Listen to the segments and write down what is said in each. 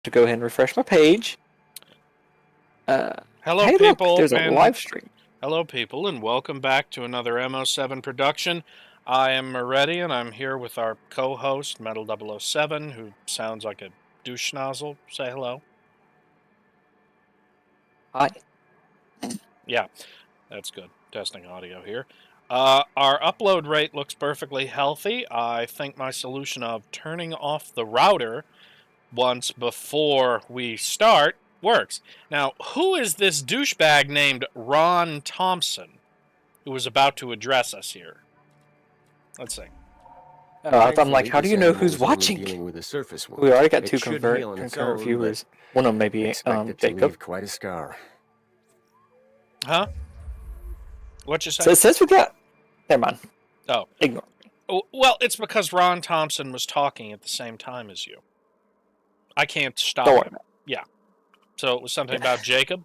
to go ahead and refresh my page. Hello, hey, people. look, there's a live stream. Hello, people, and welcome back to another MO7 production. I am Meridian. I'm here with our co-host, Metal007, who sounds like a douche nozzle. Say hello. Hi. Yeah, that's good. Testing audio here. Our upload rate looks perfectly healthy. I think my solution of turning off the router once before we start works. Now, who is this douchebag named Ron Thompson who was about to address us here? Let's see. I'm like, how do you know who's watching? With a surface wound. We already got two It should heal on its concurrent own, viewers. One of them maybe expect it to Jacob. leave quite a scar. Huh? What you say? So it says we got. Never mind. Oh, ignore me. Well, it's because Ron Thompson was talking at the same time as you. I can't stop Don't worry him. about Yeah. So it was something about Jacob?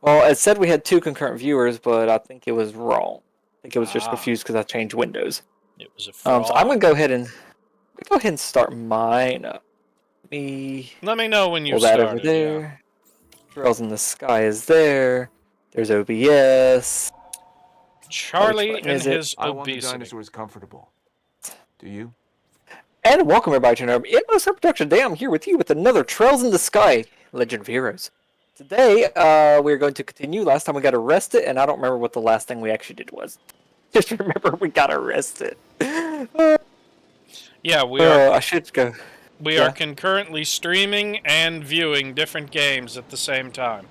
Well, it said we had two concurrent viewers, but I think it was wrong. I think it was just confused because I changed windows. It was a fraud. So I'm gonna go ahead and start mine up. Let me know when you pull that started. over there. Trails in the Sky is there. There's OBS. Charlie and his I want the obesity. dinosaurs comfortable. Do you? And welcome everybody to another MO7 production. Today I'm here with you with another Trails in the Sky Legend of Heroes. Today we're going to continue. Last time we got arrested, and I don't remember what the last thing we actually did was. Just remember we got arrested. Yeah, we are. I should go. We are concurrently streaming and viewing different games at the same time,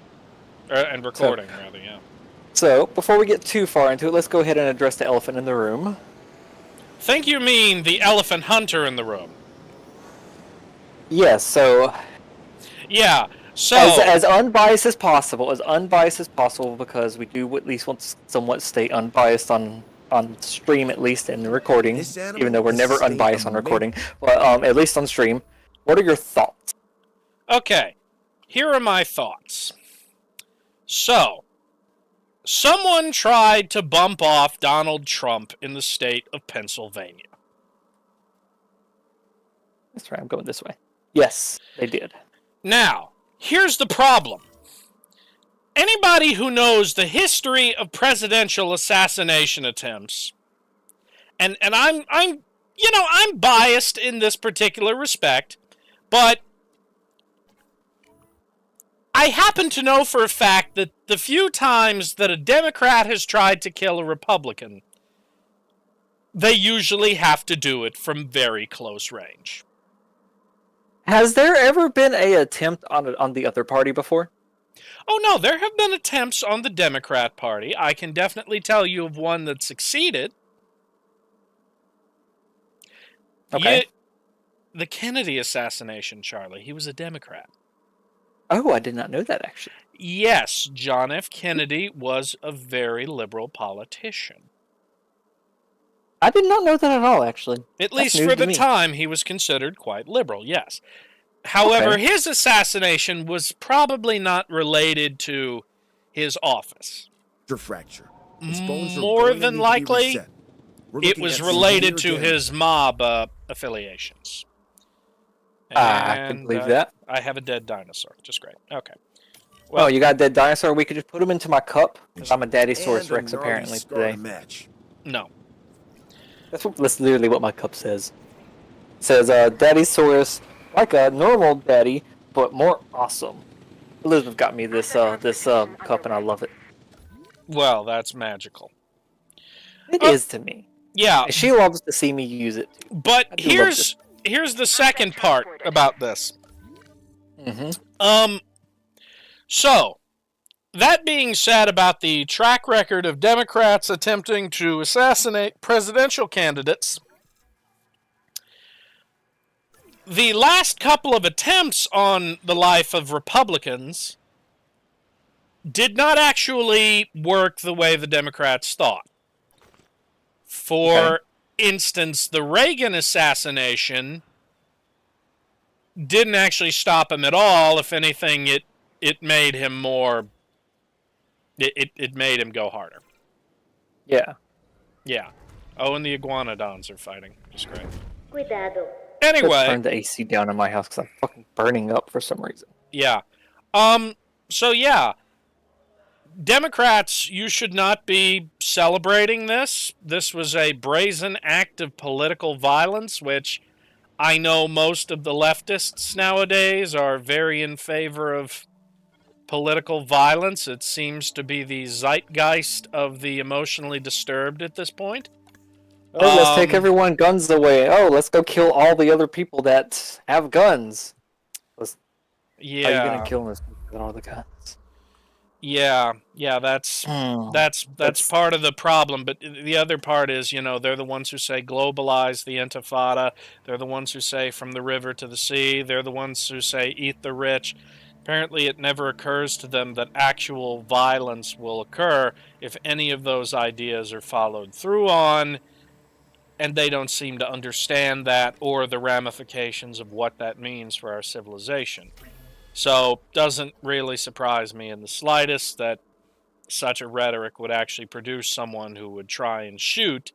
and recording rather. Yeah. So before we get too far into it, let's go ahead and address the elephant in the room. Think you mean the elephant hunter in the room? Yes. So. Yeah. So as unbiased as possible, because we do at least want to somewhat stay unbiased on stream, at least in the recording, even though we're never unbiased on recording, but at least on stream. What are your thoughts? Okay, here are my thoughts. So, someone tried to bump off Donald Trump in the state of Pennsylvania. That's right, I'm going this way. Yes, they did. Now, here's the problem. Anybody who knows the history of presidential assassination attempts, and I'm biased in this particular respect, but I happen to know for a fact that the few times that a Democrat has tried to kill a Republican, they usually have to do it from very close range. Has there ever been an attempt on the other party before? Oh, no, there have been attempts on the Democrat Party. I can definitely tell you of one that succeeded. Okay. The Kennedy assassination, Charlie. He was a Democrat. Oh, I did not know that, actually. Yes, John F. Kennedy was a very liberal politician. I did not know that at all, actually. At least for the time, he was considered quite liberal, yes. However, his assassination was probably not related to his office. Fracture. More than likely, it was related to his mob affiliations. I can believe that. I have a dead dinosaur. Just great. Okay. Well, you got a dead dinosaur? We could just put him into my cup? I'm a Daddy-saurus Rex, apparently, today. No. That's literally what my cup says. It says, Daddy-saurus, like a normal daddy, but more awesome. Elizabeth got me this cup, and I love it. Well, that's magical. It is to me. Yeah. And she loves to see me use it. But here's the second part about this. Mm-hmm. So, that being said about the track record of Democrats attempting to assassinate presidential candidates, the last couple of attempts on the life of Republicans did not actually work the way the Democrats thought. For instance, the Reagan assassination didn't actually stop him at all. If anything, it made him more... It made him go harder. Yeah. Yeah. Oh, and the iguanodons are fighting. Just great. Cuidado. Let's Anyway, turn the AC down in my house because I'm fucking burning up for some reason. yeah. So yeah, Democrats, you should not be celebrating this. This was a brazen act of political violence, which I know most of the leftists nowadays are very in favor of political violence. It seems to be the zeitgeist of the emotionally disturbed at this point. Oh, let's take everyone guns away. Oh, let's go kill all the other people that have guns. Yeah. How are you gonna kill them with all the guns? Yeah, that's part of the problem. But the other part is, they're the ones who say globalize the intifada. They're the ones who say from the river to the sea. They're the ones who say eat the rich. Apparently, it never occurs to them that actual violence will occur if any of those ideas are followed through on, and they don't seem to understand that or the ramifications of what that means for our civilization. So, doesn't really surprise me in the slightest that such a rhetoric would actually produce someone who would try and shoot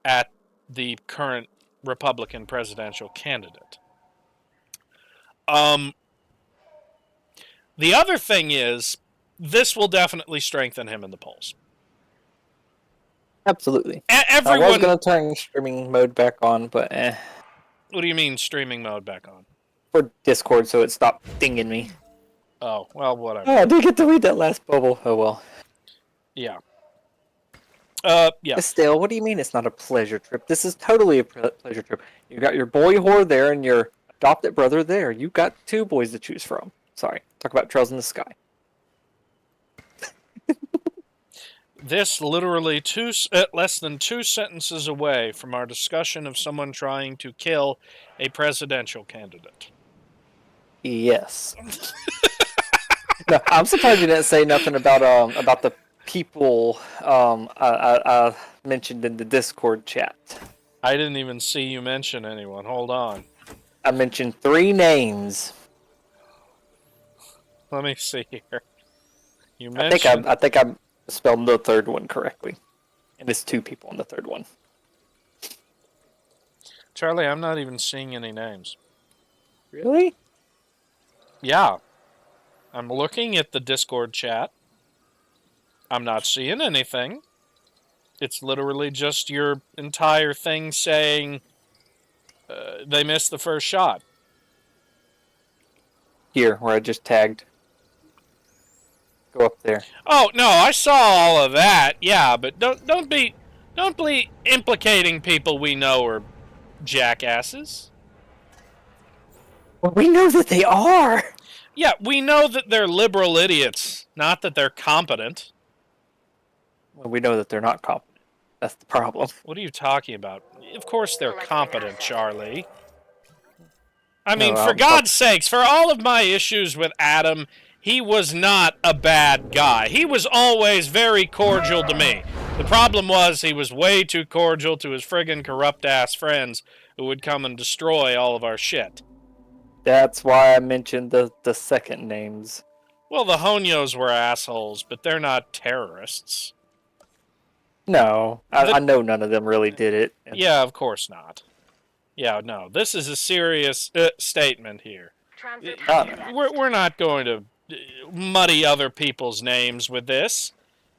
at the current Republican presidential candidate. The other thing is, this will definitely strengthen him in the polls. Absolutely. Everyone... I was going to turn streaming mode back on, but What do you mean streaming mode back on? For Discord, so it stopped dinging me. Oh, well, whatever. Oh, I did get to read that last bubble. Oh, well. Yeah. Yeah. Estelle, what do you mean it's not a pleasure trip? This is totally a pleasure trip. You got your boy whore there and your adopted brother there. You got two boys to choose from. Sorry. Talk about Trails in the Sky. This literally less than 2 sentences away from our discussion of someone trying to kill a presidential candidate. Yes. No, I'm surprised you didn't say nothing about the people I mentioned in the Discord chat. I didn't even see you mention anyone. Hold on. I mentioned 3 names. Let me see here. You mentioned... I think I spelled the third one correctly. And it's 2 people on the third one. Charlie, I'm not even seeing any names. Really? Yeah. I'm looking at the Discord chat. I'm not seeing anything. It's literally just your entire thing saying they missed the first shot. Here, where I just tagged. Go up there. Oh no, I saw all of that. Yeah, but don't be implicating people we know are jackasses. Well, we know that they are. Yeah, we know that they're liberal idiots, not that they're competent. Well, we know that they're not competent. That's the problem. What are you talking about? Of course they're competent, Charlie. I mean, for God's sakes, for all of my issues with Adam, he was not a bad guy. He was always very cordial to me. The problem was he was way too cordial to his friggin' corrupt-ass friends who would come and destroy all of our shit. That's why I mentioned the second names. Well, the Honyos were assholes, but they're not terrorists. No, I know none of them really did it. Yeah, of course not. Yeah, no, this is a serious statement here. We're not going to muddy other people's names with this.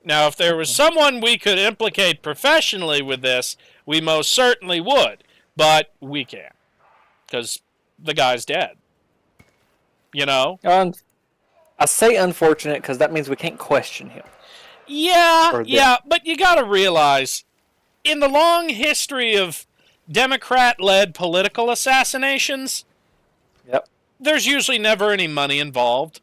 Now, if there was someone we could implicate professionally with this, we most certainly would. But we can't. Because the guy's dead. You know? I say unfortunate because that means we can't question him. Yeah, but you gotta realize, in the long history of Democrat-led political assassinations, yep, there's usually never any money involved.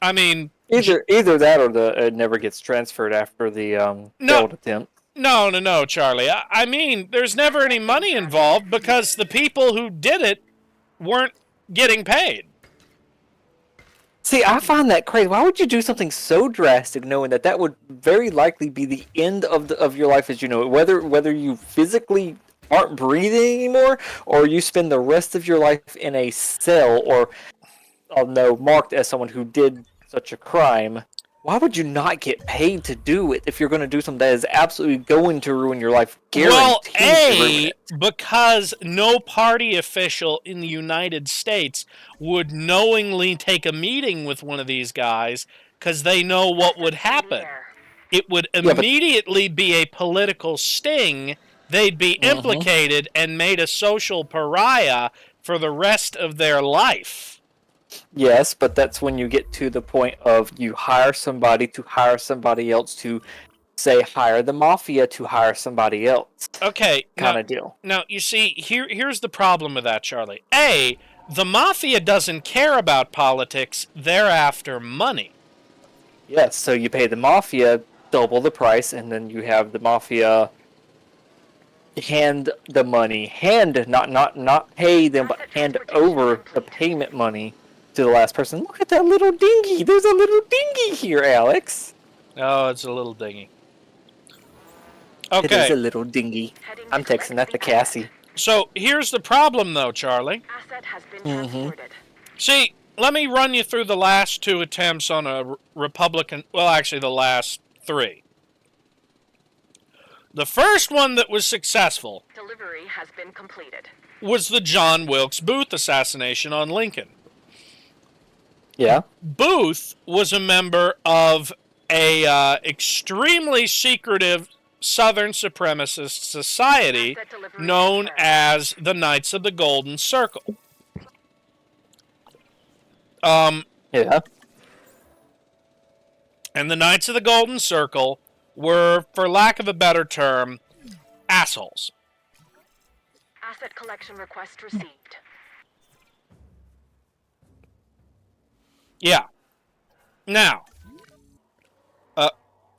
I mean... Either that or it never gets transferred after the failed attempt. No, Charlie. I mean, there's never any money involved because the people who did it weren't getting paid. See, I find that crazy. Why would you do something so drastic knowing that would very likely be the end of your life as you know it? Whether you physically aren't breathing anymore or you spend the rest of your life in a cell or marked as someone who did such a crime. why would you not get paid to do it if you're going to do something that is absolutely going to ruin your life? Well, Guaranteed to ruin it. because no party official in the United States would knowingly take a meeting with one of these guys because they know what would happen. It would immediately be a political sting. They'd be implicated and made a social pariah for the rest of their life. Yes, but that's when you get to the point of you hire somebody to hire somebody else to say hire the mafia to hire somebody else. Okay, Kind of deal. Now, you see, here's the problem with that, Charlie. A, the mafia doesn't care about politics. They're after money. Yes, so you pay the mafia double the price, and then you have the mafia hand the money, not pay them, but hand over the payment money to the last person. Look at that little dinghy. There's a little dinghy here, Alex. Oh, it's a little dingy. It is Okay, a little dinghy. I'm texting that to Cassie. so here's the problem, though, Charlie. Asset has been transported. See, let me run you through the last 2 attempts on a Republican... Well, actually, the last 3. The first one that was successful Delivery has been completed. was the John Wilkes Booth assassination on Lincoln. Yeah. Booth was a member of a extremely secretive Southern supremacist society known as the Knights of the Golden Circle. Yeah. And the Knights of the Golden Circle were, for lack of a better term, assholes. Asset collection request received. Yeah. Now,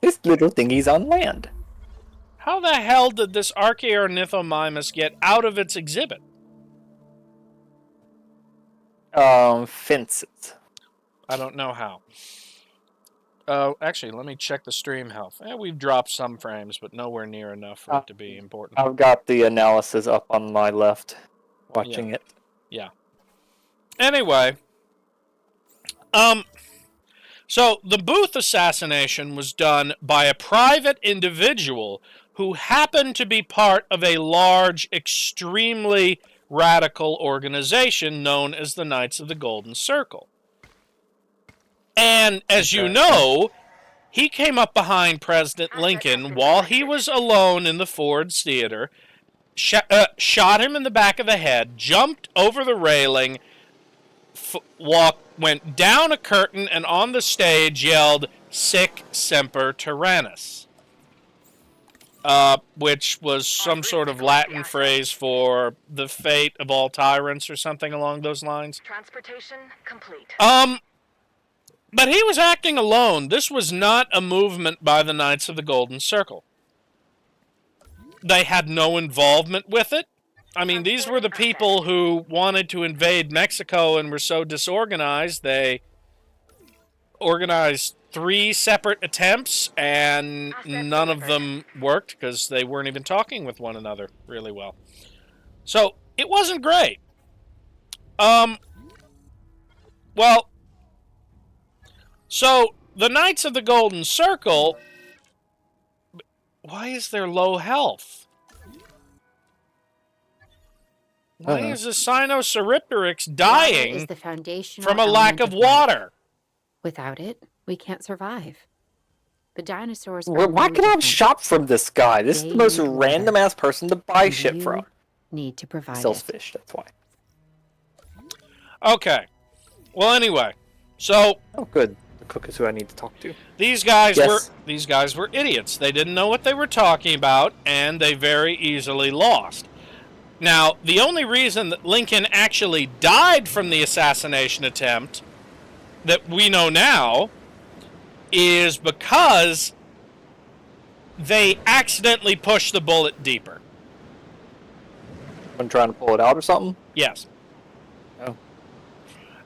This little thingy's on land. how the hell did this Archaeornithomimus get out of its exhibit? Fences. I don't know how. Actually, let me check the stream health. We've dropped some frames, but nowhere near enough for it to be important. I've got the analysis up on my left, watching it. Yeah. Anyway, so the Booth assassination was done by a private individual who happened to be part of a large, extremely radical organization known as the Knights of the Golden Circle. And as you know, he came up behind President Lincoln while he was alone in the Ford's Theater, shot him in the back of the head, jumped over the railing, went down a curtain, and on the stage yelled, "Sic Semper Tyrannis," which was some sort of Latin phrase for the fate of all tyrants or something along those lines. Transportation complete. But he was acting alone. This was not a movement by the Knights of the Golden Circle. They had no involvement with it. I mean, these were the people who wanted to invade Mexico and were so disorganized, they organized 3 separate attempts, and none of them worked because they weren't even talking with one another really well. So, it wasn't great. Well, so the Knights of the Golden Circle, why is there low health? Why is the Sinosauropteryx dying is the foundational from a lack of element life. water? Without it, we can't survive. The dinosaurs. Why can I have shop from this guy? This is the most random ass person to buy shit from. Need to provide Sells it. fish, that's why. Okay. Well, anyway, so Oh, good. The cook is who I need to talk to. these guys Yes. were idiots. They didn't know what they were talking about, and they very easily lost. Now, the only reason that Lincoln actually died from the assassination attempt that we know now is because they accidentally pushed the bullet deeper. I'm trying to pull it out or something? Yes. Oh.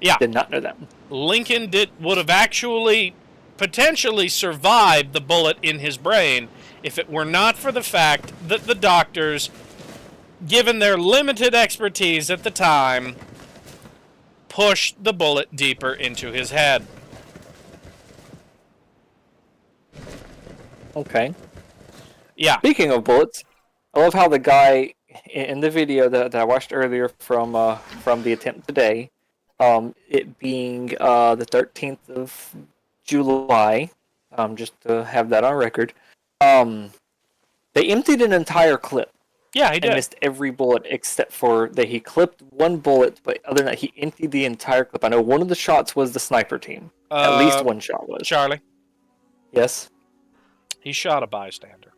Yeah. Did not know that. Lincoln would have actually potentially survived the bullet in his brain if it were not for the fact that the doctors, given their limited expertise at the time, pushed the bullet deeper into his head. Okay. Yeah. Speaking of bullets, I love how the guy in the video that I watched earlier from the attempt today, it being the 13th of July, just to have that on record, they emptied an entire clip Yeah, he and did. missed every bullet except for that he clipped one bullet, but other than that, he emptied the entire clip. I know one of the shots was the sniper team. At least one shot was. Charlie, Yes. he shot a bystander.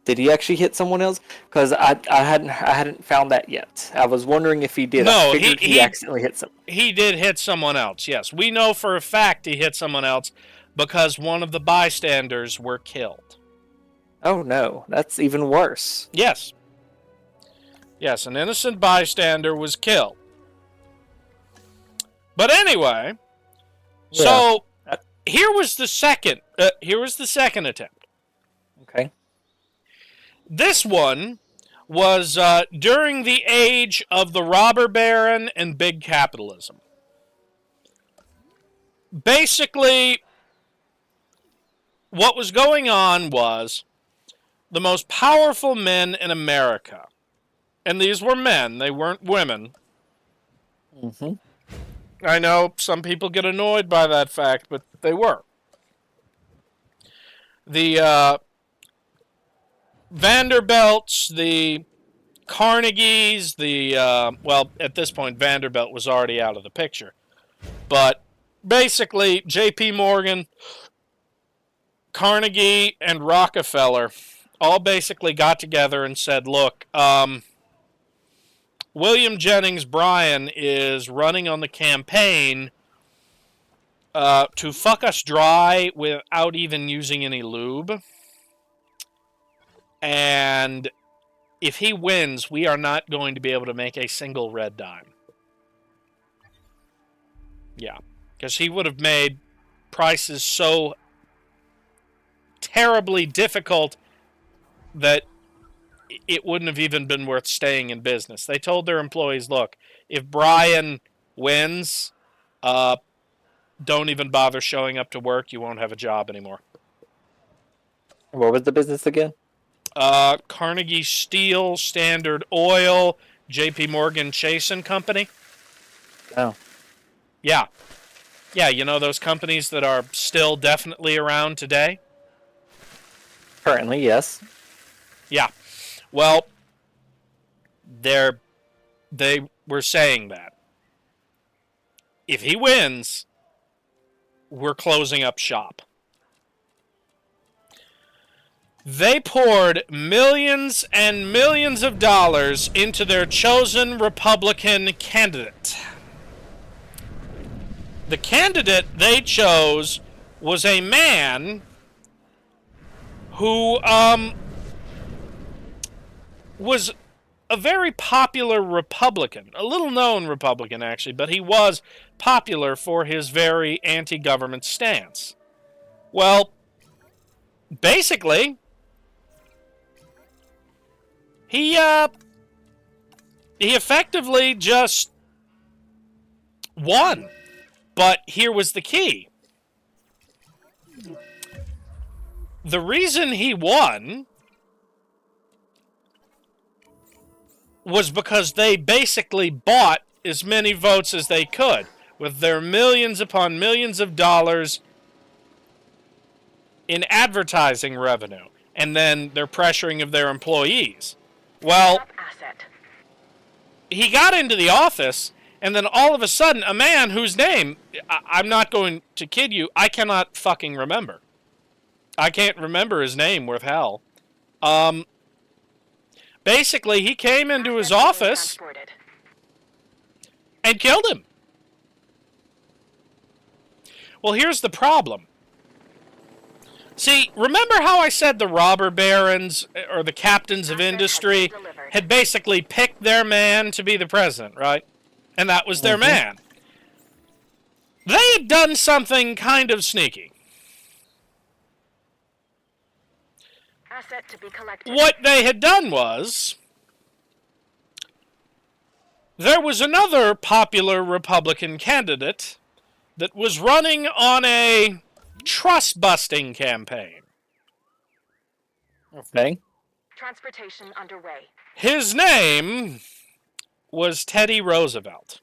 Did he actually hit someone else? Because I hadn't found that yet. I was wondering if he did. No, I figured he accidentally hit someone. He did hit someone else, yes. We know for a fact he hit someone else because one of the bystanders were killed. Oh no, that's even worse. Yes. Yes, an innocent bystander was killed. But anyway, so here was the second attempt. Okay. This one was during the age of the robber baron and big capitalism. Basically, what was going on was the most powerful men in America, and these were men, they weren't women. Mm-hmm. I know some people get annoyed by that fact, but they were. The Vanderbilts, the Carnegies, well, at this point, Vanderbilt was already out of the picture. But basically, J.P. Morgan, Carnegie, and Rockefeller all basically got together and said, look, William Jennings Bryan is running on the campaign to fuck us dry without even using any lube. And if he wins, we are not going to be able to make a single red dime. Yeah, because he would have made prices so terribly difficult that it wouldn't have even been worth staying in business. They told their employees, look, if Brian wins, don't even bother showing up to work. You won't have a job anymore. What was the business again? Carnegie Steel, Standard Oil, J.P. Morgan Chase and Company. Oh. Yeah. Yeah, you know those companies that are still definitely around today? Currently, yes. Yeah. Well, they were saying that. If he wins, we're closing up shop. They poured millions and millions of dollars into their chosen Republican candidate. The candidate they chose was a man who was a very popular Republican, a little-known Republican, actually, but he was popular for his very anti-government stance. Well, basically, he effectively just won. But here was the key. The reason he won was because they basically bought as many votes as they could with their millions upon millions of dollars in advertising revenue and then their pressuring of their employees. Well, he got into the office, and then all of a sudden, a man whose name, I'm not going to kid you, I cannot fucking remember. I can't remember his name worth hell. Basically, he came into his office and killed him. Well, here's the problem. See, remember how I said the robber barons or the captains of industry had basically picked their man to be the president, right? And that was their man. They had done something kind of sneaky. Asset to be collected. What they had done was, there was another popular Republican candidate that was running on a trust-busting campaign. Okay. Transportation underway. His name was Teddy Roosevelt.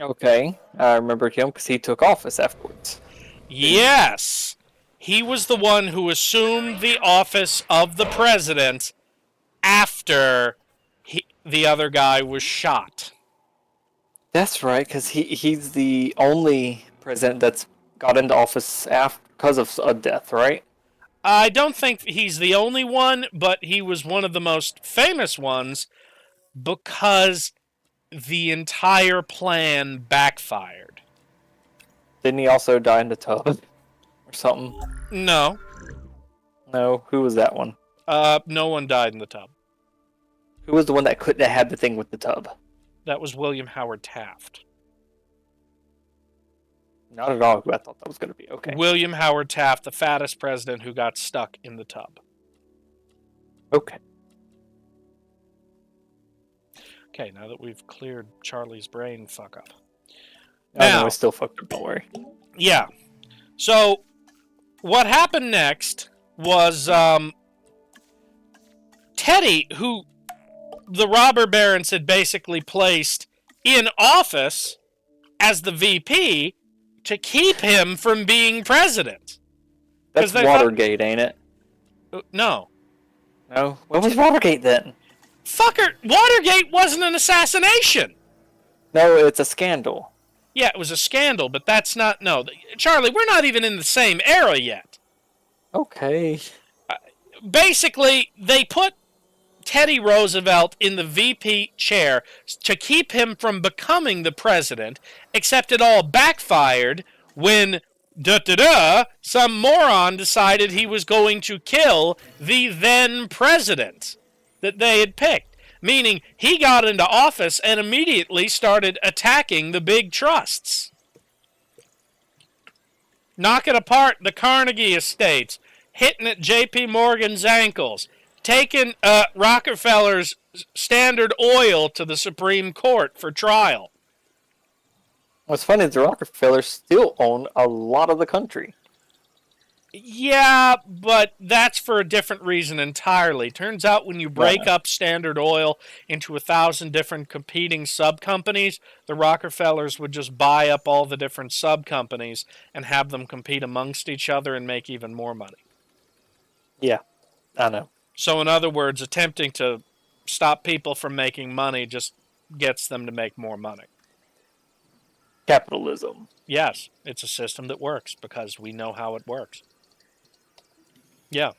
Okay. I remember him because he took office afterwards. Yes, he was the one who assumed the office of the president after the other guy was shot. That's right, because he's the only president that's got into office because of a death, right? I don't think he's the only one, but he was one of the most famous ones because the entire plan backfired. Didn't he also die in the tub or something? No, No, who was that one? no one died in the tub. Who was the one that had the thing with the tub? That was William Howard Taft. Not at all who I thought that was going to be. Okay. William Howard Taft, the fattest president who got stuck in the tub. Okay. Okay, now that we've cleared Charlie's brain fuck up. I Now- know, I still fucked up, don't worry. Yeah. So, what happened next was Teddy, who the robber barons had basically placed in office as the VP to keep him from being president. That's they Watergate, ain't it? No. No? What was Watergate then? Fucker, Watergate wasn't an assassination. No, it's a scandal. Yeah, it was a scandal, but that's not... No, Charlie, we're not even in the same era yet. Okay. Basically, they put Teddy Roosevelt in the VP chair to keep him from becoming the president, except it all backfired when some moron decided he was going to kill the then president that they had picked. Meaning, he got into office and immediately started attacking the big trusts. Knocking apart the Carnegie estates, hitting at J.P. Morgan's ankles, taking Rockefeller's Standard Oil to the Supreme Court for trial. What's funny is the Rockefellers still own a lot of the country. Yeah, but that's for a different reason entirely. Turns out when you break up Standard Oil into 1,000 different competing sub-companies, the Rockefellers would just buy up all the different sub-companies and have them compete amongst each other and make even more money. Yeah, I know. So in other words, attempting to stop people from making money just gets them to make more money. Capitalism. Yes, it's a system that works because we know how it works. Yeah.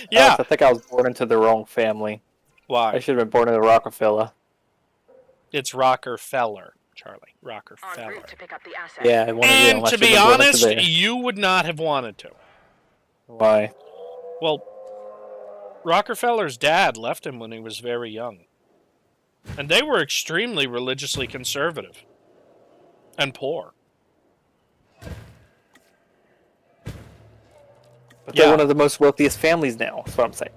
Yeah. I think I was born into the wrong family. I Why? should have been born into Rockefeller. It's Rockefeller, Charlie. En Rockefeller. route to pick up the asset. Yeah, one of them. And I to should be have born into honest, there. you would not have wanted to. Why? Well, Rockefeller's dad left him when he was very young. And they were extremely religiously conservative. And poor. But they're Yeah. one of the most wealthiest families now, that's what I'm saying.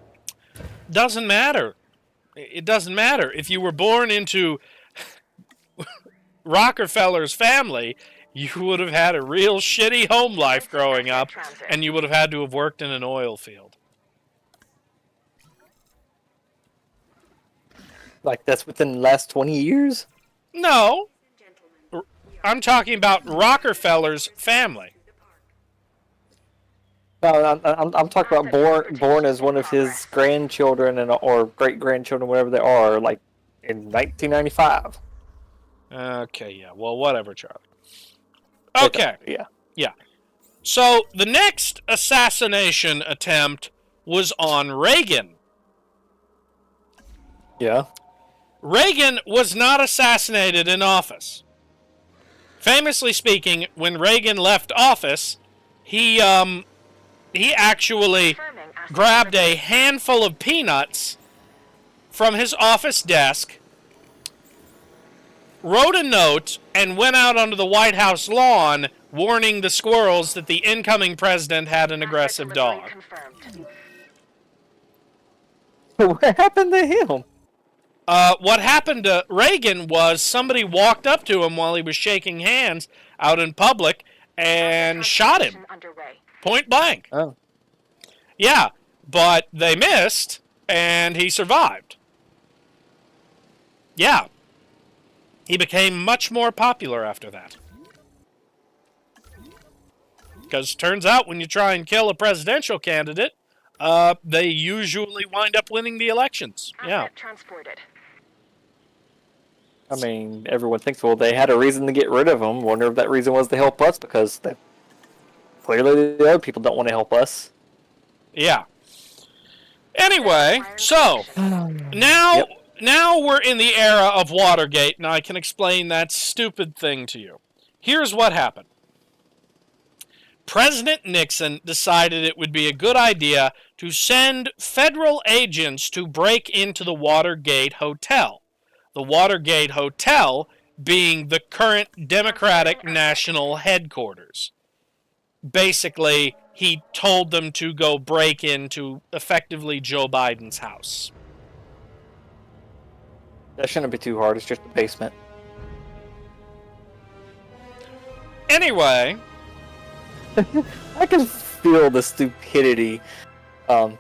Doesn't matter. It doesn't matter. If you were born into Rockefeller's family, you would have had a real shitty home life growing up, and you would have had to have worked in an oil field. Like, that's within the last 20 years? No. I'm talking about Rockefeller's family. No, I'm talking about born as one of his grandchildren or great-grandchildren, whatever they are, like, in 1995. Okay, yeah. Well, whatever, Charlie. Okay. Yeah. So, the next assassination attempt was on Reagan. Yeah. Reagan was not assassinated in office. Famously speaking, when Reagan left office, he actually Confirming asset grabbed a delivery. handful of peanuts from his office desk, wrote a note, and went out onto the White House lawn warning the squirrels that the incoming president had an Asset aggressive delivery dog. confirmed. What happened to him? What happened to Reagan was somebody walked up to him while he was shaking hands out in public and shot him. Transportation underway. Point blank. Oh. Yeah, but they missed, and he survived. Yeah. He became much more popular after that. Because turns out when you try and kill a presidential candidate, they usually wind up winning the elections. Yeah. Asset transported. I mean, everyone thinks, well, they had a reason to get rid of him. Wonder if that reason was to help us, because clearly the other people don't want to help us. Yeah. Anyway, so now Yep. now we're in the era of Watergate, and I can explain that stupid thing to you. Here's what happened. President Nixon decided it would be a good idea to send federal agents to break into the Watergate Hotel. The Watergate Hotel being the current Democratic National Headquarters. Basically, he told them to go break into, effectively, Joe Biden's house. That shouldn't be too hard. It's just a basement. Anyway, I can feel the stupidity. No,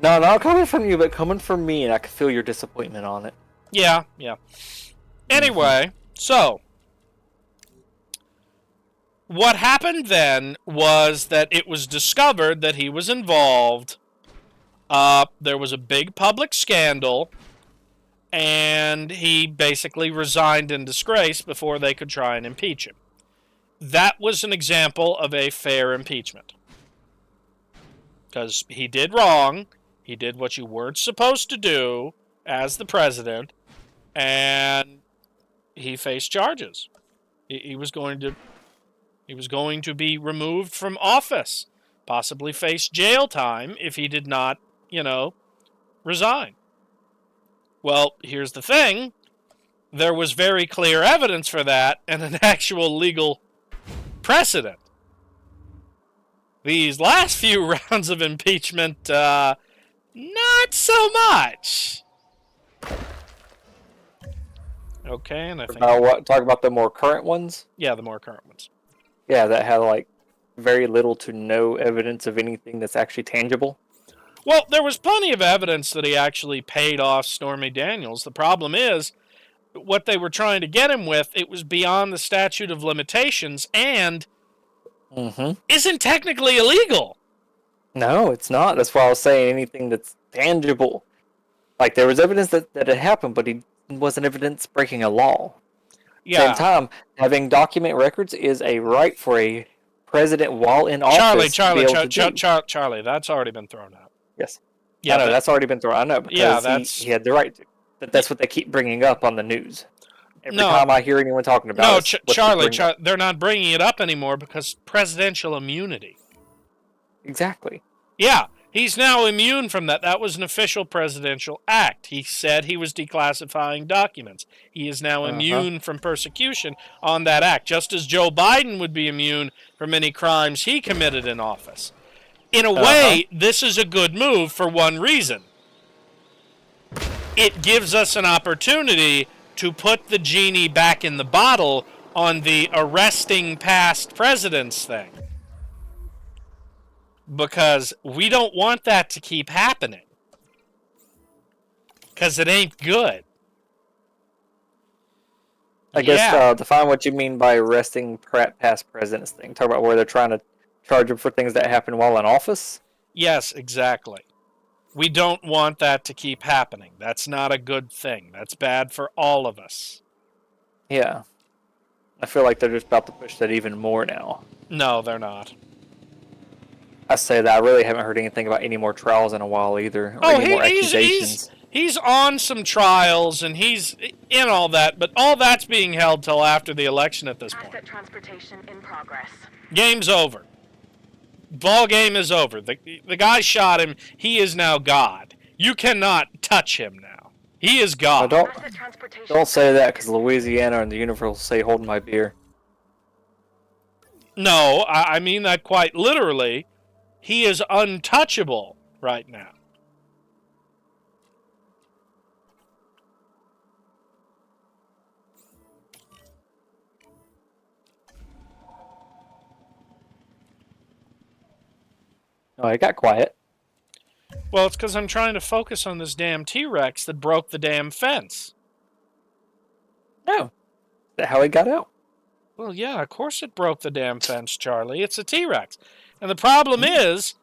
not coming from you, but coming from me, and I can feel your disappointment on it. yeah. Anyway, so what happened then was that it was discovered that he was involved. There was a big public scandal, and he basically resigned in disgrace before they could try and impeach him. That was an example of a fair impeachment. Because he did wrong, he did what you weren't supposed to do as the president, and he faced charges. He was going to be removed from office, possibly face jail time if he did not, resign. Well, here's the thing. There was very clear evidence for that and an actual legal precedent. These last few rounds of impeachment, not so much. Okay, and I think... Talk about the more current ones? Yeah, the more current ones. Yeah, that had, very little to no evidence of anything that's actually tangible. Well, there was plenty of evidence that he actually paid off Stormy Daniels. The problem is, what they were trying to get him with, it was beyond the statute of limitations and isn't technically illegal. No, it's not. That's why I was saying anything that's tangible. There was evidence that it happened, but it wasn't evidence breaking a law. Yeah. Same time, having document records is a right for a president while in office. Charlie, that's already been thrown out. Yes. Yeah, I know, that's already been thrown. I know, because he had the right to. But that's what they keep bringing up on the news. Every time I hear anyone talking about it. No, Charlie, they're not bringing it up anymore because presidential immunity. Exactly. Yeah, he's now immune from that. That was an official presidential act. He said he was declassifying documents. He is now immune from persecution on that act, just as Joe Biden would be immune from any crimes he committed in office. In a way, this is a good move for one reason. It gives us an opportunity to put the genie back in the bottle on the arresting past presidents thing. Because we don't want that to keep happening. Because it ain't good. I guess define what you mean by arresting past presidents thing. Talk about where they're trying to charge them for things that happened while in office? Yes, exactly. We don't want that to keep happening. That's not a good thing. That's bad for all of us. Yeah. I feel like they're just about to push that even more now. No, they're not. I say that I really haven't heard anything about any more trials in a while either. Or any more accusations. He's on some trials and he's in all that, but all that's being held till after the election at this point. Asset transportation in progress. Game's over. Ball game is over. The guy shot him. He is now God. You cannot touch him now. He is God. Don't say that, because Louisiana and the universe will say, hold my beer. No, I mean that quite literally. He is untouchable right now. Oh, it got quiet. Well, it's because I'm trying to focus on this damn T-Rex that broke the damn fence. No. Is that how it got out? Well, yeah, of course it broke the damn fence, Charlie. It's a T-Rex. And the problem is,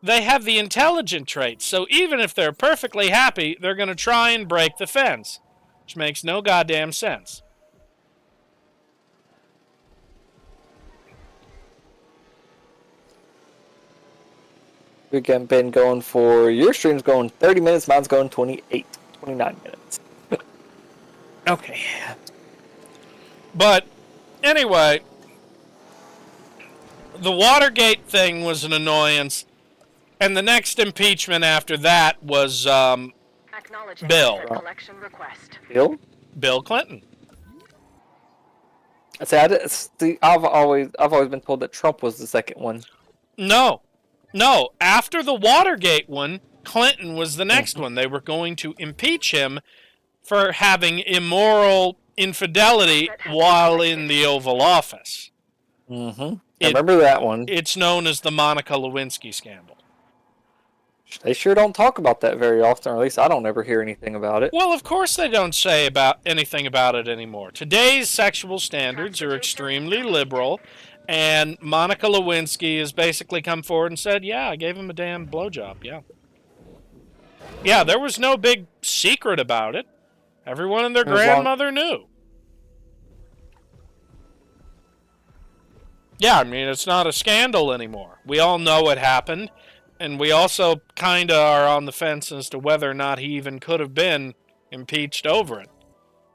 they have the intelligent traits, so even if they're perfectly happy, they're going to try and break the fence, which makes no goddamn sense. We've been going for... Your stream's going 30 minutes, mine's going 29 minutes. Okay. But, anyway, the Watergate thing was an annoyance, and the next impeachment after that was Acknowledging Bill. asset collection request. Bill? Bill Clinton. I've always been told that Trump was the second one. No. After the Watergate one, Clinton was the next one. They were going to impeach him for having immoral infidelity while in the Oval Office. Mm-hmm. I remember that one. It's known as the Monica Lewinsky scandal. They sure don't talk about that very often, or at least I don't ever hear anything about it. Well, of course they don't say anything about it anymore. Today's sexual standards are extremely liberal, and Monica Lewinsky has basically come forward and said, yeah, I gave him a damn blowjob, yeah. Yeah, there was no big secret about it. Everyone and their grandmother knew. Yeah, I mean, it's not a scandal anymore. We all know what happened, and we also kind of are on the fence as to whether or not he even could have been impeached over it.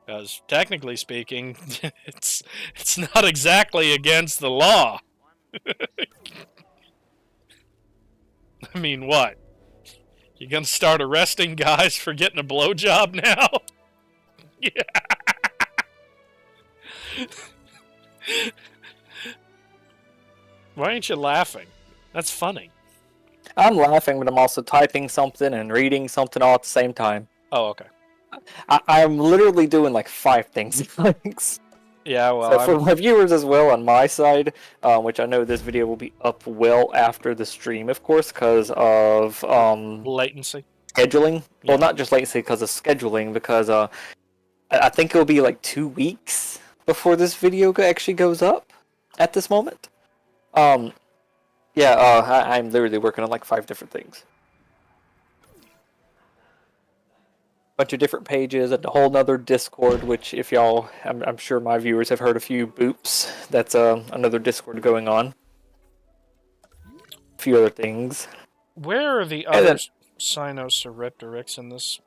Because, technically speaking, it's not exactly against the law. I mean, what? You gonna start arresting guys for getting a blowjob now? Yeah. Why aren't you laughing? That's funny. I'm laughing, but I'm also typing something and reading something all at the same time. Oh, okay. I'm literally doing like 5 things at once. Yeah, well, So for my viewers as well on my side, which I know this video will be up well after the stream, of course, because of latency. Scheduling. Yeah. Well, not just latency, because of scheduling, because I think it will be like 2 weeks before this video actually goes up at this moment. I'm literally working on like 5 different things. Bunch of different pages and a whole nother Discord, which if y'all, I'm sure my viewers have heard a few boops. That's another Discord going on. A few other things. Where are the other Sinosauropteryx in this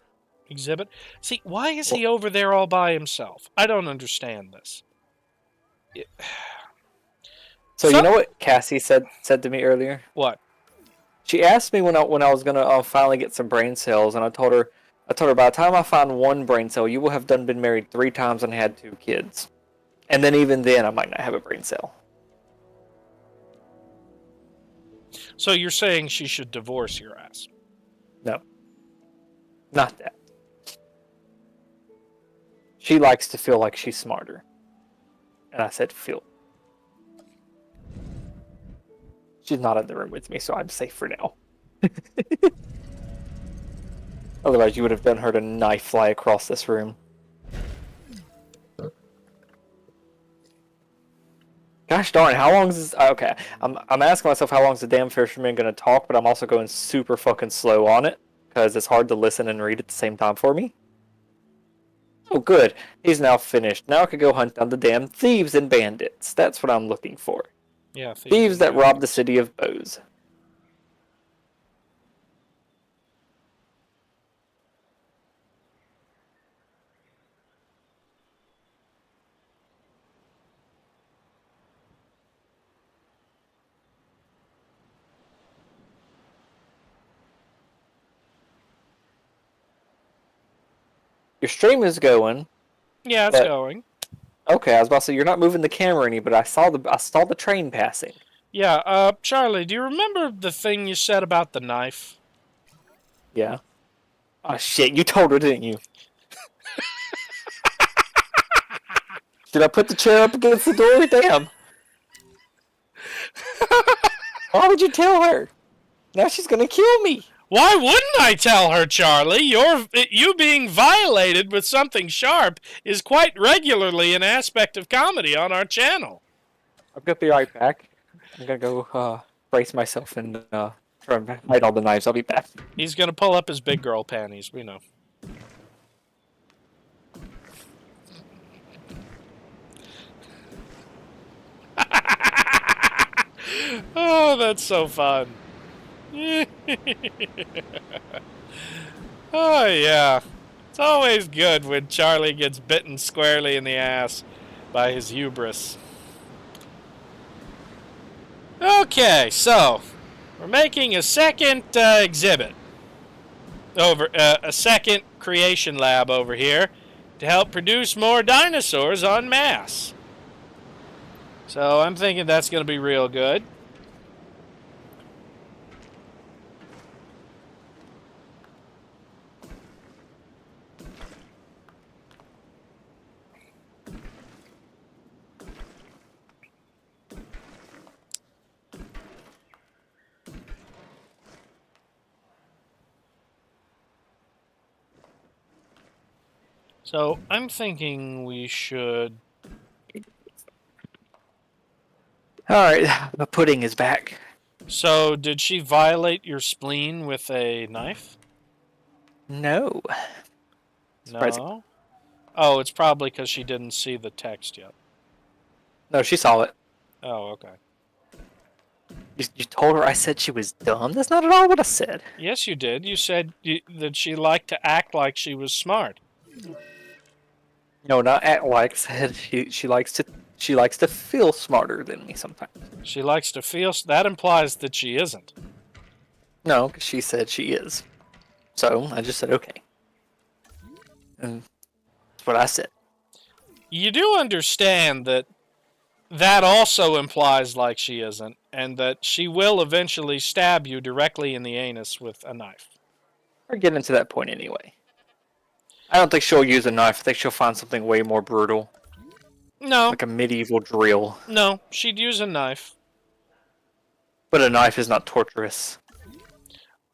exhibit? See, why is he over there all by himself? I don't understand this. So you know what Cassie said to me earlier? What? She asked me when I was gonna finally get some brain cells, and I told her by the time I find 1 brain cell, you will have been married 3 times and had 2 kids, and then even then I might not have a brain cell. So you're saying she should divorce your ass? No, not that. She likes to feel like she's smarter, and I said feel. She's not in the room with me, so I'm safe for now. Otherwise, you would have heard a knife fly across this room. Gosh darn, how long is this? Okay, I'm asking myself how long is the damn fisherman going to talk, but I'm also going super fucking slow on it, because it's hard to listen and read at the same time for me. Oh, good. He's now finished. Now I could go hunt down the damn thieves and bandits. That's what I'm looking for. Yeah, Thieves that robbed the city of Bose. Your stream is going. Yeah, it's going. Okay, I was about to say you're not moving the camera any, but I saw the train passing. Yeah, Charlie, do you remember the thing you said about the knife? Yeah. Oh shit, you told her, didn't you? Did I put the chair up against the door? Damn. Why would you tell her? Now she's gonna kill me. Why wouldn't I tell her, Charlie? You being violated with something sharp is quite regularly an aspect of comedy on our channel. I'll be right back. I'm gonna go brace myself and try and hide all the knives. I'll be back. He's gonna pull up his big girl panties, we know. Oh, that's so fun. Oh, yeah. It's always good when Charlie gets bitten squarely in the ass by his hubris. Okay, so we're making a second exhibit over a second creation lab over here to help produce more dinosaurs en masse. So I'm thinking that's going to be real good. So I'm thinking we should... Alright, the pudding is back. So did she violate your spleen with a knife? No. Surprising. No. Oh, it's probably because she didn't see the text yet. No, she saw it. Oh, okay. You told her I said she was dumb? That's not at all what I said. Yes, you did. You said that she liked to act like she was smart. No, not act like. Said she likes to feel smarter than me sometimes. She likes to feel... That implies that she isn't. No, because she said she is. So I just said okay. And that's what I said. You do understand that that also implies like she isn't, and that she will eventually stab you directly in the anus with a knife. We're getting to that point anyway. I don't think she'll use a knife. I think she'll find something way more brutal. No. Like a medieval drill. No, she'd use a knife. But a knife is not torturous.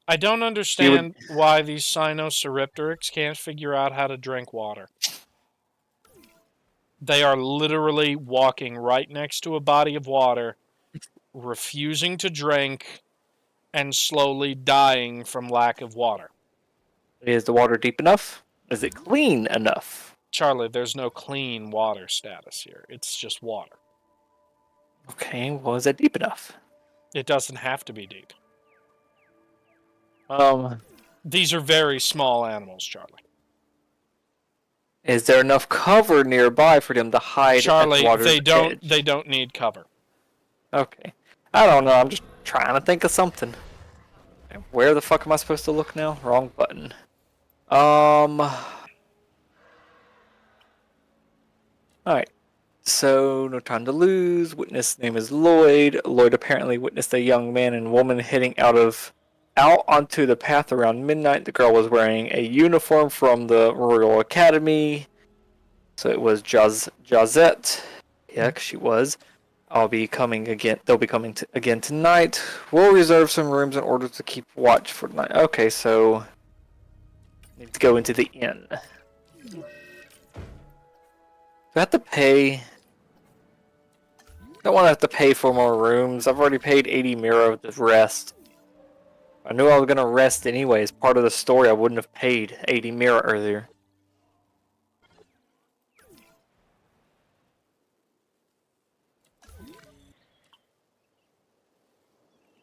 I don't understand why these Sinosauropteryx can't figure out how to drink water. They are literally walking right next to a body of water, refusing to drink, and slowly dying from lack of water. Is the water deep enough? Is it clean enough? Charlie, there's no clean water status here. It's just water. Okay, well, is it deep enough? It doesn't have to be deep. These are very small animals, Charlie. Is there enough cover nearby for them to hide? Charlie, at the water's edge? they don't need cover. Okay. I don't know. I'm just trying to think of something. Where the fuck am I supposed to look now? Wrong button. Alright. So, no time to lose. Witness name is Lloyd. Lloyd apparently witnessed a young man and woman heading out onto the path around midnight. The girl was wearing a uniform from the Royal Academy. So it was Jazette. Yeah, she was. I'll be coming again. They'll be coming again tonight. We'll reserve some rooms in order to keep watch for tonight. Okay, so need to go into the inn. Do I have to pay? I don't want to have to pay for more rooms. I've already paid 80 Miro to rest. I knew I was gonna rest anyway. As part of the story, I wouldn't have paid 80 Miro earlier.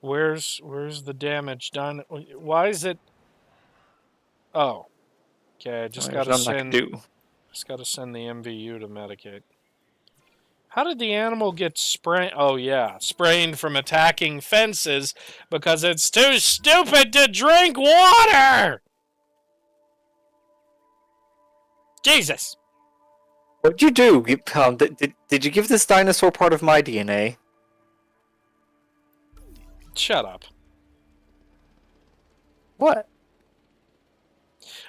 Where's the damage done? Why is it? Oh, okay. I just gotta send. Just gotta send the MVU to medicate. How did the animal get sprained? Oh yeah, sprained from attacking fences because it's too stupid to drink water. Jesus. What'd you do? Did you give this dinosaur part of my DNA? Shut up. What?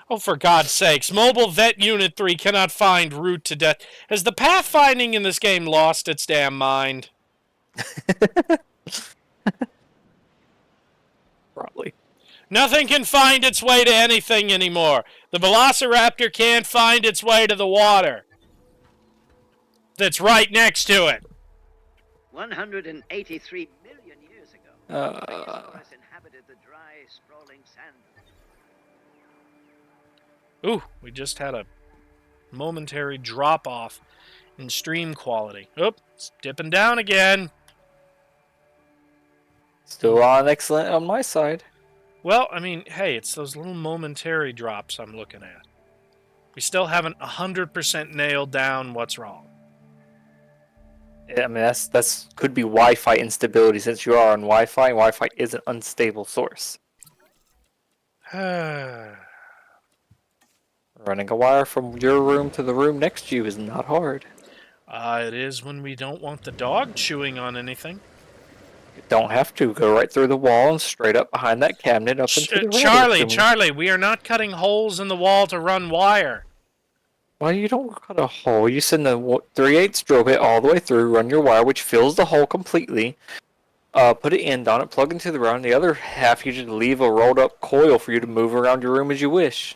Oh, for God's sakes. Mobile Vet Unit 3 cannot find route to death. Has the pathfinding in this game lost its damn mind? Nothing can find its way to anything anymore. The Velociraptor can't find its way to the water that's right next to it. 183 million years ago, Spinosaurus inhabited the dry, sprawling sand. Ooh, we just had a momentary drop-off in stream quality. Oop, it's dipping down again. Still on excellent on my side. Well, I mean, hey, it's those little momentary drops I'm looking at. We still haven't 100% nailed down what's wrong. Yeah, I mean, that's could be Wi-Fi instability since you are on Wi-Fi. Wi-Fi is an unstable source. Running a wire from your room to the room next to you is not hard. It is when we don't want the dog chewing on anything. You don't have to. Go right through the wall and straight up behind that cabinet up into the Charlie, we are not cutting holes in the wall to run wire. Why you don't cut a hole? You send the 3/8 drill bit all the way through, run your wire, which fills the hole completely. Put an end on it, plug into the ground. The other half, you just leave a rolled up coil for you to move around your room as you wish.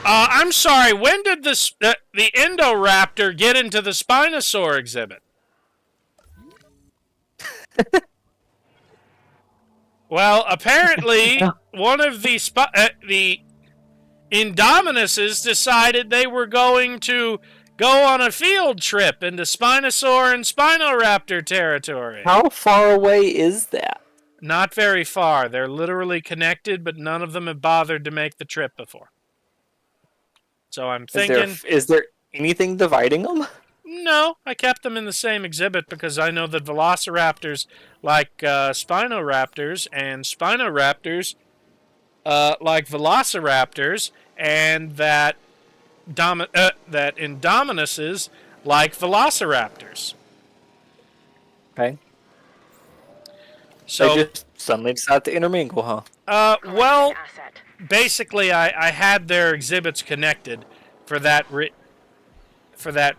I'm sorry. When did the Indoraptor get into the Spinosaur exhibit? Well, apparently one of the Indominuses decided they were going to go on a field trip into Spinosaur and Spinoraptor territory. How far away is that? Not very far. They're literally connected, but none of them have bothered to make the trip before. So I'm thinking... Is there anything dividing them? No, I kept them in the same exhibit because I know that Velociraptors like Spinoraptors and Spinoraptors like Velociraptors, and that Indominuses like Velociraptors. Okay. So they just suddenly decided to intermingle, huh? Well, Asset. basically, I had their exhibits connected for that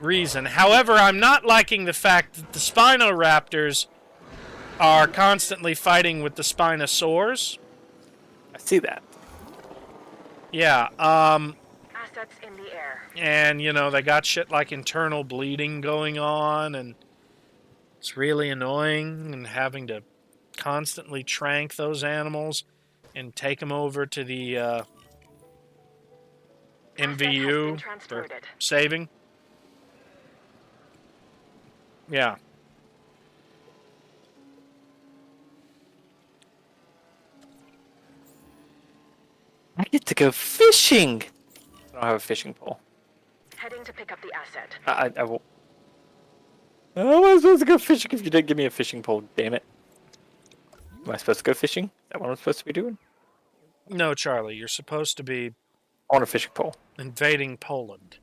reason. However, I'm not liking the fact that the Spinoraptors are constantly fighting with the Spinosaurs. I see that. Yeah, Assets in the air. and, you know, they got shit like internal bleeding going on, and it's really annoying, and having to constantly trank those animals and take them over to the MVU for Transported. saving. Yeah. I get to go fishing! I don't have a fishing pole. Heading to pick up the asset. I will... How am I supposed to go fishing if you didn't give me a fishing pole, damn it? Am I supposed to go fishing? Is that what I'm supposed to be doing? No, Charlie, you're supposed to be I want a fishing pole. invading Poland.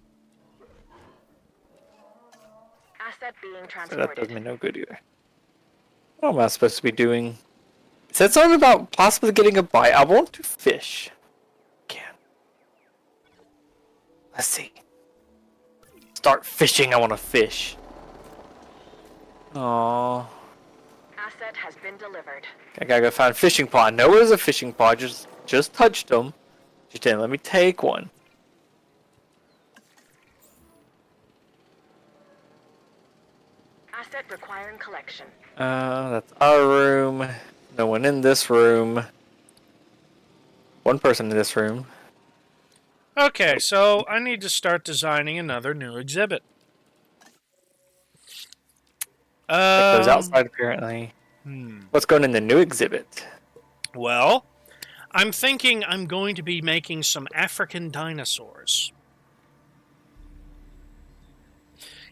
Asset being So that transported. does me no good either. What am I supposed to be doing? It said something about possibly getting a bite. I want to fish. Can. Let's see. Start fishing. I want to fish. Aww. Asset has been delivered. I gotta go find a fishing pole. I know there's a fishing pole. I just touched them. Just didn't let me take one. Asset requiring collection. That's our room. No one in this room. One person in this room. Okay, so I need to start designing another new exhibit. It goes outside apparently. What's going in the new exhibit? Well, I'm thinking I'm going to be making some African dinosaurs.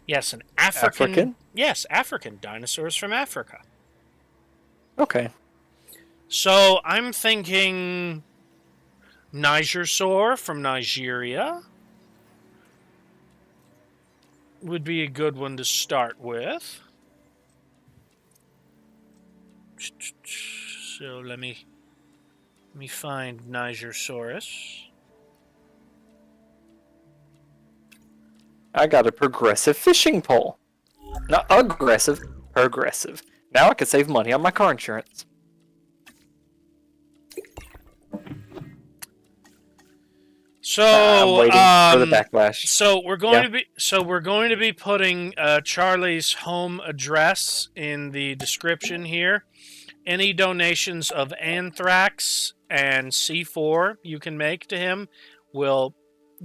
Yes, an African? Yes, African dinosaurs from Africa. Okay. So I'm thinking Nigersaur from Nigeria would be a good one to start with. So let me find Nigersaurus. I got a progressive fishing pole. Not aggressive, progressive. Now I can save money on my car insurance. So I'm waiting for the backlash. So we're going to be putting Charlie's home address in the description here. Any donations of anthrax and C4 you can make to him will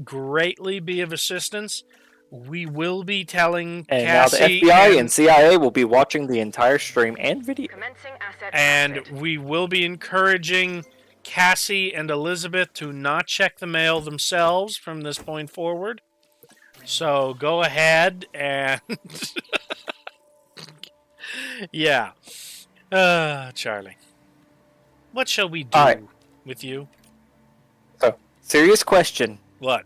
greatly be of assistance. We will be telling And Cassie now the FBI and CIA will be watching the entire stream and video. Commencing asset and transit. we will be encouraging Cassie and Elizabeth to not check the mail themselves from this point forward. So go ahead and yeah. Charlie. What shall we do Alright. with you? So, serious question. What?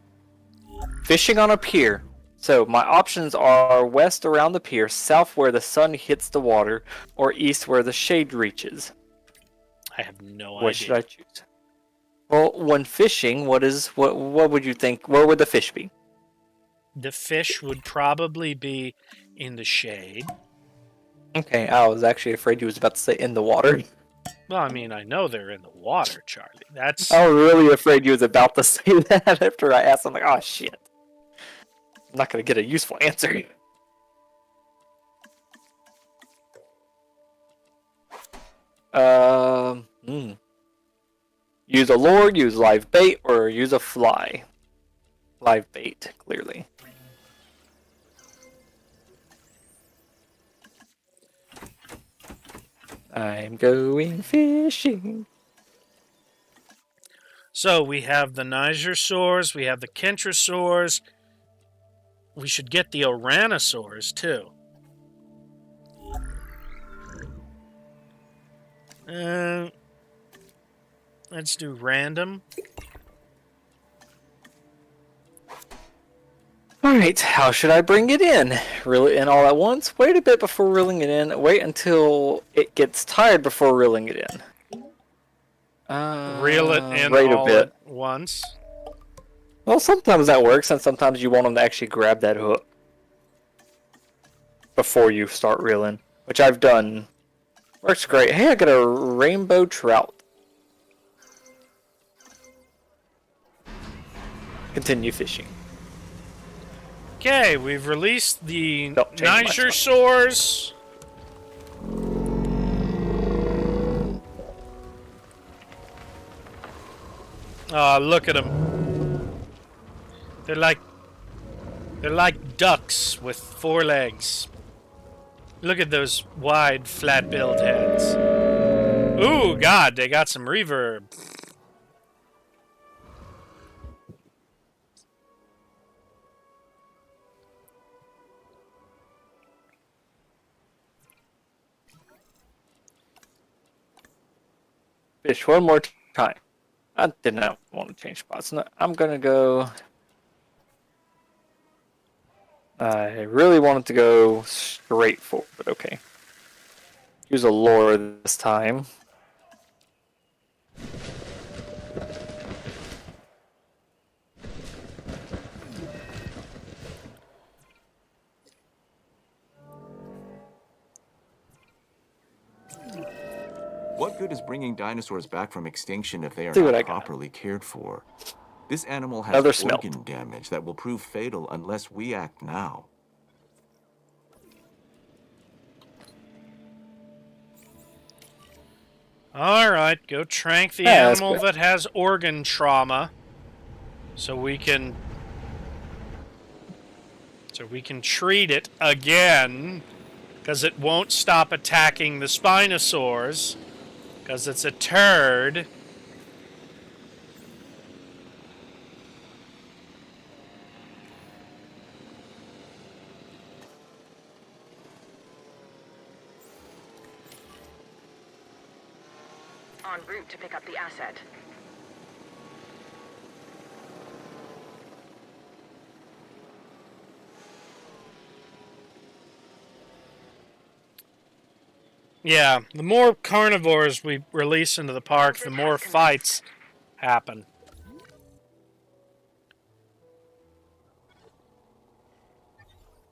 Fishing on a pier. So, my options are west around the pier, south where the sun hits the water, or east where the shade reaches. I have no idea. What should I choose? Well, when fishing, what would you think? Where would the fish be? The fish would probably be in the shade. Okay, I was actually afraid you was about to say in the water. Well, I mean, I know they're in the water, Charlie. That's I was really afraid you was about to say that after I asked. I'm like, oh shit. I'm not gonna get a useful answer. Use a lure, use live bait, or use a fly. Live bait, clearly. I'm going fishing. So we have the Nigersaurs, we have the Kentrosaurs. We should get the Oranosaurs too. Let's do random. Alright, how should I bring it in? Reel it in all at once? Wait a bit before reeling it in. Wait until it gets tired before reeling it in. Reel it in right all a bit. at once. Well, sometimes that works, and sometimes you want them to actually grab that hook before you start reeling, which I've done. Works great. Hey, I got a rainbow trout. Continue fishing. Okay, we've released the Don't change my Nigersaurs. Oh, look at them. They're like ducks with 4 legs. Look at those wide, flat-billed heads. Ooh, God, they got some reverb. Fish one more time. I did not want to change spots. No, I'm gonna go. I really wanted to go straight forward, but okay. Use a lure this time. What good is bringing dinosaurs back from extinction if they are See what I not got. properly cared for? This animal has Another smelt. organ damage that will prove fatal unless we act now. Alright, go trank the Yeah, that's animal good. that has organ trauma. So we can treat it again. Because it won't stop attacking the Spinosaurs. Because it's a turd. En route to pick up the asset. Yeah, the more carnivores we release into the park, the more fights happen.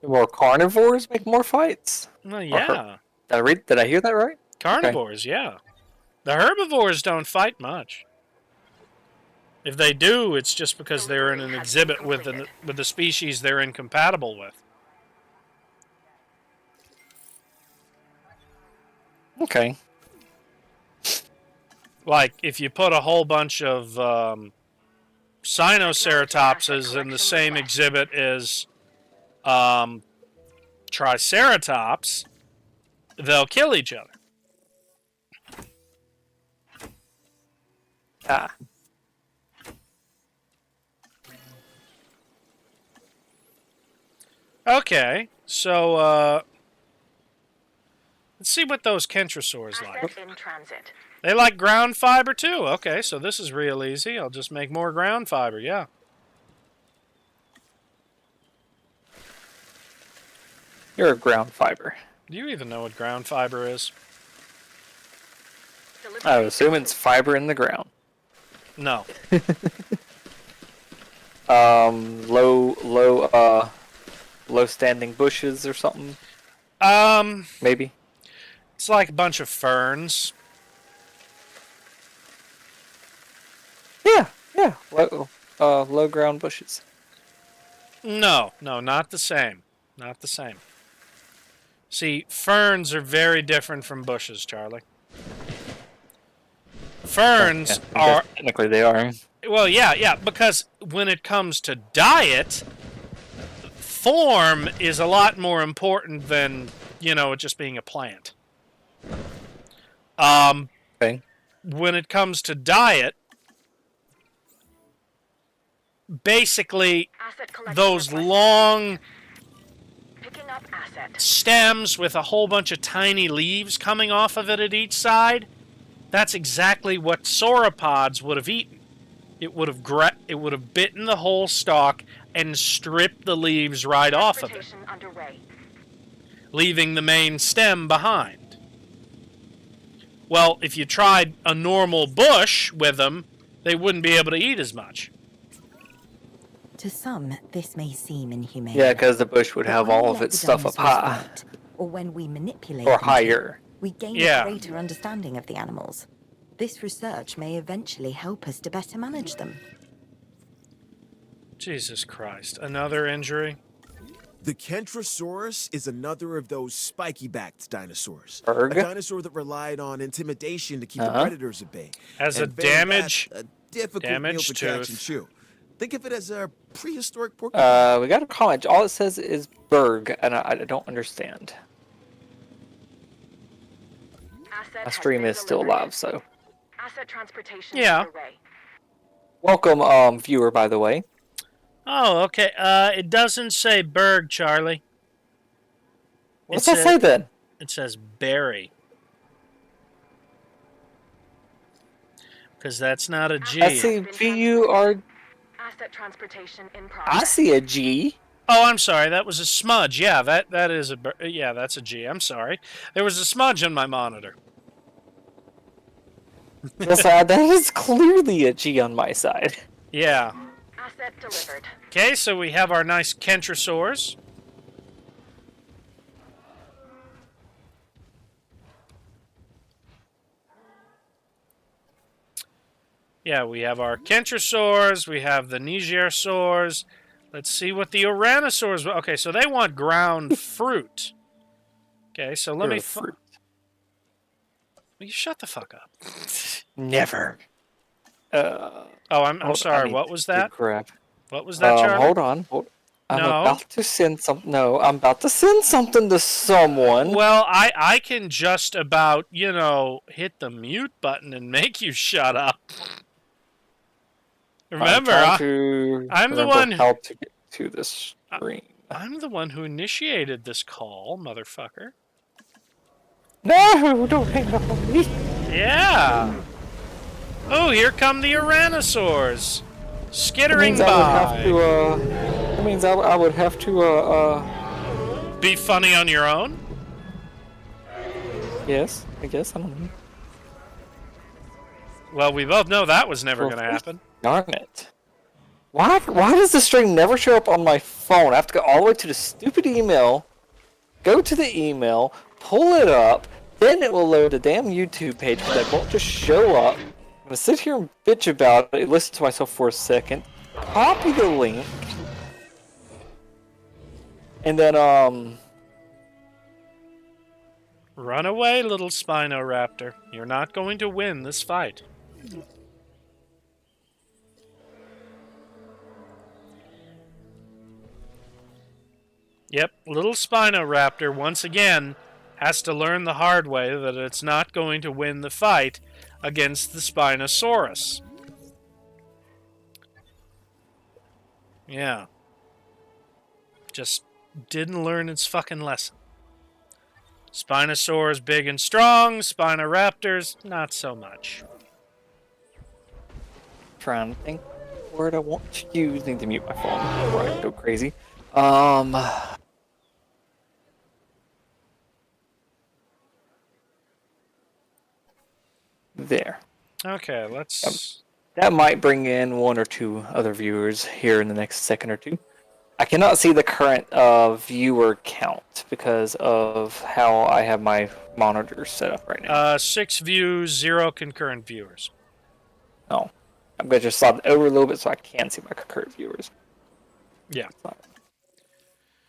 The more carnivores make more fights. Well, yeah. Did I hear that right? Carnivores, yeah. The herbivores don't fight much. If they do, it's just because they're in an Delivery has exhibit been with completed. the species they're incompatible with. Okay. Like, if you put a whole bunch of Sinoceratopses in the same exhibit as Triceratops, they'll kill each other. Ah. Okay, so let's see what those kentrosaurs like. Asset in transit. They like ground fiber too. Okay, so this is real easy. I'll just make more ground fiber, yeah. You're a ground fiber. Do you even know what ground fiber is? I would assume it's fiber in the ground. No. Low standing bushes or something. Maybe. It's like a bunch of ferns. Yeah. Low ground bushes. No, not the same. Not the same. See, ferns are very different from bushes, Charlie. Ferns Yeah, I guess are... technically they are. Well, yeah, because when it comes to diet, form is a lot more important than, it just being a plant. Okay. When it comes to diet, basically Asset collection those request. long Picking up asset. stems with a whole bunch of tiny leaves coming off of it at each side, that's exactly what sauropods would have eaten. It would have bitten the whole stalk and stripped the leaves right off of it, Transportation underway. leaving the main stem behind. Well, if you tried a normal bush with them, they wouldn't be able to eat as much. To some, this may seem inhumane. Yeah, because the bush would but have when we all of let its the stuff up dinosaurs high. fight, or when we manipulate Or them to, higher. we gain Yeah. a greater understanding of the animals. This research may eventually help us to better manage them. Jesus Christ. Another injury? The Kentrosaurus is another of those spiky-backed dinosaurs. Erg? A dinosaur that relied on intimidation to keep the predators at bay. Has And a very damage... fast, a difficult meal damaged to catch tooth. and chew. Think of it as a prehistoric porcupine. We got a comment. All it says is Berg, and I don't understand. Asset My has stream been is still delivered. live, so. Asset transportation Yeah. underway. Welcome, viewer, by the way. Oh, okay. It doesn't say Berg, Charlie. What's that say then? It says berry. Because that's not a G. I see B-U-R... Asset transportation in I progress. see a G. Oh, I'm sorry. That was a smudge. Yeah, that is yeah, that's a G. I'm sorry. There was a smudge on my monitor. That is clearly a G on my side. Yeah. Asset delivered. Okay, so we have our nice kentrosaurs. Yeah, we have our kentrosaurs. We have the nigersaurs. Let's see what the ouranosaurs... Okay, so they want ground fruit. Okay, so let me... Fruit. Will you shut the fuck up? Never. Oh, I'm Hold on, I sorry. need What was to that? grab. What was that, Charlie? Hold on. I'm No. about to send some. No, I'm about to send something to someone. Well, I can just about, hit the mute button and make you shut up. Remember, I'm the one how to get to this screen. I'm the one who initiated this call, motherfucker. No, don't hang up on me. Yeah. Oh, here come the ouranosaurs. Skittering That by. means I would have to Be funny on your own? Yes, I guess. I don't know. Well, we both know that was never going to happen. Darn it. Why does the stream never show up on my phone? I have to go all the way to the stupid email, go to the email, pull it up, then it will load a damn YouTube page, but it won't just show up gonna sit here and bitch about it, listen to myself for a second, copy the link, and then, Run away, little Spinoraptor. You're not going to win this fight. Yep, little Spinoraptor, once again, has to learn the hard way that it's not going to win the fight against the Spinosaurus. Yeah. Just didn't learn its fucking lesson. Spinosaurs big and strong, Spinoraptors not so much. trying to think word I want to use. Need to mute my phone before I go crazy. There. Okay, let's... That might bring in one or two other viewers here in the next second or two. I cannot see the current viewer count because of how I have my monitor set up right now. 6 views, 0 concurrent viewers. Oh. I'm going to just slide it over a little bit so I can see my concurrent viewers. Yeah.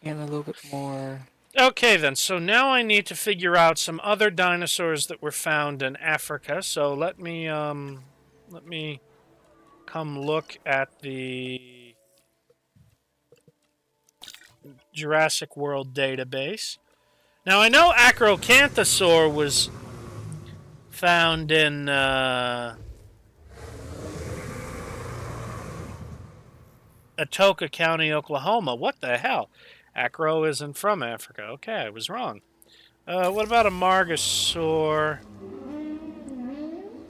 And a little bit more. Okay, then. So now I need to figure out some other dinosaurs that were found in Africa. So let me come look at the Jurassic World database. Now I know Acrocanthosaur was found in Atoka County, Oklahoma. What the hell? Acro isn't from Africa. Okay, I was wrong. What about Amargasaur?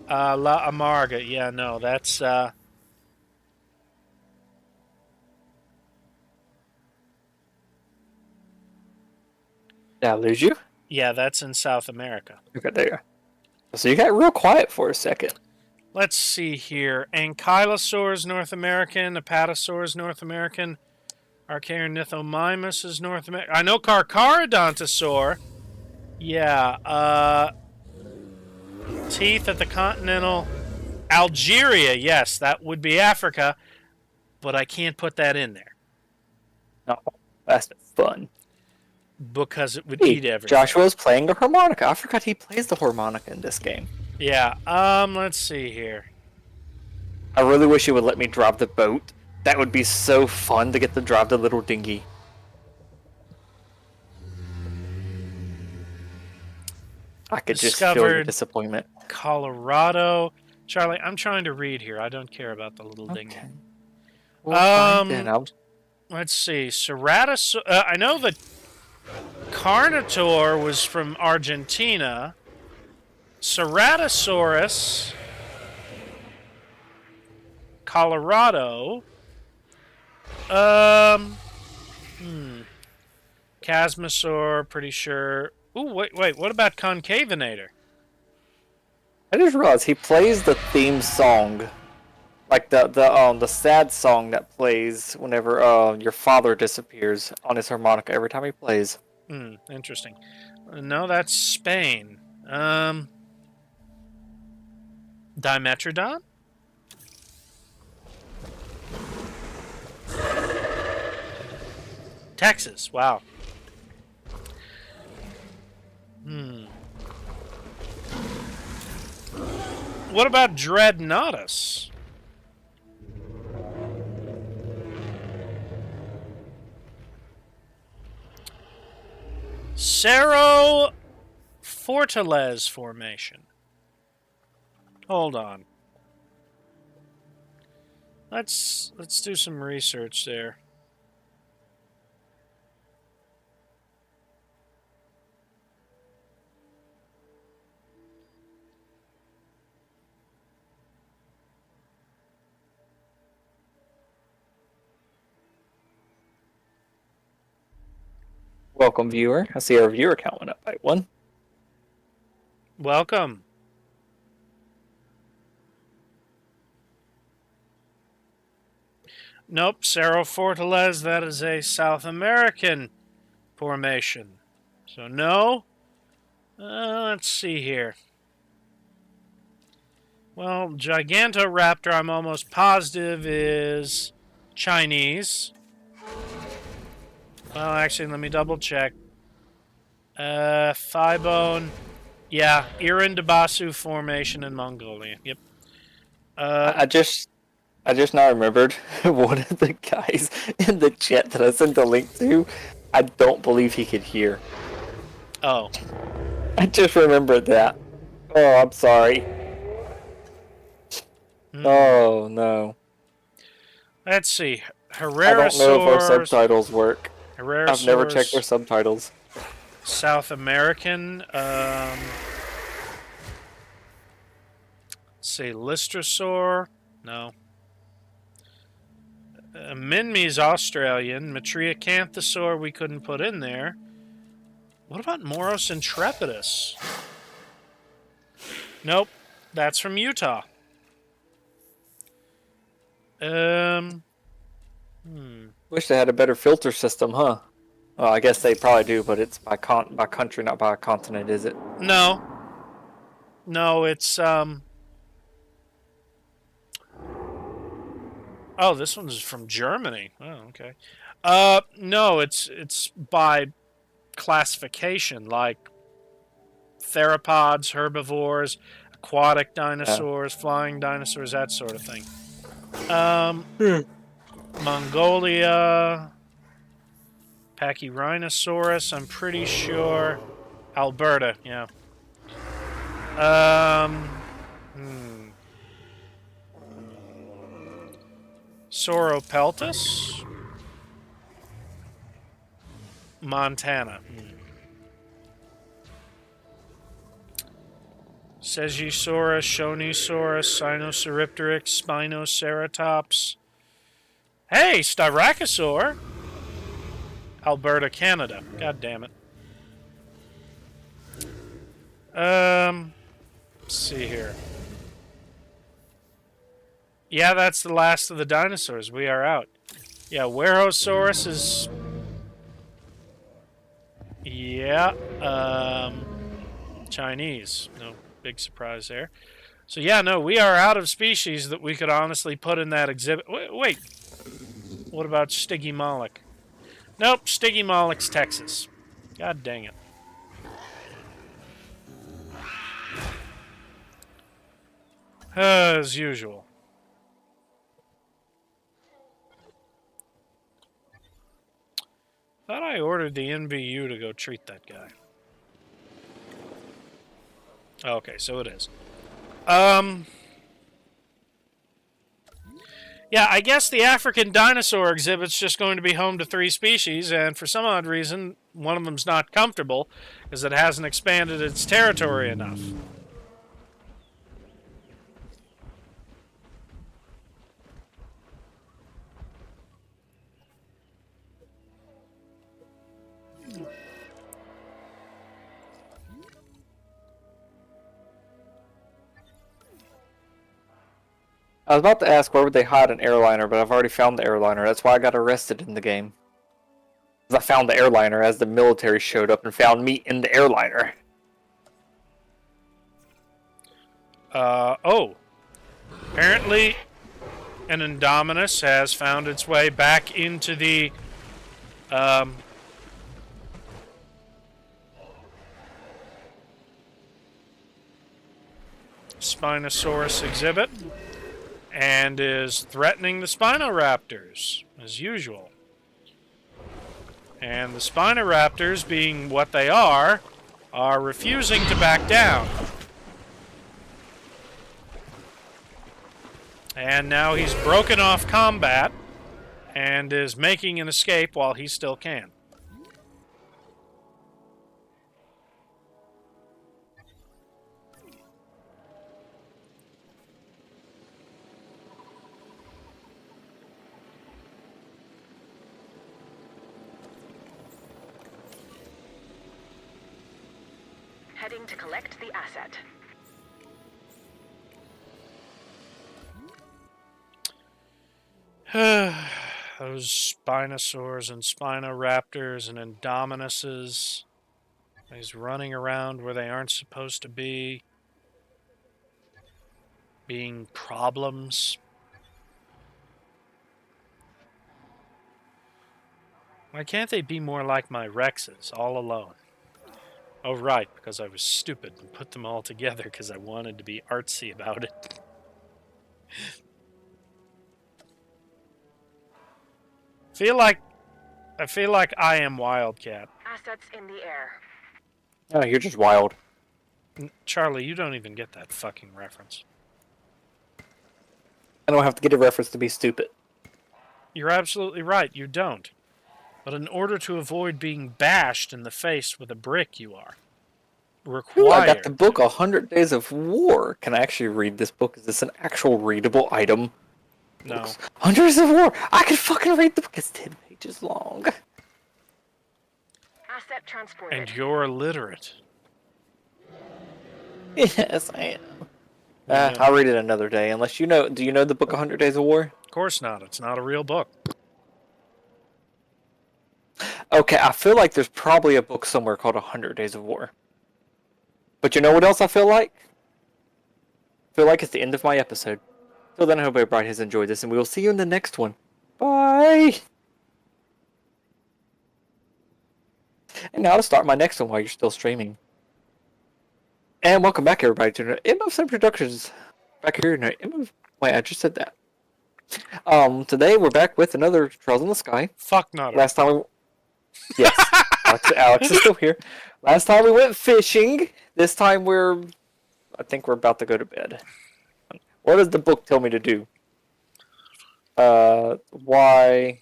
La Amarga. Yeah, no, that's... Did I lose you? Yeah, that's in South America. Okay, there you go. So you got real quiet for a second. Let's see here. Ankylosaur is North American. Apatosaur is North American. Archaeornithomimus is North American. I know Carcharodontosaur. Yeah. Teeth at the continental. Algeria, yes, that would be Africa. But I can't put that in there. No, that's fun. Because it would eat everything. Joshua's playing the harmonica. I forgot he plays the harmonica in this game. Yeah, let's see here. I really wish you would let me drive the boat. That would be so fun to get to drive the little dinghy. I could just feel your disappointment. Colorado. Charlie, I'm trying to read here. I don't care about the little dinghy. Well, then, let's see. Ceratosaurus. I know that Carnotaur was from Argentina. Ceratosaurus, Colorado. Chasmosaur, pretty sure. Ooh, wait. What about Concavinator? I just realized he plays the theme song, like the sad song that plays whenever your father disappears on his harmonica every time he plays. Interesting. No, that's Spain. Dimetrodon? Texas, wow. What about Dreadnoughtus? Cerro Fortalez Formation. Hold on. Let's do some research there. Welcome, viewer. I see our viewer count went up by 1. Welcome. Nope, Cerro Fortalez, that is a South American formation. So no. Let's see here. Well, Gigantoraptor, I'm almost positive, is Chinese. Well, actually, let me double check. Thigh-bone. Yeah, Irandabasu Formation in Mongolia. Yep. I just now remembered one of the guys in the chat that I sent the link to. I don't believe he could hear. Oh. I just remembered that. Oh, I'm sorry. Oh no. Let's see. I don't know if our Herrerasaurus. subtitles work. Herrerasaurus. I've never checked their subtitles. South American. Let's see. Lystrosaur. No. Minmi's Australian. Matriacanthosaur we couldn't put in there. What about Moros intrepidus? Nope. That's from Utah. Wish they had a better filter system, huh? Well, I guess they probably do, but it's by country, not by continent, is it? No. No, it's Oh, this one's from Germany. Oh, okay. No, it's by classification, like theropods, herbivores, aquatic dinosaurs, flying dinosaurs, that sort of thing. Mongolia, Pachyrhinosaurus, I'm pretty sure. Alberta, yeah. Sauropeltis, Montana. Segisaurus, Shonisaurus, Sinosauropteryx, Spinoceratops. Hey, Styracosaur! Alberta, Canada. God damn it. Let's see here. Yeah, that's the last of the dinosaurs. We are out. Yeah, Werosaurus is... Yeah, Chinese. No big surprise there. So yeah, no, we are out of species that we could honestly put in that exhibit. Wait. What about Stygimoloch? Nope, Stygimoloch's Texas. God dang it. As usual. Thought I ordered the NVU to go treat that guy. Okay, so it is. Yeah, I guess the African dinosaur exhibit's just going to be home to 3 species, and for some odd reason, one of them's not comfortable, because it hasn't expanded its territory enough. I was about to ask where would they hide an airliner, but I've already found the airliner. That's why I got arrested in the game. I found the airliner as the military showed up and found me in the airliner. Oh. Apparently, an Indominus has found its way back into the, Spinosaurus exhibit and is threatening the Spinoraptors, as usual. And the Spinoraptors, being what they are refusing to back down. And now he's broken off combat and is making an escape while he still can. Heading to collect the asset. Those Spinosaurs and Spinoraptors and Indominuses. He's running around where they aren't supposed to be. being problems. Why can't they be more like my Rexes, all alone? Oh, right, because I was stupid and put them all together because I wanted to be artsy about it. I feel like I am Wildcat. Assets in the air. Oh, you're just wild. Charlie, you don't even get that fucking reference. I don't have to get a reference to be stupid. You're absolutely right, you don't. But in order to avoid being bashed in the face with a brick, you are required. Ooh, I got the book 100 Days of War. Can I actually read this book? Is this an actual readable item? No. 100 Days of War! I can fucking read the book. It's 10 pages long. Asset transported. And you're illiterate. Yes, I am. I'll read it another day. Unless you know... Do you know the book 100 Days of War? Of course not. It's not a real book. Okay, I feel like there's probably a book somewhere called 100 Days of War. But you know what else I feel like? I feel like it's the end of my episode. Till then, I hope everybody has enjoyed this, and we will see you in the next one. Bye! And now to start my next one while you're still streaming. And welcome back, everybody, to MF7 Productions. Back here in Wait, I just said that. Today we're back with another Trails in the Sky. Fuck not. Last time we... Yes, Alex is still here. Last time we went fishing. This time I think we're about to go to bed. What does the book tell me to do? Why?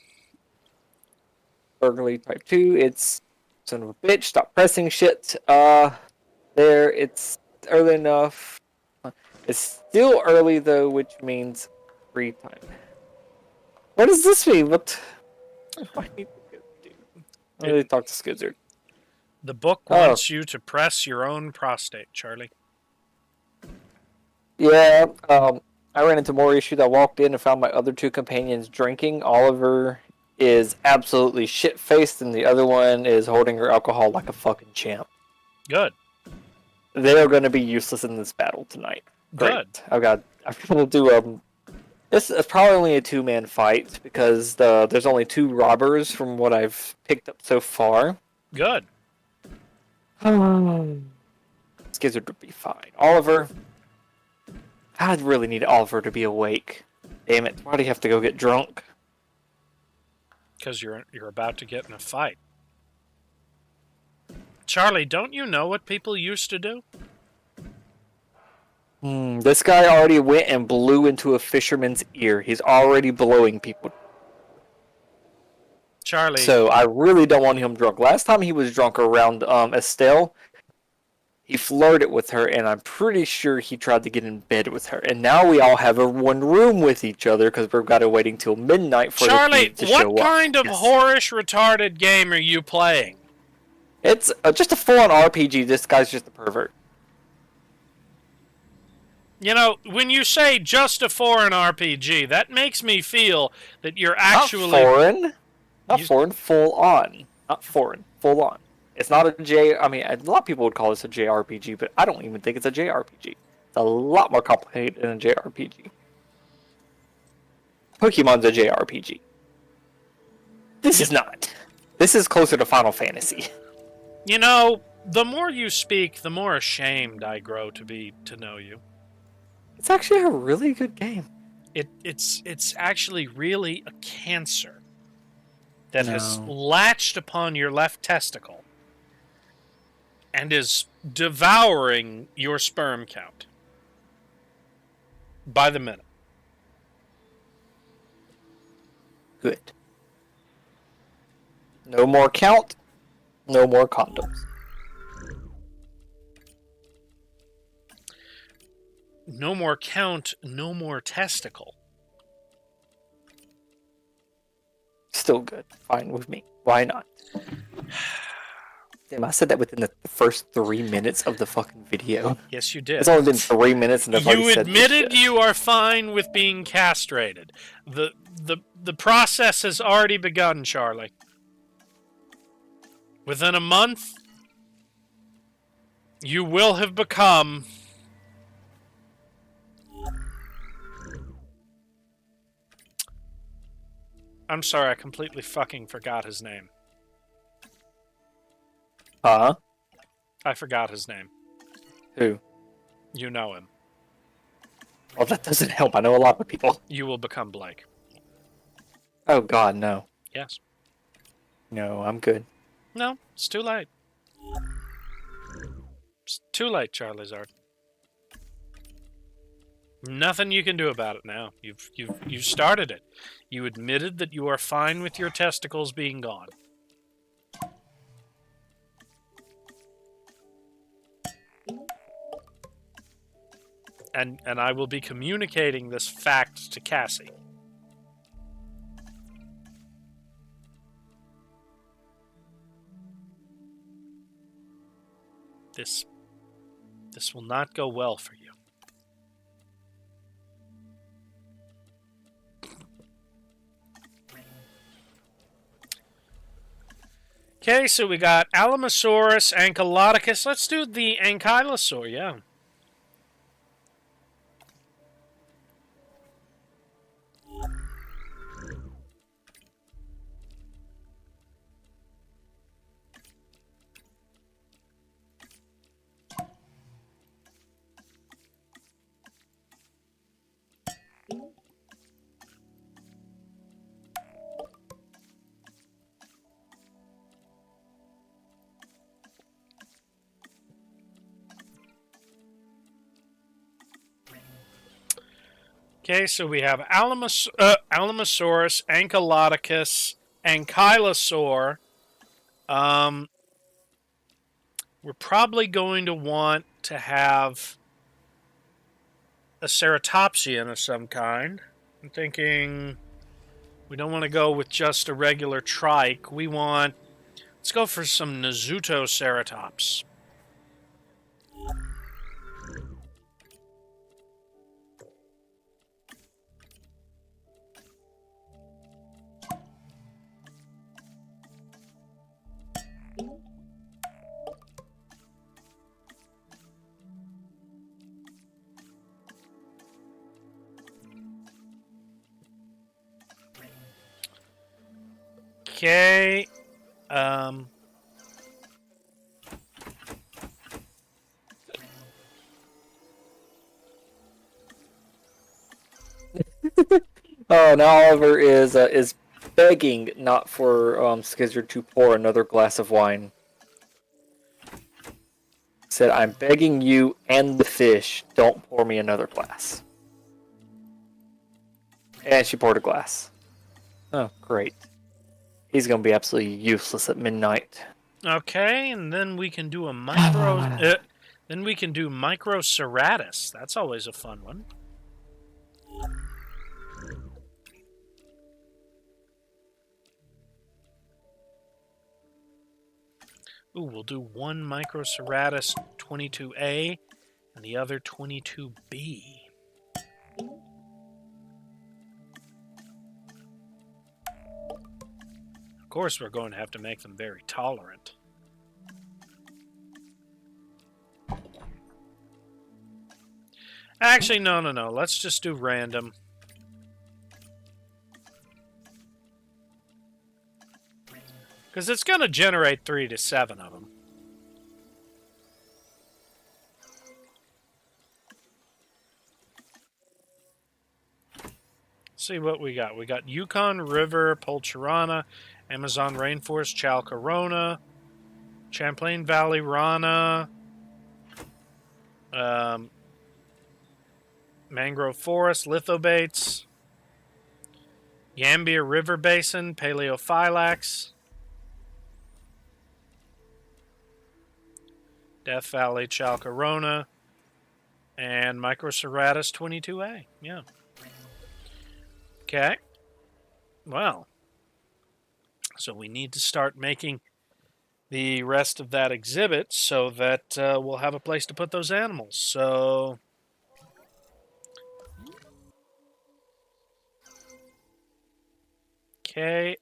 Burglary type 2. It's son of a bitch. Stop pressing shit. There. It's early enough. It's still early though, which means free time. What does this mean? What? I need to go do. I really talk to Skizzard. The book wants you to press your own prostate, Charlie. Yeah, I ran into more issues. I walked in and found my other two companions drinking. Oliver is absolutely shit-faced, and the other one is holding her alcohol like a fucking champ. Good. They are going to be useless in this battle tonight. Good. Great. I'm going to do this is probably only a two-man fight because there's only two robbers from what I've picked up so far. Good. Skizzard would be fine. Oliver, I'd really need Oliver to be awake. Damn it! Why do you have to go get drunk? Because you're about to get in a fight. Charlie, don't you know what people used to do? This guy already went and blew into a fisherman's ear. He's already blowing people. Charlie. So I really don't want him drunk. Last time he was drunk around Estelle, he flirted with her, and I'm pretty sure he tried to get in bed with her. And now we all have one room with each other because we've got to wait until midnight for Charlie, the to show up. what kind of whorish, retarded game are you playing? It's just a full-on RPG. This guy's just a pervert. You know, when you say just a foreign RPG, that makes me feel that you're actually... Not foreign. Not foreign, full-on. Not foreign, full-on. It's not a J... I mean, a lot of people would call this a JRPG, but I don't even think it's a JRPG. It's a lot more complicated than a JRPG. Pokemon's a JRPG. This is not. This is closer to Final Fantasy. You know, the more you speak, the more ashamed I grow to know you. It's actually a really good game. It's actually really a cancer that has latched upon your left testicle and is devouring your sperm count by the minute. Good. No more count, no more condoms. No more count, no more testicle. Still good. Fine with me. Why not? Damn, I said that within the first 3 minutes of the fucking video. Yes, you did. It's only been 3 minutes and I've already You said admitted you are fine with being castrated. The process has already begun, Charlie. Within a month, you will have become I'm sorry, I completely fucking forgot his name. Huh? I forgot his name. Who? You know him. Well, that doesn't help. I know a lot of people. You will become Blake. Oh, God, no. Yes. No, I'm good. No, it's too late. It's too late, Charizard. Nothing you can do about it now. You've started it. You admitted that you are fine with your testicles being gone. And I will be communicating this fact to Cassie. This will not go well for you. Okay, so we got Alamosaurus, Ankylodocus. Let's do the Ankylosaur, yeah. Okay, so we have Alamosaurus, Ankylodocus, Ankylosaur. We're probably going to want to have a ceratopsian of some kind. I'm thinking we don't want to go with just a regular trike. Let's go for some Nazuto ceratops. Okay. Oh, now Oliver is begging not for Skizzer to pour another glass of wine. Said, "I'm begging you and the fish, don't pour me another glass." And she poured a glass. Oh, great. He's gonna be absolutely useless at midnight. Okay, and then we can do a micro. Then we can do Microceratus. That's always a fun one. Ooh, we'll do one Microceratus 22A and the other 22B. Of course, we're going to have to make them very tolerant. Actually, no. Let's just do random. Because it's going to generate 3 to 7 of them. See what we got. We got Yukon River, Polcherana, Amazon Rainforest, Chalcorona, Champlain Valley, Rana, Mangrove Forest, Lithobates, Yambia River Basin, Paleophylax, Death Valley, Chalcorona, and Microceratus 22A. Yeah. Okay. Well. So we need to start making the rest of that exhibit so that we'll have a place to put those animals. So... Okay,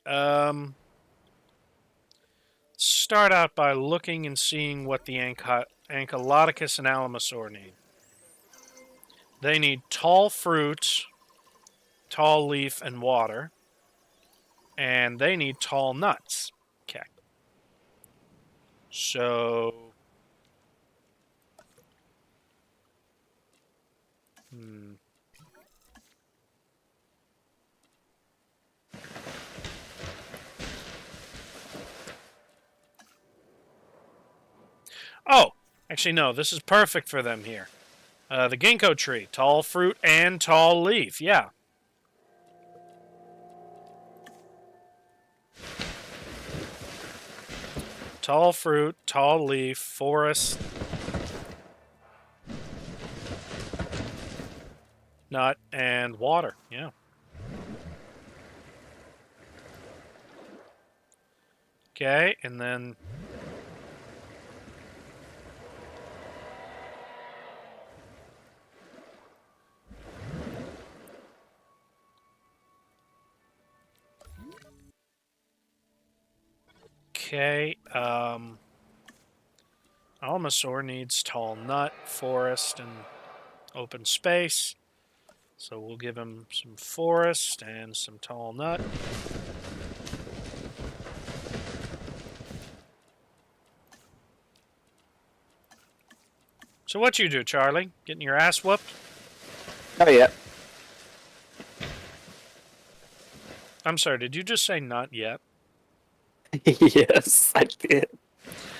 start out by looking and seeing what the Ankylodocus and Alamosaur need. They need tall fruit, tall leaf, and water. And they need tall nuts. Okay. So... Oh! Actually, no. This is perfect for them here. The ginkgo tree. Tall fruit and tall leaf. Yeah. Tall fruit, tall leaf, forest, nut, and water. Yeah. Okay, and then... Okay, Almasaur needs tall nut, forest, and open space. So we'll give him some forest and some tall nut. So what you do, Charlie? Getting your ass whooped? Not yet. I'm sorry, did you just say not yet? Yes, I did.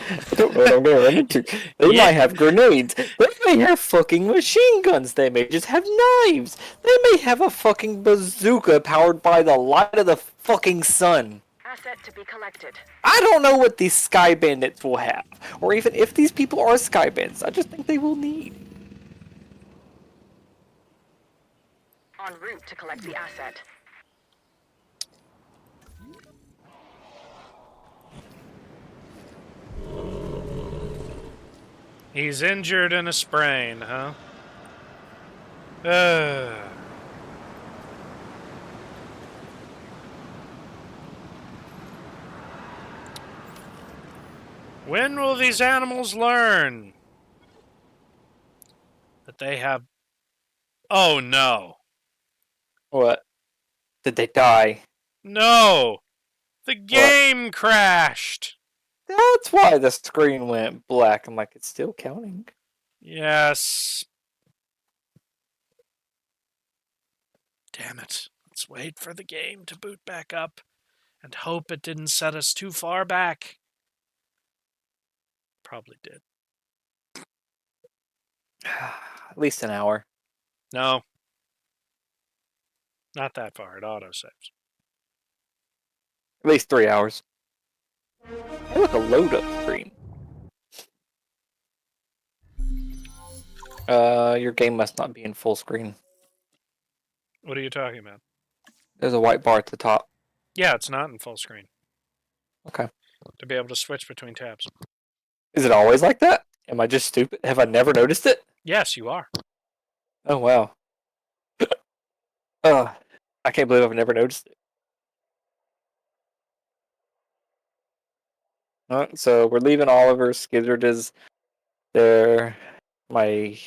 I don't know what I'm gonna run into. They Yeah. might have grenades. They may have fucking machine guns. They may just have knives. They may have a fucking bazooka powered by the light of the fucking sun. Asset to be collected. I don't know what these sky bandits will have, or even if these people are sky bandits. I just think they will need. En route to collect the asset. He's injured in a sprain, huh? When will these animals learn that they have... Oh, no. What? Did they die? No! The game crashed! That's why the screen went black. I'm like, it's still counting. Yes. Damn it. Let's wait for the game to boot back up and hope it didn't set us too far back. Probably did. At least an hour. No. Not that far. It autosaves. At least 3 hours. Hey, look, a load up screen. Your game must not be in full screen. What are you talking about? There's a white bar at the top. Yeah, it's not in full screen. Okay. To be able to switch between tabs. Is it always like that? Am I just stupid? Have I never noticed it? Yes, you are. Oh, wow. I can't believe I've never noticed it. Alright, so we're leaving Oliver. Skizzard is there. My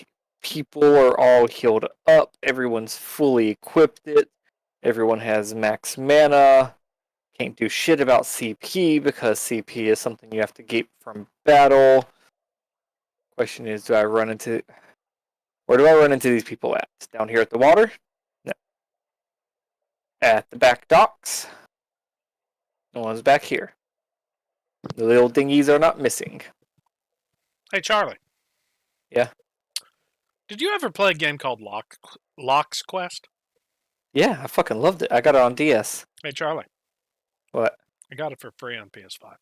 people are all healed up. Everyone's fully equipped it. Everyone has max mana. Can't do shit about CP because CP is something you have to get from battle. Question is, do I run into... Where do I run into these people at? Down here at the water? No. At the back docks? No one's back here. The little dinghies are not missing. Hey, Charlie. Yeah? Did you ever play a game called Lock's Quest? Yeah, I fucking loved it. I got it on DS. Hey, Charlie. What? I got it for free on PS5.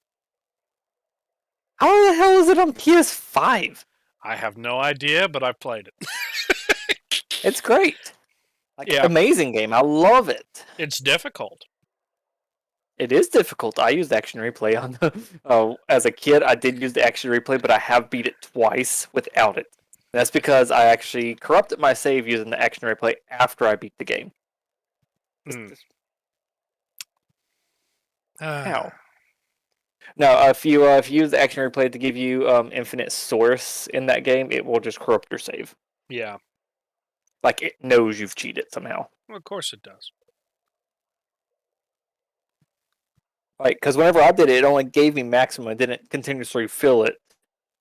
How the hell is it on PS5? I have no idea, but I've played it. It's great. Like, Yeah. amazing game. I love it. It's difficult. It is difficult. I used Action Replay on the... as a kid, I did use the Action Replay, but I have beat it twice without it. That's because I actually corrupted my save using the Action Replay after I beat the game. How? No, if you use the Action Replay to give you infinite source in that game, it will just corrupt your save. Yeah. Like, it knows you've cheated somehow. Well, of course it does. Like, because whenever I did it, it only gave me maximum. It didn't continuously fill it.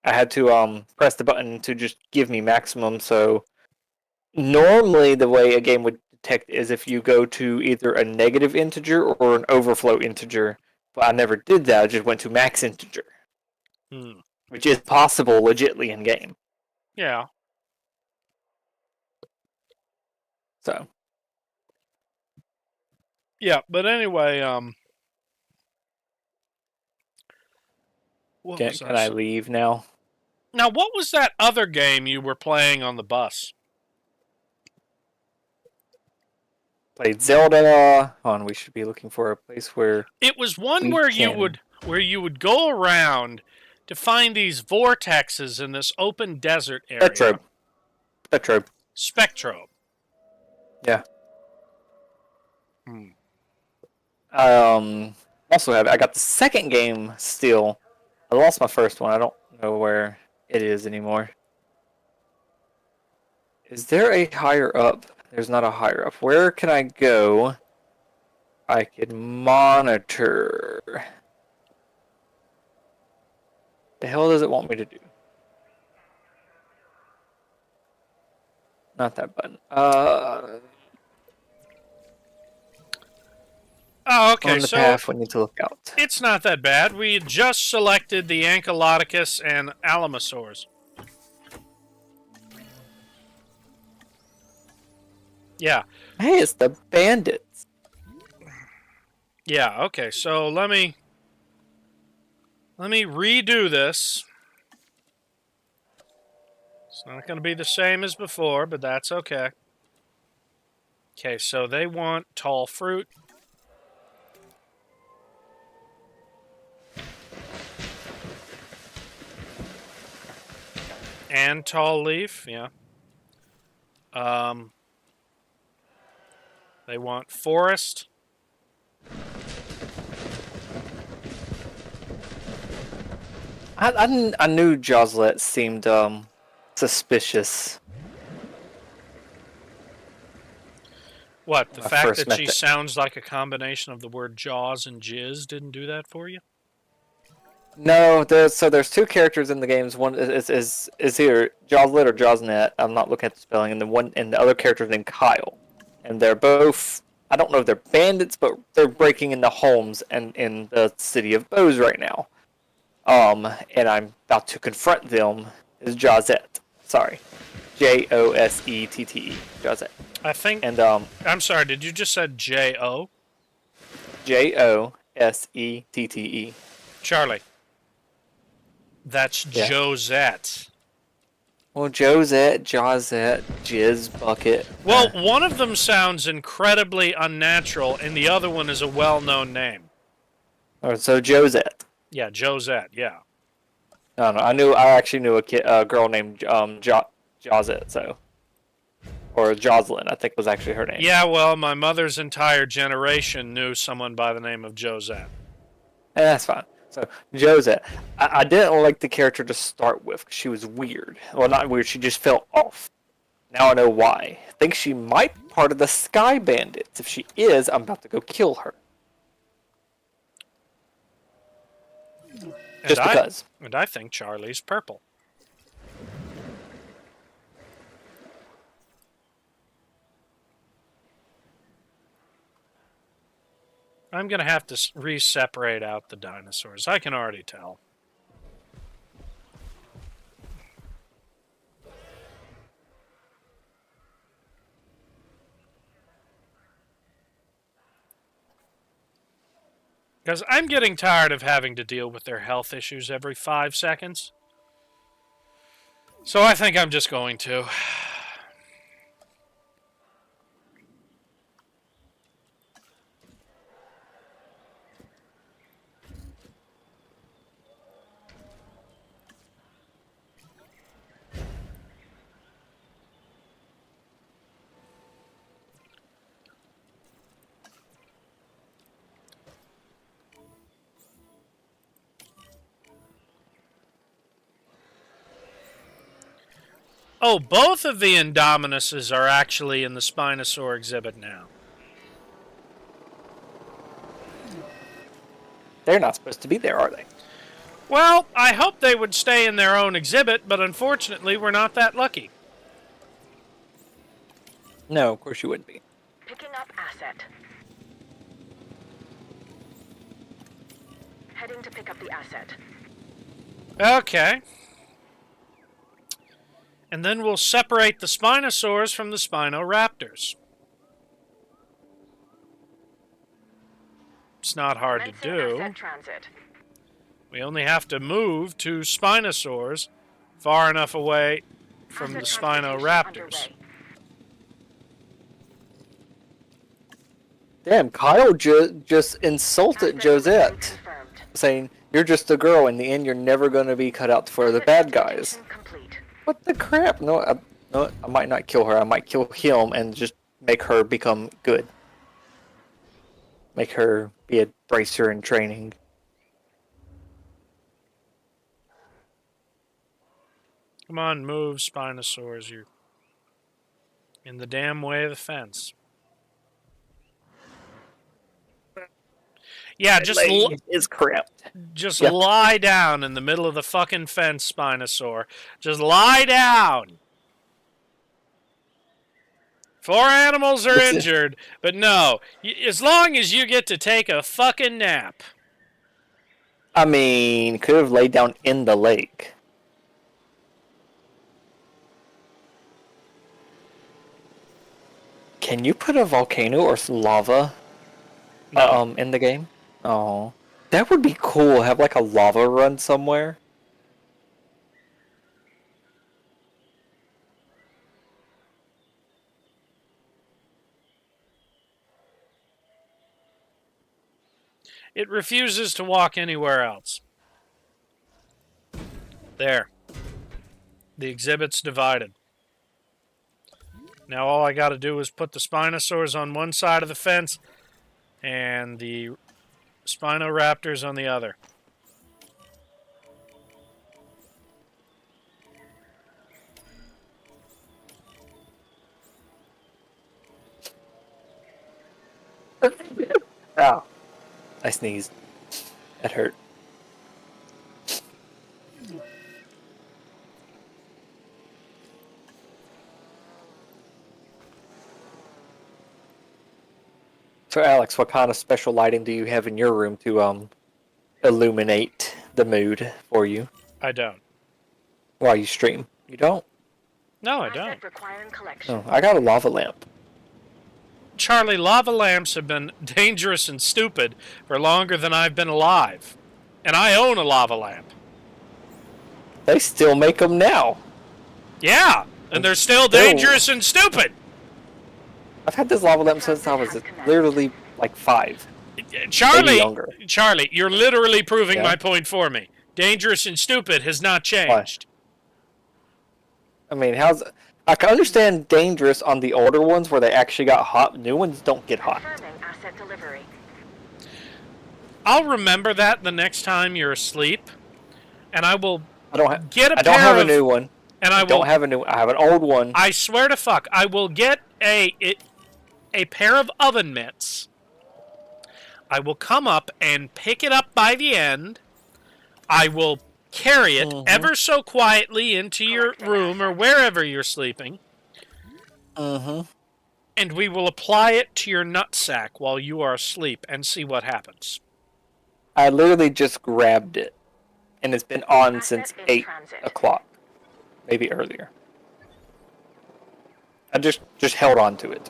I had to press the button to just give me maximum. So normally, the way a game would detect is if you go to either a negative integer or an overflow integer. But I never did that. I just went to max integer, which is possible legitly in game. Yeah. So. Yeah, but anyway, what was Can I leave now? Now, what was that other game you were playing on the bus? Played Zelda. Hold on, we should be looking for a place where It was one we where can- you would go around to find these vortexes in this open desert area. Spectrobe. Yeah. Also I got the second game still. I lost my first one. I don't know where it is anymore. Is there a higher up? There's not a higher up. Where can I go? I could monitor. The hell does it want me to do? Not that button. Oh, okay. On the So path, we need to look out. it's not that bad. We had just selected the Ankylodocus and Alamosaurs. Yeah. Hey, it's the bandits. Yeah, okay. So let me redo this. It's not going to be the same as before, but that's okay. Okay, so they want tall fruit. And tall leaf, yeah. They want forest. I knew Joslet seemed suspicious. What, the When I fact first that met she the- sounds like a combination of the word Jaws and Jizz didn't do that for you? No, there's two characters in the games. One is either Joslet or Josnet. I'm not looking at the spelling, and the other character is named Kyle, and they're both. I don't know if they're bandits, but they're breaking into homes and in the city of Bose right now. And I'm about to confront them. Is Josette? Sorry, Josette. Josette. I think. And I'm sorry. Did you just said J-O? Josette. Charlie. That's Yeah. Josette. Well, Josette, Jizz Bucket. Well, one of them sounds incredibly unnatural, and the other one is a well-known name. So Josette. Yeah, Josette. Yeah. No, I actually knew a girl named Josette, so, or Jocelyn, I think was actually her name. Yeah. Well, my mother's entire generation knew someone by the name of Josette. That's fine. So Josette, I didn't like the character to start with. She was weird. Well, not weird. She just felt off. Now I know why. I think she might be part of the Sky Bandits. If she is, I'm about to go kill her. Just because. And I think Charlie's purple. I'm going to have to re-separate out the dinosaurs. I can already tell. Because I'm getting tired of having to deal with their health issues every 5 seconds. So I think I'm just going to. Oh, both of the Indominuses are actually in the Spinosaur exhibit now. They're not supposed to be there, are they? Well, I hope they would stay in their own exhibit, but unfortunately, we're not that lucky. No, of course you wouldn't be. Picking up asset. Heading to pick up the asset. Okay. And then we'll separate the Spinosaurs from the Spinoraptors. It's not hard to do. Asset transit. We only have to move 2 Spinosaurs far enough away from the Asset Spinoraptors. transportation Damn, Kyle just insulted underway. Josette, Asset confirmed. saying, "You're just a girl. In the end, you're never going to be cut out for the bad guys." Transportation complete. What the crap? No, I might not kill her. I might kill him and just make her become good. Make her be a bracer in training. Come on, move, Spinosaurs. You're in the damn way of the fence. Yeah, just is cramped. just Yeah. lie down in the middle of the fucking fence, Spinosaur. Just lie down. 4 animals are Listen. injured, but no, as long as you get to take a fucking nap. I mean, could have laid down in the lake. Can you put a volcano or some lava No. in the game? Oh, that would be cool. Have like a lava run somewhere. It refuses to walk anywhere else. There. The exhibit's divided. Now all I got to do is put the Spinosaurs on one side of the fence and the Spinoraptors on the other. Ow. I sneezed. That hurt. So Alex, what kind of special lighting do you have in your room to illuminate the mood for you I don't. while you stream? You don't? No, I Asset don't. requiring collection. Oh, I got a lava lamp. Charlie, lava lamps have been dangerous and stupid for longer than I've been alive. And I own a lava lamp. They still make them now. Yeah, and they're still dangerous and stupid. I've had this lava lamp since I was literally like 5. Charlie, Maybe younger. Charlie, you're literally proving Yeah? my point for me. Dangerous and stupid has not changed. I mean, I can understand dangerous on the older ones where they actually got hot. New ones don't get hot. Confirming asset delivery. I'll remember that the next time you're asleep, and I will I don't have. get a I don't pair have of, a new one. and I I will. don't have a new. I have an old one. I swear to fuck, I will get a pair of oven mitts. I will come up and pick it up by the end. I will carry it ever so quietly into your room or wherever you're sleeping. And we will apply it to your nutsack while you are asleep and see what happens. I literally just grabbed it, and it's been on since Asset in 8 transit. o'clock, maybe earlier. I just held on to it.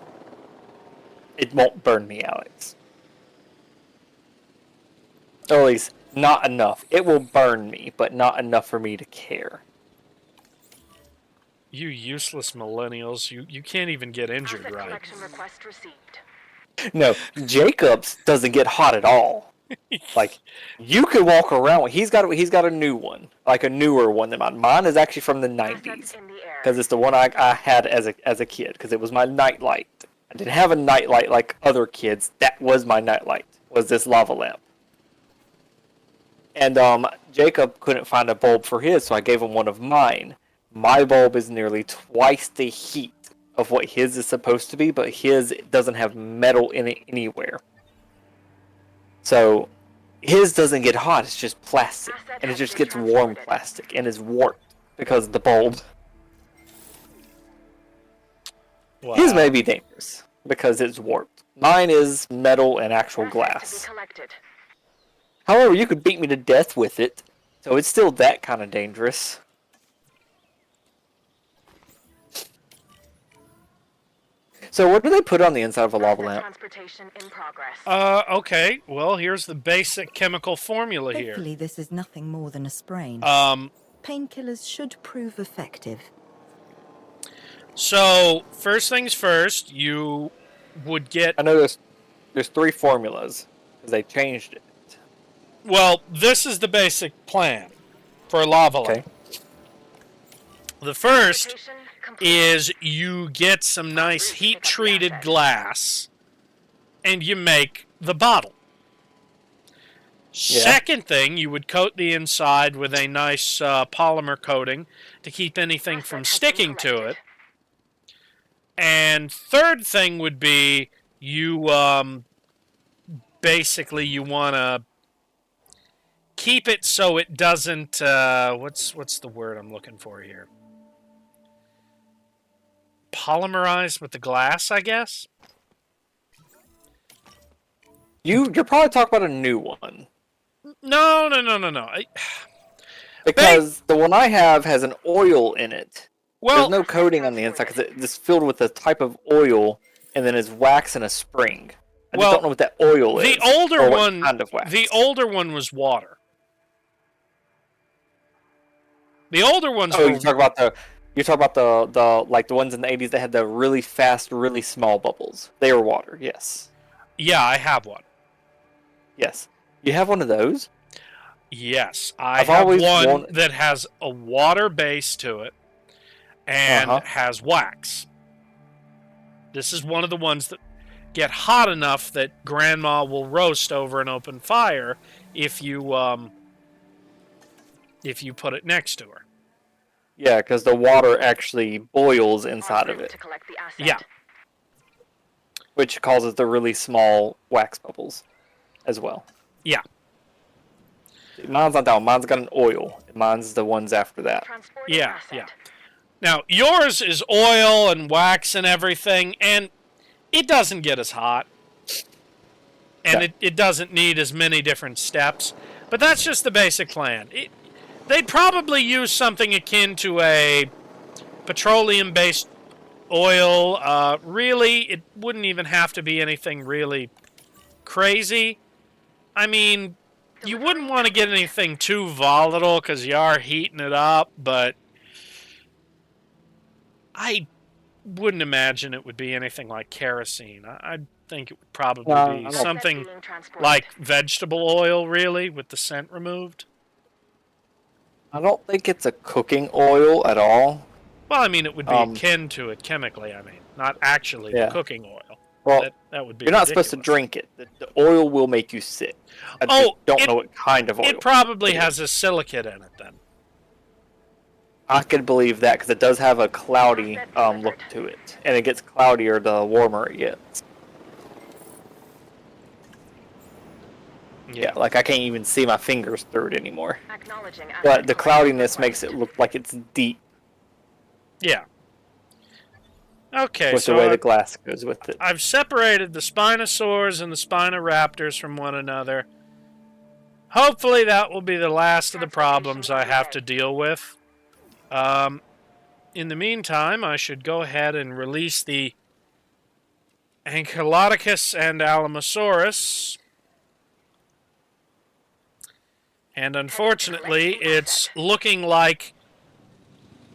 It won't burn me, Alex. Or at least, not enough. It will burn me, but not enough for me to care. You useless millennials, you can't even get injured Asset right. collection request received. No, Jacob's doesn't get hot at all. Like, you could walk around. He's got a new one, like a newer one than mine. Mine is actually from the 90s, Assets in the air. because it's the one I had as a kid, because it was my nightlight. I didn't have a nightlight like other kids. That was my nightlight. Was this lava lamp? And Jacob couldn't find a bulb for his, so I gave him one of mine. My bulb is nearly twice the heat of what his is supposed to be, but his doesn't have metal in it anywhere. So his doesn't get hot. It's just plastic, and it just gets warm plastic, and is warped because of the bulb. Wow. His may be dangerous because it's warped. Mine is metal and actual glass. However, you could beat me to death with it, so it's still that kind of dangerous. So what do they put on the inside of a lava lamp? Transportation in progress. Okay. Well, here's the basic chemical formula here. Hopefully this is nothing more than a sprain. Painkillers should prove effective. So, first things first, you would get... I know there's 3 formulas, because they changed it. Well, this is the basic plan for a lava lamp. Okay. The first is you get some nice heat-treated glass, and you make the bottle. Yeah. Second thing, you would coat the inside with a nice polymer coating to keep anything from sticking to it. And third thing would be you basically you want to keep it so it doesn't what's the word I'm looking for here? Polymerize with the glass, I guess. You're probably talking about a new one. No. Because the one I have has an oil in it. Well, there's no coating on the inside because it's filled with a type of oil, and then it's wax in a spring. I just don't know what that oil is. The older or what one, kind of wax. the older one was water. The older ones. Oh, were... you talk about the like the ones in the 80s that had the really fast, really small bubbles. They were water. Yes. Yeah, I have one. Yes. You have one of those? Yes, I have one that has a water base to it and has wax. This is one of the ones that get hot enough that Grandma will roast over an open fire if you put it next to her. Yeah, because the water actually boils inside of it. Yeah. Which causes the really small wax bubbles as well. Yeah. Mine's not that one. Mine's got an oil. Mine's the ones after that. Yeah. Now, yours is oil and wax and everything, and it doesn't get as hot. And it doesn't need as many different steps. But that's just the basic plan. They'd probably use something akin to a petroleum-based oil. Really, it wouldn't even have to be anything really crazy. I mean, you wouldn't want to get anything too volatile because you are heating it up, but I wouldn't imagine it would be anything like kerosene. I think it would probably be something like vegetable oil, really, with the scent removed. I don't think it's a cooking oil at all. Well, I mean, it would be akin to it chemically, not actually the cooking oil. Well, that would be you're not supposed to drink it. The oil will make you sick. I just don't know what kind of oil. It probably has a silicate in it, then. I could believe that, because it does have a cloudy look to it. And it gets cloudier the warmer it gets. Yeah, like I can't even see my fingers through it anymore. But the cloudiness makes it look like it's deep. Yeah. Okay, with the way the glass goes with it. I've separated the Spinosaurs and the Spinoraptors from one another. Hopefully that will be the last of the problems I have to deal with. In the meantime, I should go ahead and release the Ankylodocus and Alamosaurus. And unfortunately, it's looking like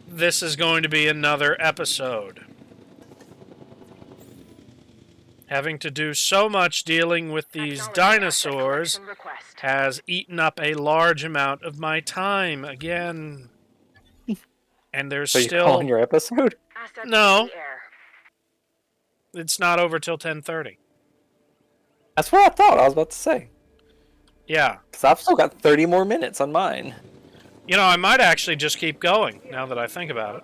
this is going to be another episode. Having to do so much dealing with these dinosaurs has eaten up a large amount of my time again. And there's so still... you're calling your episode? No. It's not over till 10:30. That's what I thought I was about to say. Yeah. Because I've still got 30 more minutes on mine. You know, I might actually just keep going, now that I think about it.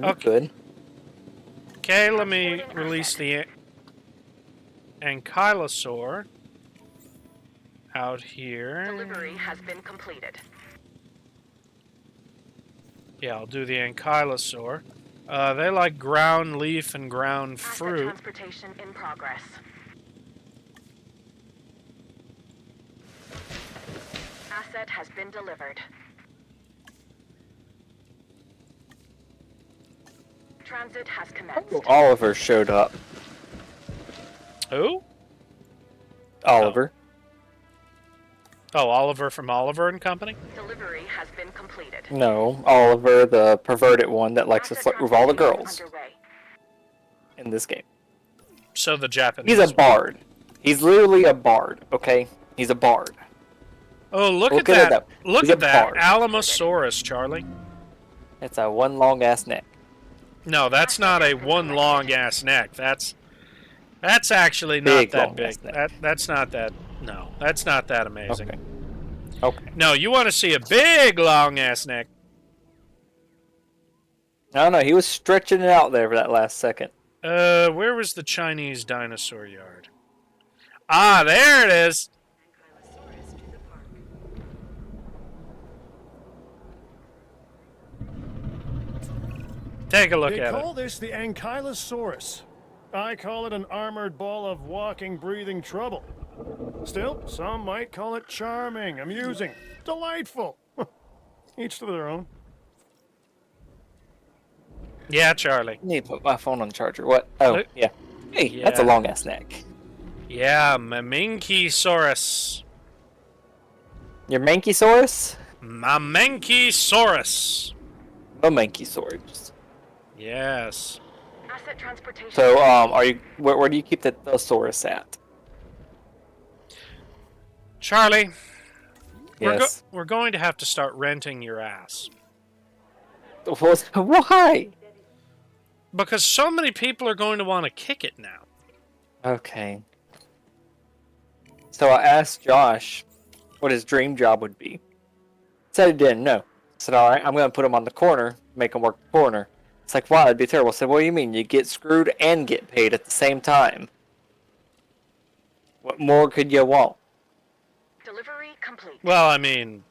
Okay. Good. Okay, let me release the Ankylosaur. out here. Delivery has been completed. Yeah, I'll do the ankylosaur. They like ground leaf and ground Asset fruit. transportation in progress. Asset has been delivered. Transit has commenced. Oh, Oliver showed up. Who? Oliver. Oh, Oliver from Oliver and Company? Delivery has been completed. No, Oliver, the perverted one that likes to Asset flirt with all the transportation girls underway. in this game. So the Japanese. He's a bard. He's literally a bard, okay? He's a bard. Oh, look at Look at that. it, Look he's at a that. bard. Alamosaurus, Charlie. It's a one long ass neck. No, that's not a one long ass neck. That's actually not Big, that long big. ass neck. That's not that. No, that's not that amazing. Okay. Okay. No, you want to see a big long ass neck. I don't know, he was stretching it out there for that last second. Where was the Chinese dinosaur yard? Ah, there it is. Take a look They at call it. this the Ankylosaurus. I call it an armored ball of walking, breathing trouble. Still, some might call it charming, amusing, delightful. Each to their own. Yeah, Charlie. I need to put my phone on charger. What? Oh, Look. yeah. Hey, that's a Yeah. long ass neck. Yeah, Maminkisaurus. Your Mankysaurus? Maminkisaurus. The Mankysaurus. Yes. Asset transportation. So, are you where do you keep the Thesaurus at? Charlie, Yes. we're going to have to start renting your ass. Why? Because so many people are going to want to kick it now. Okay. So I asked Josh what his dream job would be. Said he didn't know. Said, all right, I'm going to put him on the corner, make him work the corner. It's like, wow, that'd be terrible. I said, what do you mean? You get screwed and get paid at the same time. What more could you want? Delivery complete. Well, I mean,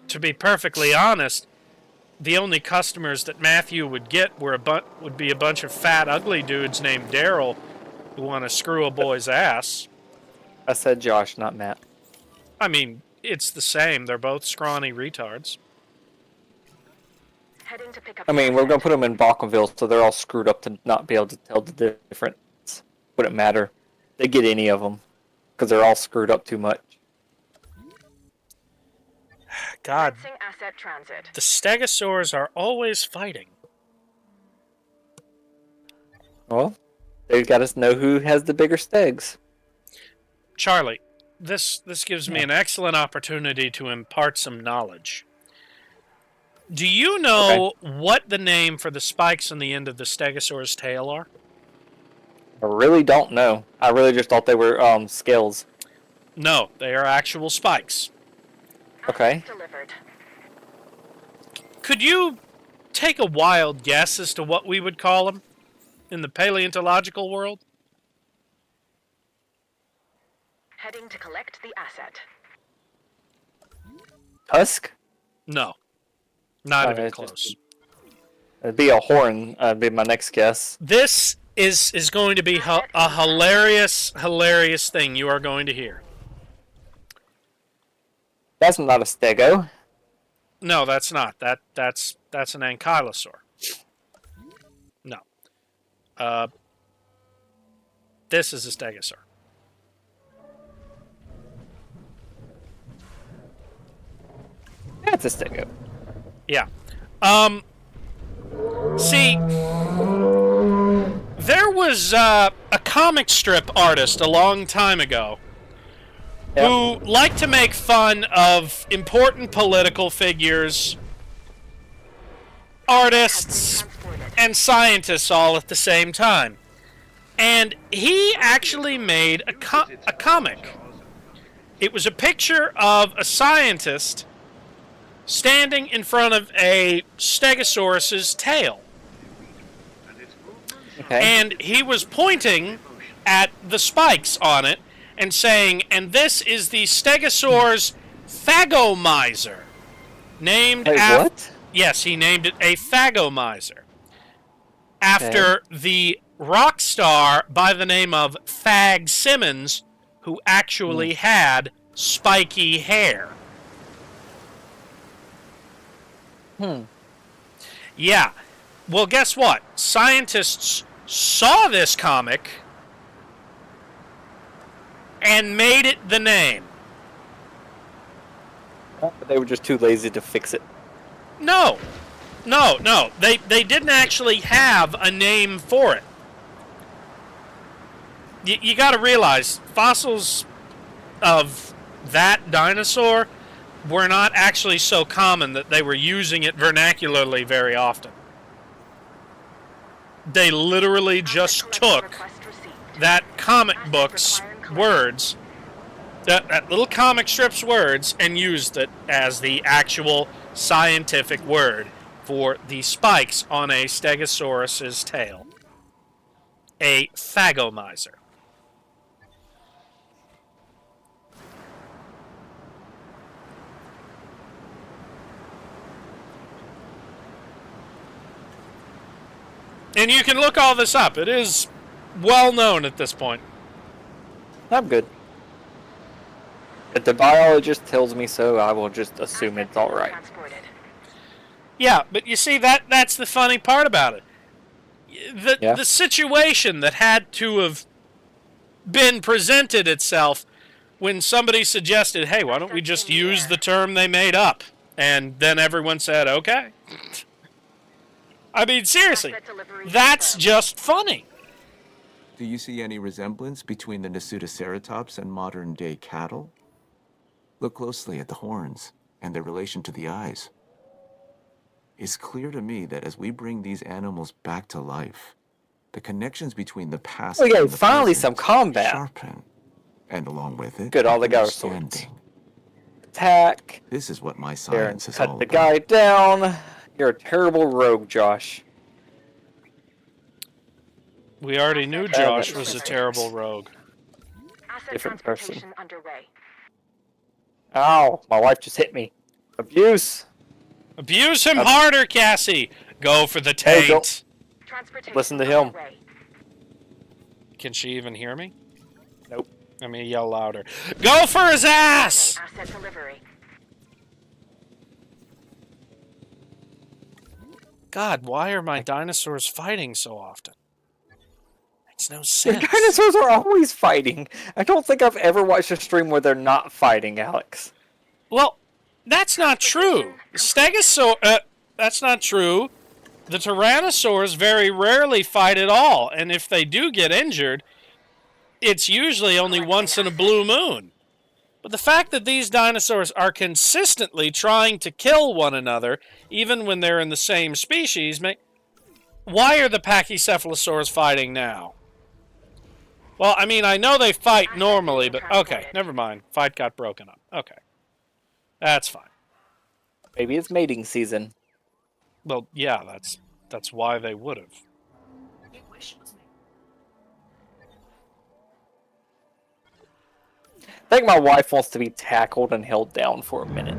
to be perfectly honest, the only customers that Matthew would get would be a bunch of fat, ugly dudes named Daryl who want to screw a boy's ass. I said Josh, not Matt. I mean, it's the same. They're both scrawny retards. Heading to pick up I mean, we're asset. going to put them in Balkanville, so they're all screwed up to not be able to tell the difference. Wouldn't matter. They get any of them, because they're all screwed up too much. God, Commencing asset transit. the stegosaurs are always fighting. Well, they got us know who has the bigger stegs. Charlie, this gives me an excellent opportunity to impart some knowledge. Do you know what the name for the spikes on the end of the stegosaur's tail are? I really don't know. I really just thought they were scales. No, they are actual spikes. Okay. Asset delivered. Could you take a wild guess as to what we would call them in the paleontological world? Heading to collect the asset. Tusk? No, not Oh, even it's just- close. It'd be a horn. That'd be my next guess. This is going to be a hilarious thing you are going to hear. That's not a stego. No, that's not. That's an ankylosaur. No. This is a stegosaur. That's a stego. Yeah. See, there was a comic strip artist a long time ago who liked to make fun of important political figures, artists, and scientists all at the same time. And he actually made a comic. It was a picture of a scientist standing in front of a stegosaurus's tail. Okay. And he was pointing at the spikes on it and saying, and this is the Stegosaurus Thagomizer. Named Wait, after... what? Yes, he named it a Thagomizer. After the rock star by the name of Thag Simmons, who actually had spiky hair. Yeah. Well, guess what? Scientists saw this comic and made it the name. But they were just too lazy to fix it. No. They didn't actually have a name for it. You got to realize, fossils of that dinosaur were not actually so common that they were using it vernacularly very often. They literally just took that comic book's words, that little comic strip's words, and used it as the actual scientific word for the spikes on a Stegosaurus's tail. A Thagomizer. And you can look all this up. It is well known at this point. I'm good. If the biologist tells me so, I will just assume it's alright. Yeah, but you see, that's the funny part about it. The situation that had to have been presented itself when somebody suggested, hey, why don't we just use the term they made up? And then everyone said, okay. I mean, seriously, that's just funny. Do you see any resemblance between the Nasutoceratops and modern-day cattle? Look closely at the horns and their relation to the eyes. It's clear to me that as we bring these animals back to life, the connections between the past Okay, and the finally present some combat. sharpen, and along with it, Good, all they got are swords. understanding. Attack. This is what my There, science is cut all the about. guy down. You're a terrible rogue, Josh. We already knew Josh was a terrible rogue. Different person. Ow, my wife just hit me. Abuse. Abuse him harder, Cassie. Go for the Hey, go. taint. Listen to him. Can she even hear me? Nope. Let me yell louder. Go for his ass! God, why are my dinosaurs fighting so often? Makes no The sense. dinosaurs are always fighting. I don't think I've ever watched a stream where they're not fighting, Alex. Well, that's not true. That's not true. The tyrannosaurs very rarely fight at all, and if they do get injured, it's usually only once in a blue moon. But the fact that these dinosaurs are consistently trying to kill one another, even when they're in the same species, why are the Pachycephalosaurs fighting now? Well, I mean, I know they fight normally, but okay, never mind. Fight got broken up. Okay. That's fine. Maybe it's mating season. Well, yeah, that's why they would have. I think my wife wants to be tackled and held down for a minute.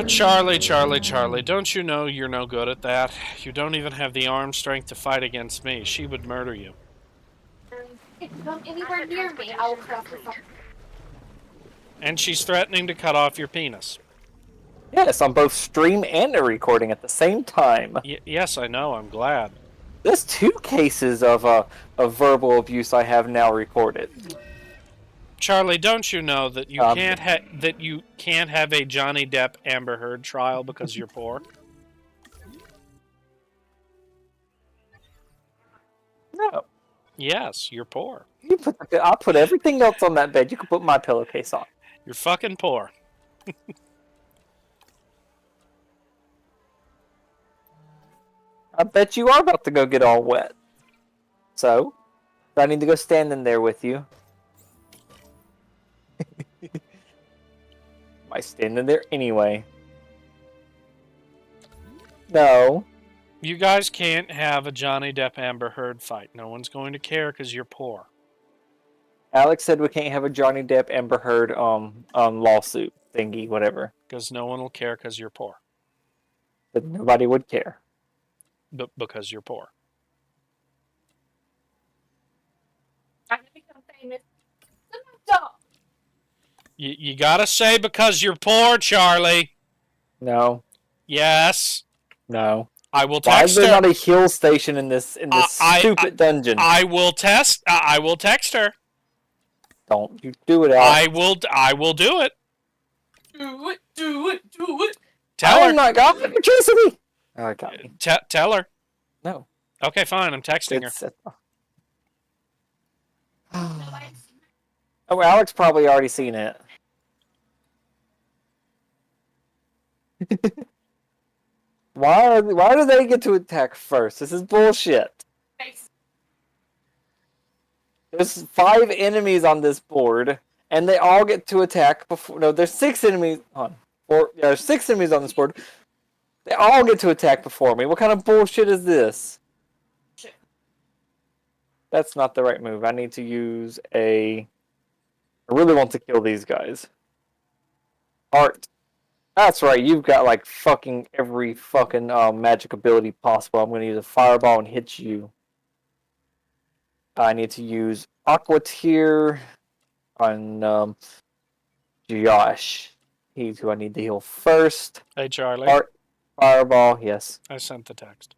Charlie, don't you know you're no good at that? You don't even have the arm strength to fight against me. She would murder you. If you come anywhere near me, I will cut off your phone. And she's threatening to cut off your penis. Yes, on both stream and a recording at the same time. Yes, I know. I'm glad. There's 2 cases of verbal abuse I have now recorded. Charlie, don't you know that you can't have a Johnny Depp Amber Heard trial because you're poor? No. Yes, you're poor. I'll put everything else on that bed. You can put my pillowcase on. You're fucking poor. I bet you are about to go get all wet. So, I need to go stand in there with you. Am I standing there anyway? No. You guys can't have a Johnny Depp Amber Heard fight. No one's going to care because you're poor. Alex said we can't have a Johnny Depp Amber Heard lawsuit thingy, whatever. Because no one will care because you're poor. But nobody would care. Because you're poor. I'm gonna become famous. You gotta say because you're poor, Charlie. No. Yes. No. I will Why is text there her. not a heal station in this stupid dungeon? I will text her. Don't you do it, Alex. I will do it. Do it. Tell her. I'm not got electricity. Oh, I got me. Tell her. No. Okay, fine. I'm texting her. Oh, Alex probably already seen it. Why do they get to attack first? This is bullshit. There's 5 enemies on this board, and they all get to attack before. No, there's 6 enemies on. There's 6 enemies on this board. They all get to attack before me. What kind of bullshit is this? That's not the right move. I need to use a... I really want to kill these guys. Art. That's right, you've got like fucking every fucking magic ability possible. I'm going to use a fireball and hit you. I need to use Aqua Tear on Josh. He's who I need to heal first. Hey, Charlie. Art, fireball, yes. I sent the text.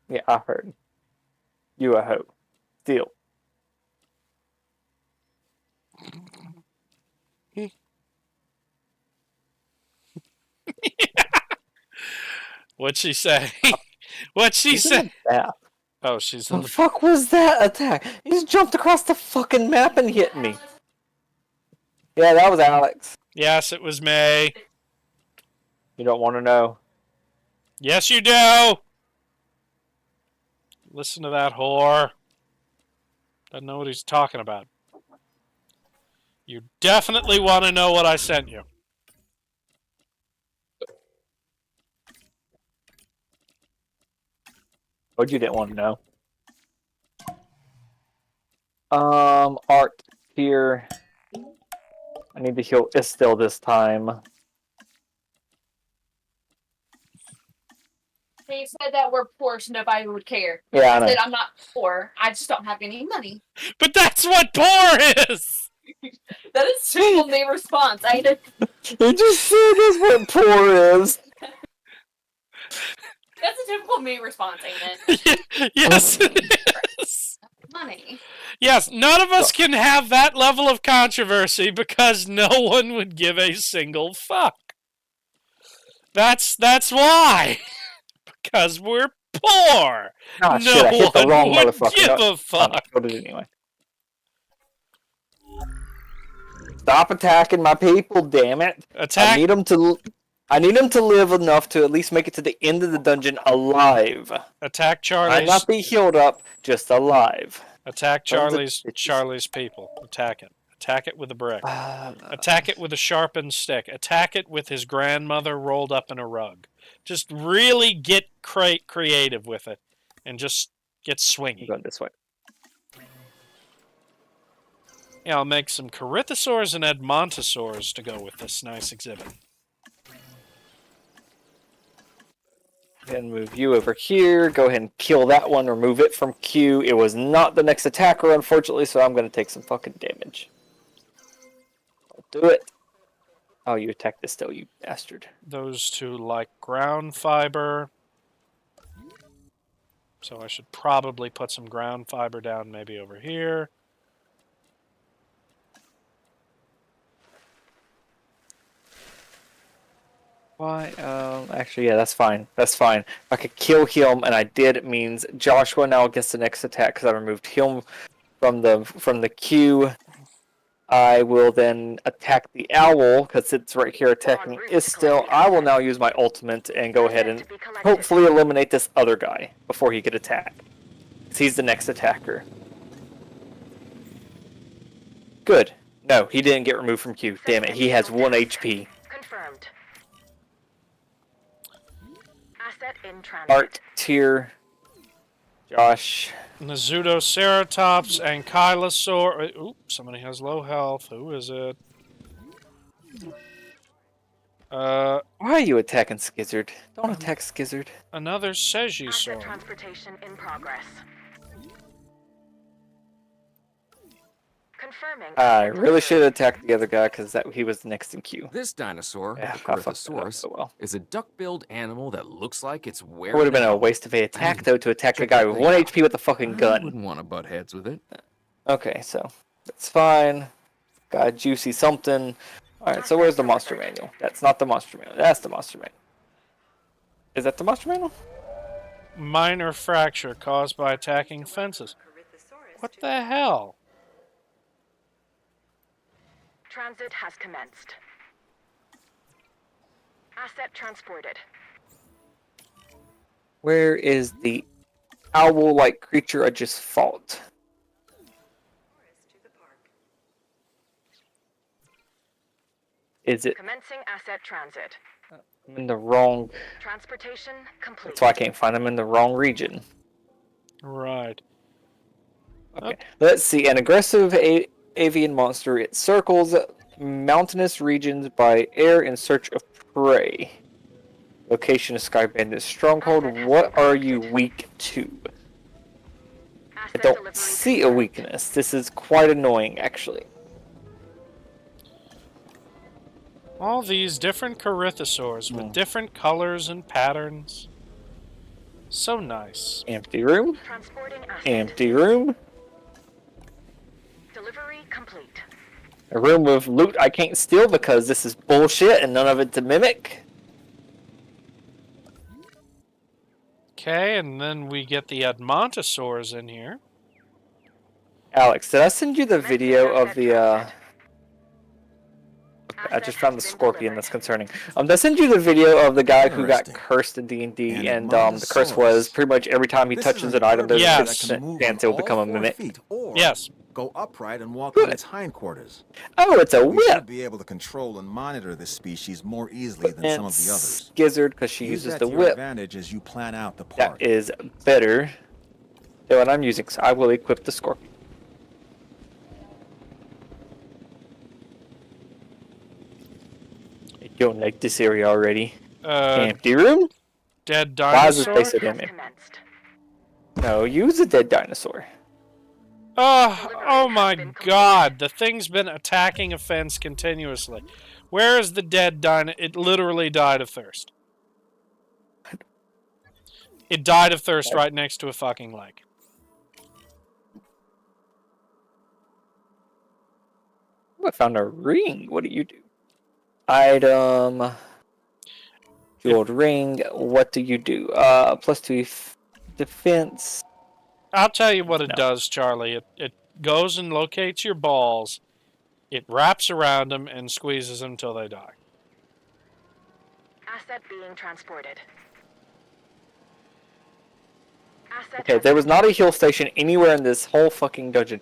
Yeah, I heard. You a hoe. Deal. What'd she say? What'd she say? Oh, she's in the fuck was that attack? He just jumped across the fucking map and hit me. Yeah, that was Alex. Yes, it was me. You don't want to know. Yes, you do. Listen to that whore. Doesn't know what he's talking about. You definitely want to know what I sent you. What you didn't want to know? Art here. I need to heal Istil this time. They said that we're poor, so nobody would care. Yeah, I know. said I'm not poor. I just don't have any money. But that's what poor is! That is typical me response. I had You just said that's what poor is. That's a typical me response, ain't it? Yes, it is. Money. Yes, none of us can have that level of controversy because no one would give a single fuck. That's why. Because we're poor. Oh, no shit, I hit the one wrong would motherfucker. give a fuck. I got it anyway. Stop attacking my people, damn it. Attack. I need them to live enough to at least make it to the end of the dungeon alive. Attack Charlie's. Might not be healed up, just alive. Attack Charlie's people. Attack it. Attack it with a brick. Attack it with a sharpened stick. Attack it with his grandmother rolled up in a rug. Just really get creative with it, and just get swingy. Go this way. Yeah, I'll make some Corythosaurs and Edmontosaurs to go with this nice exhibit. And move you over here. Go ahead and kill that one. Remove it from queue. It was not the next attacker, unfortunately, so I'm going to take some fucking damage. I'll do it. Oh, you attacked this still, you bastard. Those two like ground fiber. So I should probably put some ground fiber down maybe over here. Why? Actually, yeah, that's fine. That's fine. If I could kill him, and I did, it means Joshua now gets the next attack because I removed him from the queue. I will then attack the owl because it's right here attacking Istil. I will now use my ultimate and go ahead and hopefully eliminate this other guy before he get attacked. He's the next attacker. Good. No, he didn't get removed from queue. Damn it, he has 1 HP. Confirmed. Asset in transit. Art tier. Josh. Nasutoceratops, Ankylosaur. Oop, somebody has low health. Who is it? Why are you attacking Skizzard? Don't attack Skizzard. Another Asset Segisaur. transportation in progress. Confirming. I asset really should delivery. have attacked the other guy because he was next in queue. This dinosaur, Yeah, the I fucked it up Corythosaurus, so well. is a duck-billed animal that looks like it's It wearing would have been a helmet. waste of a attack, mean, though, to attack a check guy that with thing 1 out. HP with a fucking I gun. wouldn't want to butt heads with it. Okay, so that's fine. Got juicy something. Alright, so where's the monster manual? That's not the monster manual. That's the monster manual. Is that the monster manual? Minor fracture caused by attacking fences. What the hell? Transit has commenced. Asset transported. Where is the owl-like creature I just fought? Is it? Commencing asset transit. I'm in the wrong... Transportation complete. That's why I can't find them in the wrong region. Right. Okay. Let's see. An aggressive avian monster. It circles mountainous regions by air in search of prey. Location of Sky Bandit Stronghold. What are you weak to? I Asset don't delivery see a confirmed. weakness. This is quite annoying, actually. All these different Corythosaurs with different colors and patterns. So nice. Empty room. Transporting asset. Empty room. Delivery complete. A room with loot I can't steal because this is bullshit and none of it to mimic. Okay, and then we get the Edmontosaurs in here. Alex, did I send you the Commencing video of asset the transit. I Asset just found the has been scorpion delivered. that's concerning. Did I send you the video of the guy who got Interesting. cursed in D&D, And and the curse was Edmontosaurus. pretty much every time he This touches is an item, there's a Yes. 50% chance he'll become a mimic. Feet, or Yes. go upright and walk Good. on its hindquarters. Oh, it's a We should whip! be able to control and monitor this species more easily than some of the others. Gizzard, because she Use uses that the to your whip. advantage as you plan out the That park. is better than what I'm using, so I will equip the scorpion. I don't like this area already. Empty room? Dead Why is this dinosaur. place so Has damn empty? commenced. No, use a dead dinosaur. Oh my god, the thing's been attacking a fence continuously. Where is the dead dino? It literally died of thirst. It died of thirst right next to a fucking lake. I found a ring. What do you do? Item. Jeweled ring. What do you do? +2 defense. I'll tell you what it No. does, Charlie. It goes and locates your balls. It wraps around them and squeezes them till they die. Asset being transported. Asset Okay, has there was been not a heal station anywhere in this whole fucking dungeon.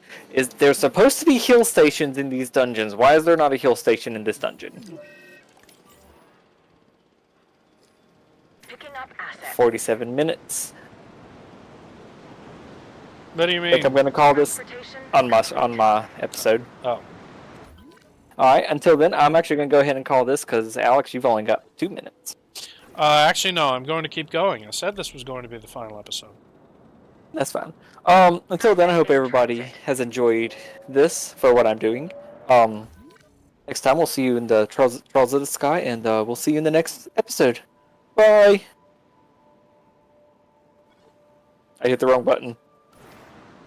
There's supposed to be heal stations in these dungeons. Why is there not a heal station in this dungeon? picking up asset. 47 minutes. What do you I think I'm mean? gonna call this Transportation on my episode. Oh. Alright, until then, I'm actually gonna go ahead and call this because Alex, you've only got 2 minutes. Actually, no, I'm going to keep going. I said this was going to be the final episode. That's fine. Until then, I hope everybody has enjoyed this for what I'm doing. Next time we'll see you in the Trails of the Sky, and we'll see you in the next episode. Bye! I hit the wrong button.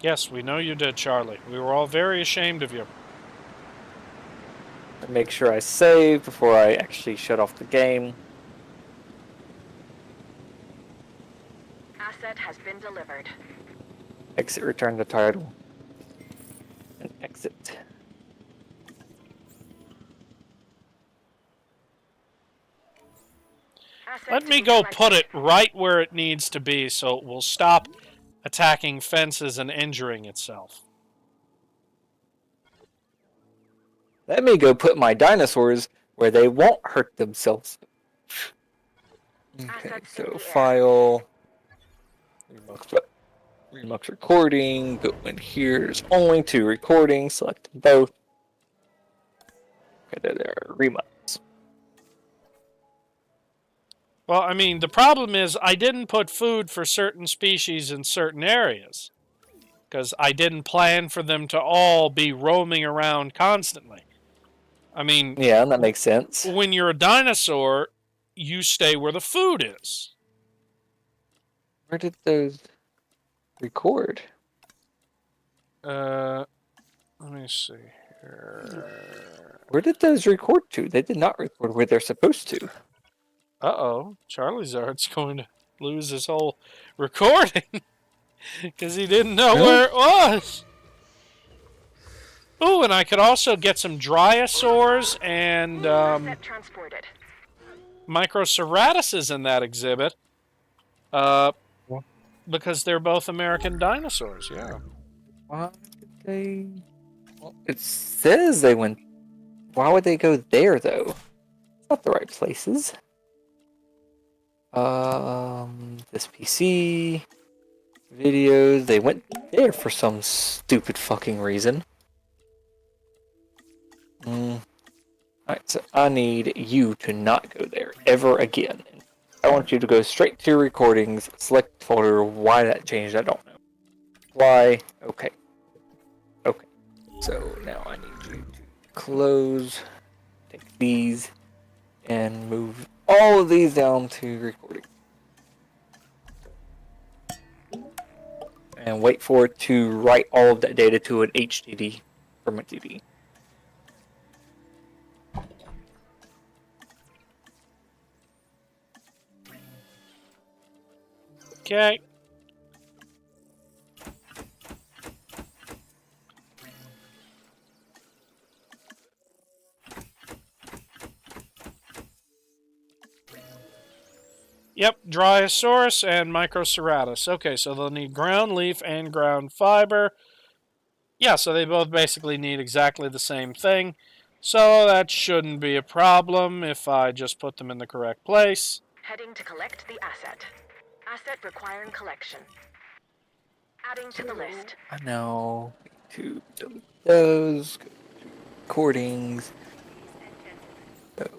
Yes, we know you did, Charlie. We were all very ashamed of you. Make sure I save before I actually shut off the game. Asset has been delivered. Exit, return the title. And exit. Asset Let to me be go collected. put it right where it needs to be so it will stop attacking fences and injuring itself. Let me go put my dinosaurs where they won't hurt themselves. Okay, Assets in so the air. file. Remux recording, go in here, there's only 2 recordings, select both. Okay, there are Remux. Well, I mean, the problem is I didn't put food for certain species in certain areas. Because I didn't plan for them to all be roaming around constantly. I mean... Yeah, that makes sense. When you're a dinosaur, you stay where the food is. Where did those record? Let me see here. Where did those record to? They did not record where they're supposed to. Uh-oh. Charizard's going to lose his whole recording. Because he didn't know where it was. Ooh, and I could also get some Dryosaurs and Microceratuses in that exhibit. Because they're both American dinosaurs, yeah. Why did they... Well, it says they went... Why would they go there, though? It's not the right places. This PC... Videos... They went there for some stupid fucking reason. Alright, so I need you to not go there ever again. I want you to go straight to your recordings, select folder. Why that changed, I don't know. Why? Okay. Okay. So now I need you to close, take these, and move all of these down to recording. And wait for it to write all of that data to an HDD from a DD. Okay. Yep, Dryosaurus and Microceratus. Okay, so they'll need ground leaf and ground fiber. Yeah, so they both basically need exactly the same thing. So that shouldn't be a problem if I just put them in the correct place. Heading to collect the asset. Asset requiring collection. Adding to the list. I know. To delete those. Go to recordings. So,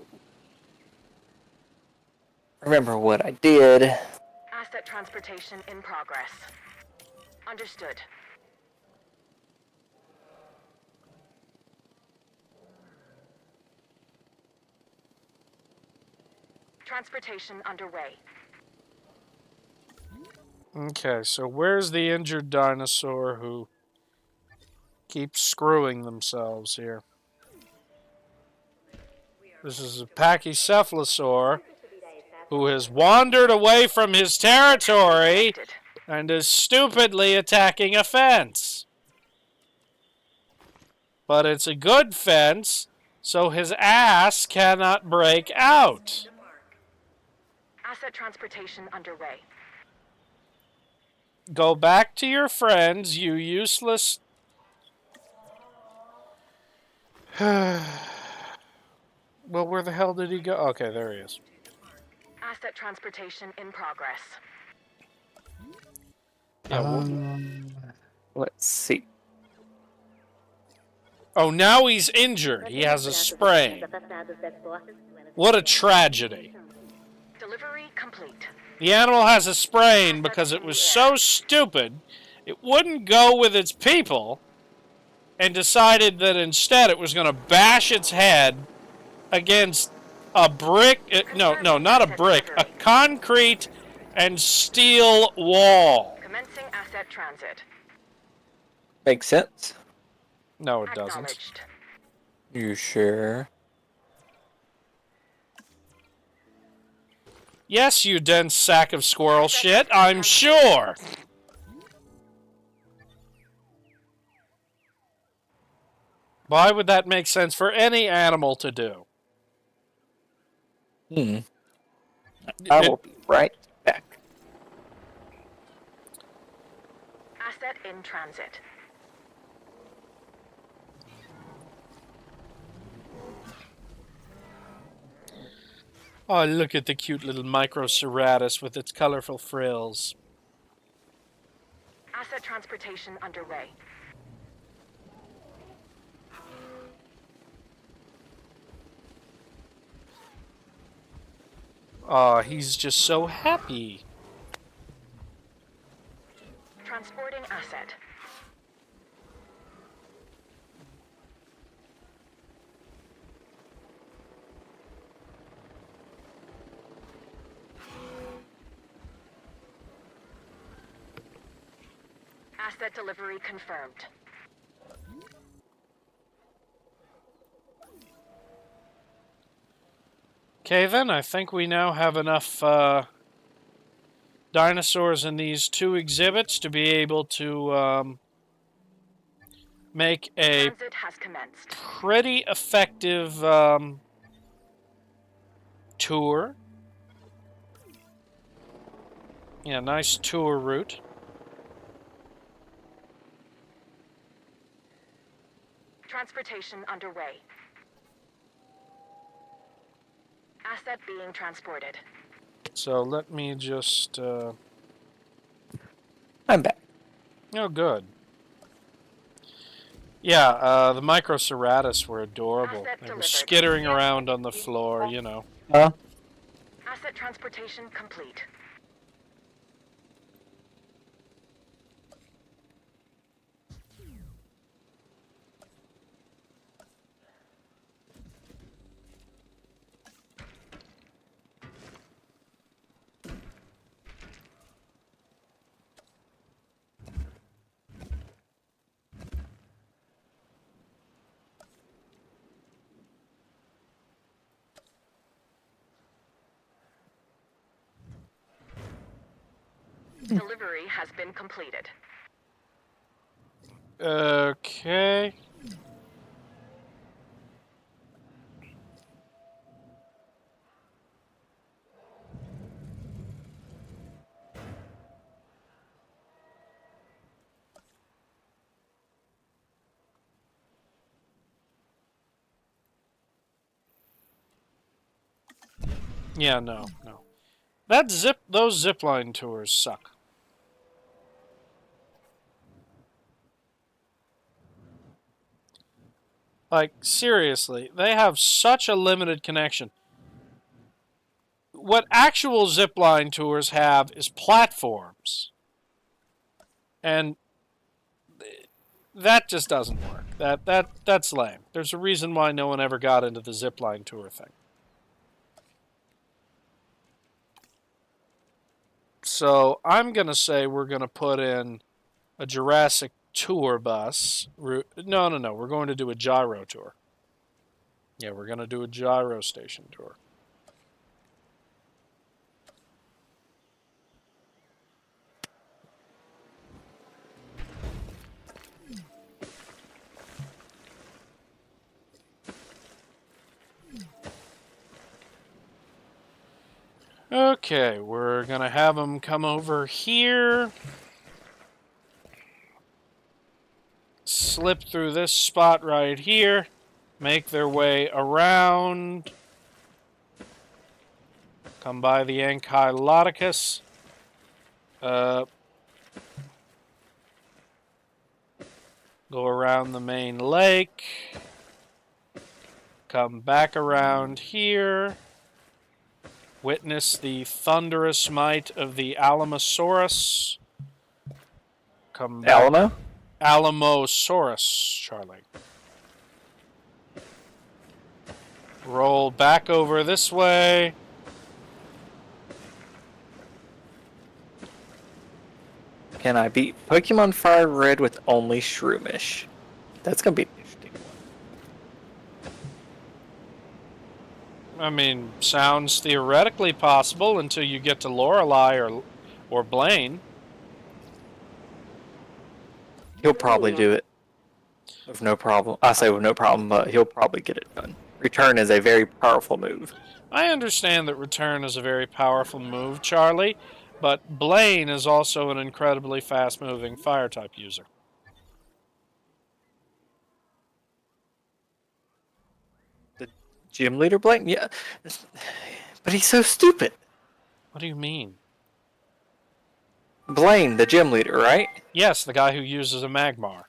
remember what I did. Asset transportation in progress. Understood. Transportation underway. Okay, so where's the injured dinosaur who keeps screwing themselves here? This is a Pachycephalosaur who has wandered away from his territory and is stupidly attacking a fence. But it's a good fence, so his ass cannot break out. Asset transportation underway. Go back to your friends, you useless... Well, where the hell did he go? Okay, there he is. Asset transportation in progress. Yeah, Let's see. Oh, now he's injured. He has a sprain. What a tragedy. Delivery complete. The animal has a sprain because it was so stupid it wouldn't go with its people and decided that instead it was going to bash its head against a brick, no, not a brick, a concrete and steel wall. Commencing asset transit. Makes sense. No, it doesn't. You sure? Yes, you dense sack of squirrel shit, I'm sure. Why would that make sense for any animal to do? I will be right back. Asset in transit. Oh, look at the cute little Microceratus with its colorful frills. Asset transportation underway. Aw, he's just so happy. Transporting asset. Asset delivery confirmed. Okay, then, I think we now have enough dinosaurs in these 2 exhibits to be able to make a Transit has commenced. pretty effective tour. Yeah, nice tour route. Transportation underway. Asset being transported. So let me just... I'm back. Oh, good. Yeah, the Microceratus were adorable. Asset They were delivered. skittering around on the floor, you know. Asset transportation complete. Delivery has been completed. Okay. Yeah, no. Those zipline tours suck. Like, seriously, they have such a limited connection. What actual zipline tours have is platforms. And that just doesn't work. That's lame. There's a reason why no one ever got into the zipline tour thing. So I'm going to say we're going to put in a Jurassic tour bus. No. We're going to do a gyro tour. Yeah, we're going to do a gyro station tour. Okay, we're going to have them come over here. Slip through this spot right here. Make their way around. Come by the Ankylodocus. Go around the main lake. Come back around here. Witness the thunderous might of the Alamosaurus. Come back. Alamo? Alamosaurus, Charlie. Roll back over this way. Can I beat Pokemon Fire Red with only Shroomish? That's gonna be interesting. I mean, sounds theoretically possible until you get to Lorelei or Blaine. He'll probably do it. With no problem. I say with no problem, but he'll probably get it done. Return is a very powerful move. I understand that Return is a very powerful move, Charlie, but Blaine is also an incredibly fast-moving fire-type user. The gym leader Blaine? Yeah. But he's so stupid. What do you mean? Blaine, the gym leader, right? Yes, the guy who uses a Magmar.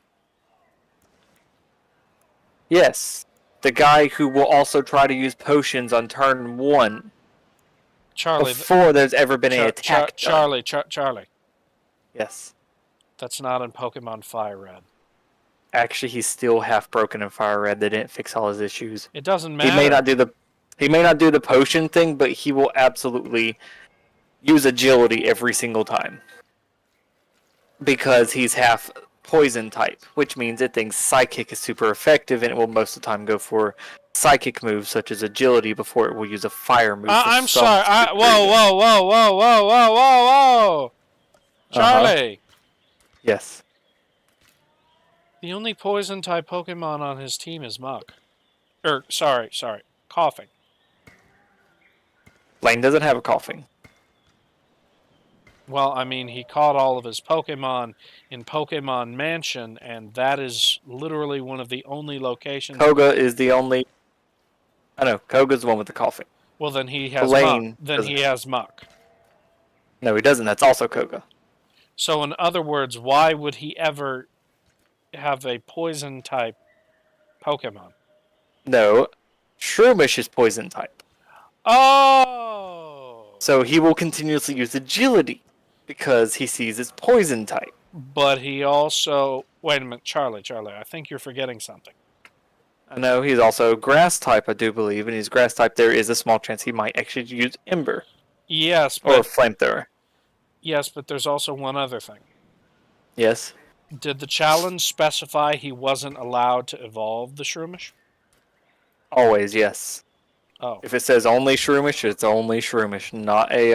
Yes. The guy who will also try to use potions on turn 1 Charlie. before there's ever been an attack done. Charlie. Yes. That's not in Pokemon Fire Red. Actually, he's still half broken in Fire Red. They didn't fix all his issues. It doesn't matter. He may not do the potion thing, but he will absolutely use agility every single time. Because he's half poison type, which means it thinks psychic is super effective and it will most of the time go for psychic moves such as agility before it will use a fire move. I'm sorry. Whoa. Charlie. Yes. The only poison type Pokemon on his team is Muck. Sorry. Coughing. Blaine doesn't have a coughing. Well, I mean, he caught all of his Pokemon in Pokemon Mansion, and that is literally one of the only locations... Koga is the only... I know, Koga's the one with the coughing. Well, then he has Blaine Muck. Then he has Muck. No, he doesn't. That's also Koga. So, in other words, why would he ever have a poison-type Pokemon? No, Shroomish is poison type. Oh! So he will continuously use agility because he sees it's poison type. But he also... Wait a minute, Charlie, I think you're forgetting something. I know he's also grass type, I do believe, and he's grass type. There is a small chance he might actually use Ember. Yes, or but... Flamethrower. Yes, but there's also one other thing. Yes? Did the challenge specify he wasn't allowed to evolve the Shroomish? Always, yes. Oh. If it says only Shroomish, it's only Shroomish, not a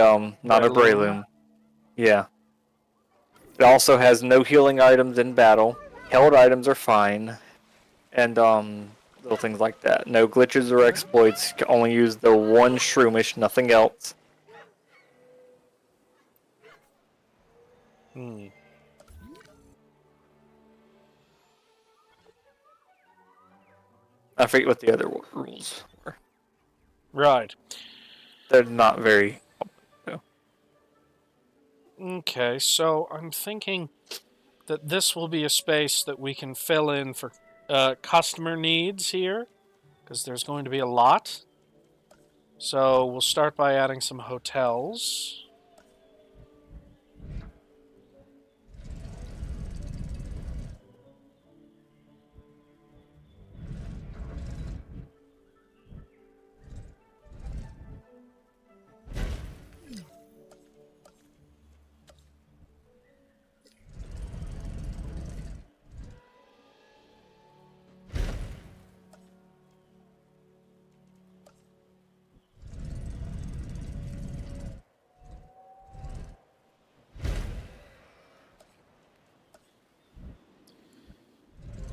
Breloom. Yeah. It also has no healing items in battle. Held items are fine. And little things like that. No glitches or exploits. You can only use the one Shroomish, nothing else. I forget what the other rules were. Right. They're not very... No. Okay, so I'm thinking that this will be a space that we can fill in for customer needs here, because there's going to be a lot. So we'll start by adding some hotels.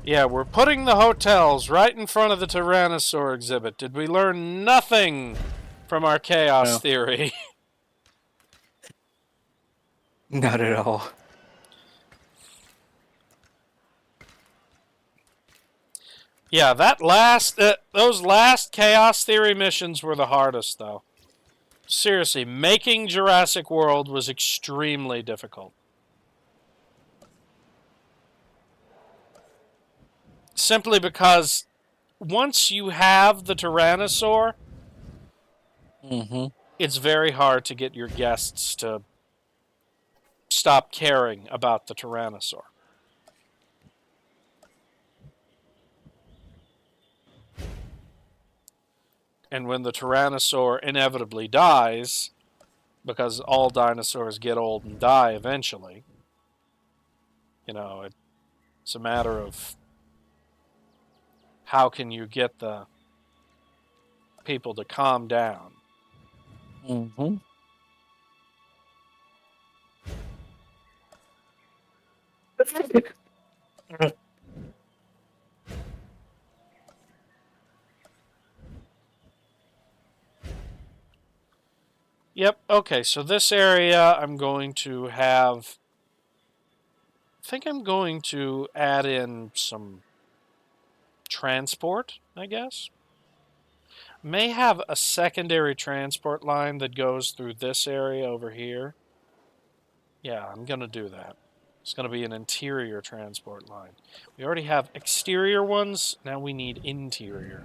Yeah, we're putting the hotels right in front of the Tyrannosaur exhibit. Did we learn nothing from our chaos theory? Not at all. Yeah, those last chaos theory missions were the hardest, though. Seriously, making Jurassic World was extremely difficult. Simply because once you have the Tyrannosaur, it's very hard to get your guests to stop caring about the Tyrannosaur. And when the Tyrannosaur inevitably dies, because all dinosaurs get old and die eventually, you know, it's a matter of how can you get the people to calm down. Yep, okay, so this area I'm going to have... I think I'm going to add in some transport, I guess. May have a secondary transport line that goes through this area over here. Yeah, I'm going to do that. It's going to be an interior transport line. We already have exterior ones. Now we need interior.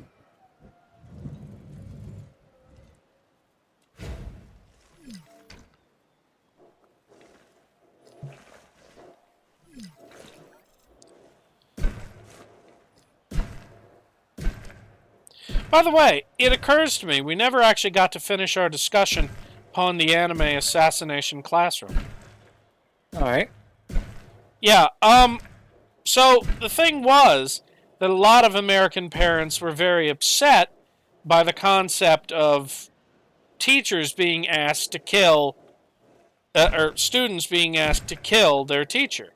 By the way, it occurs to me we never actually got to finish our discussion upon the anime assassination classroom. Alright. Yeah, so the thing was that a lot of American parents were very upset by the concept of teachers being asked to kill, or students being asked to kill their teacher.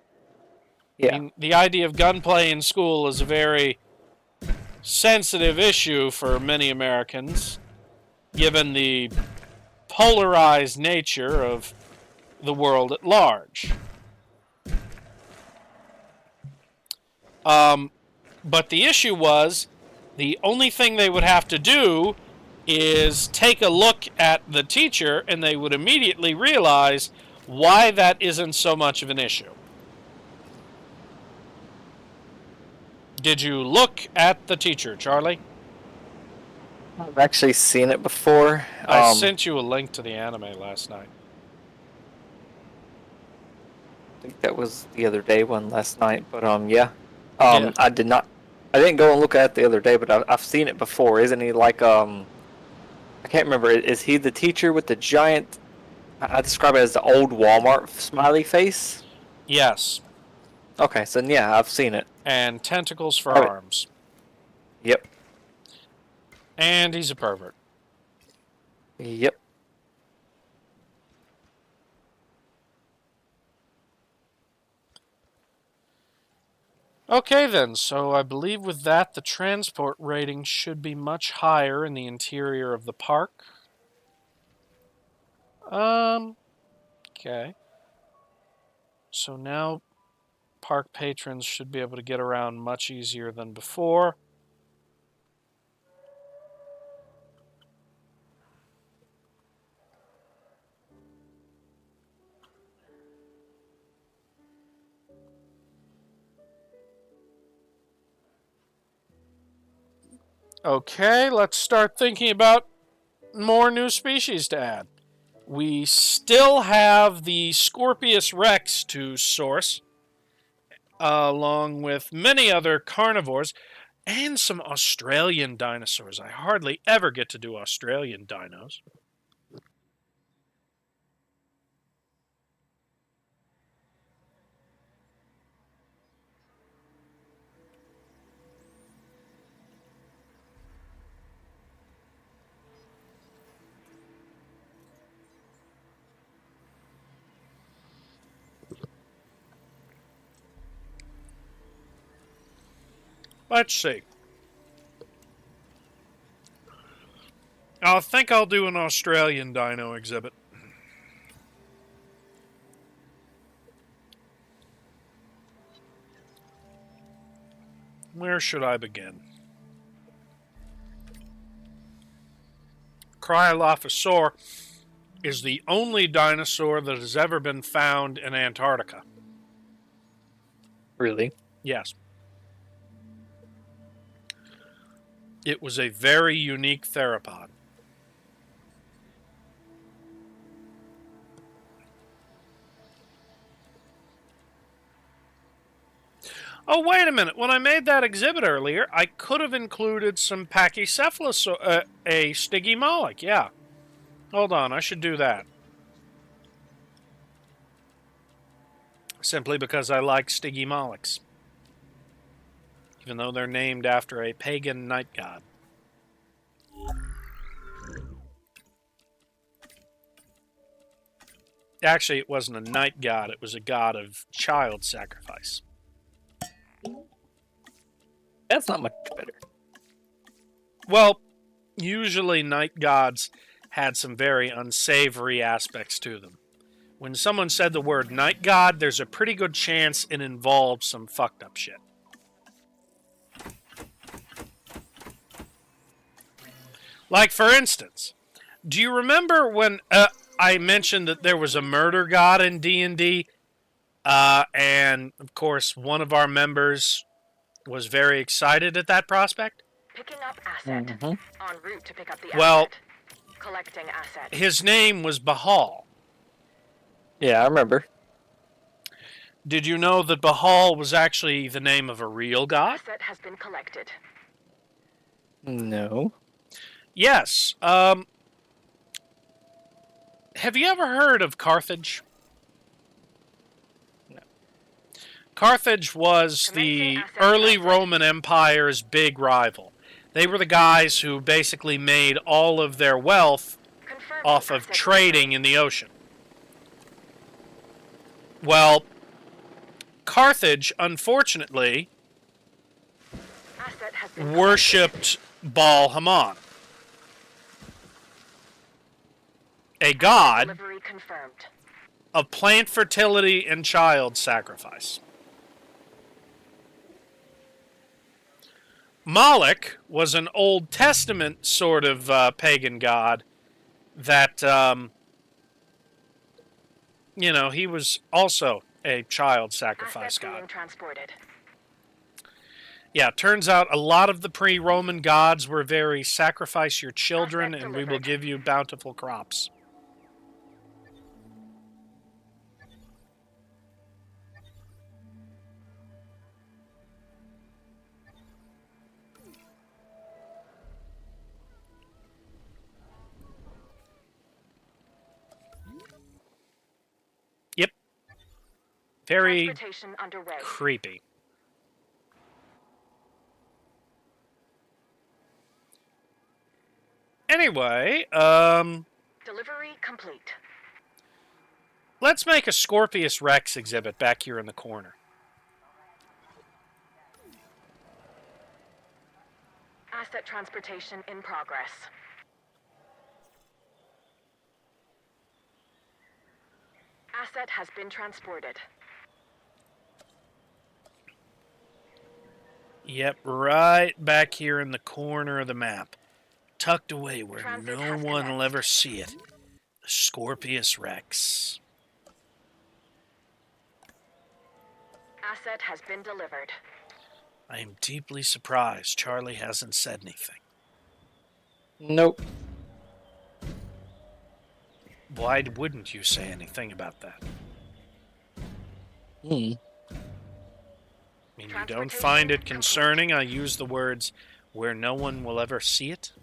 Yeah. I mean, the idea of gunplay in school is a very sensitive issue for many Americans, given the polarized nature of the world at large. But the issue was, the only thing they would have to do is take a look at the teacher, and they would immediately realize why that isn't so much of an issue. Did you look at the teacher, Charlie? I've actually seen it before. I sent you a link to the anime last night. I think that was the other day one last night, but yeah. Yeah. I didn't go and look at it the other day, but I've seen it before. Isn't he like I can't remember. Is he the teacher with the giant? I describe it as the old Walmart smiley face. Yes. Okay, so yeah, I've seen it. And tentacles for Alright. arms. Yep. And he's a pervert. Yep. Okay then, so I believe with that the transport rating should be much higher in the interior of the park. Okay. So now park patrons should be able to get around much easier than before. Okay, let's start thinking about more new species to add. We still have the Scorpius rex to source, along with many other carnivores, and some Australian dinosaurs. I hardly ever get to do Australian dinos. Let's see. I think I'll do an Australian dino exhibit. Where should I begin? Cryolophosaur is the only dinosaur that has ever been found in Antarctica. Really? Yes. It was a very unique theropod. Oh, wait a minute. When I made that exhibit earlier, I could have included some Pachycephalus, a stygimoloch. Yeah. Hold on, I should do that. Simply because I like stygimolochs. Even though they're named after a pagan night god. Actually, it wasn't a night god, it was a god of child sacrifice. That's not much better. Well, usually night gods had some very unsavory aspects to them. When someone said the word night god, there's a pretty good chance it involved some fucked up shit. Like, for instance, do you remember when... I mentioned that there was a murder god in D&D, and of course, one of our members was very excited at that prospect. Picking up asset. Mm-hmm. En route to pick up the Well, asset. Collecting asset. his name was Bahal. Yeah, I remember. Did you know that Bahal was actually the name of a real god? Asset has been collected. No. Yes. Have you ever heard of Carthage? No. Carthage was the early Roman Empire's big rival. They were the guys who basically made all of their wealth off of trading in the ocean. Well, Carthage, unfortunately, worshipped Baal Haman, a god of plant fertility and child sacrifice. Moloch was an Old Testament sort of pagan god that, he was also a child sacrifice god. Yeah, turns out a lot of the pre-Roman gods were very sacrifice your children and we will give you bountiful crops. Yep. Very creepy. Anyway, delivery complete. Let's make a Scorpius Rex exhibit back here in the corner. Asset transportation in progress. Asset has been transported. Yep, right back here in the corner of the map. Tucked away where no one will ever see it. The Scorpius Rex. Asset has been delivered. I am deeply surprised Charlie hasn't said anything. Nope. Why wouldn't you say anything about that? I mean, you don't find it concerning I use the words, where no one will ever see it?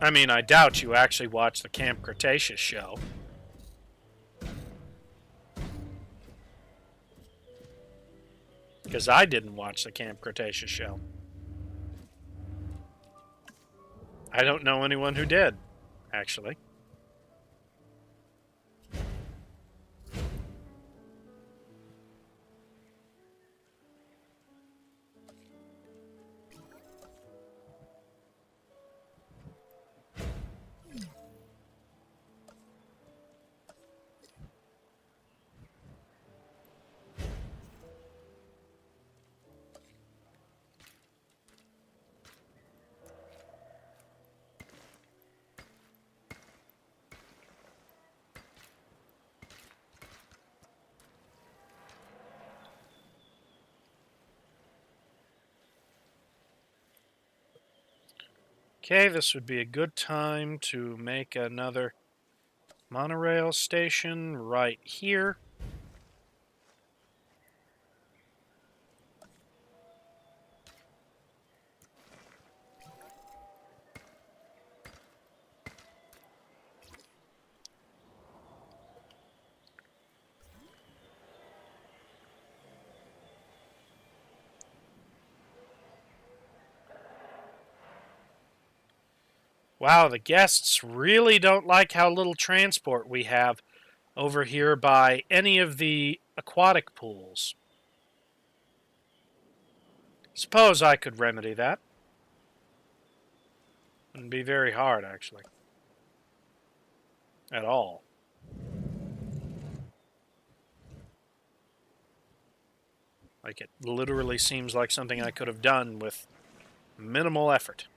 I mean, I doubt you actually watched the Camp Cretaceous show. Because I didn't watch the Camp Cretaceous show. I don't know anyone who did, actually. Okay, this would be a good time to make another monorail station right here. Wow, the guests really don't like how little transport we have over here by any of the aquatic pools. Suppose I could remedy that. Wouldn't be very hard, actually. at all. Like, it literally seems like something I could have done with minimal effort.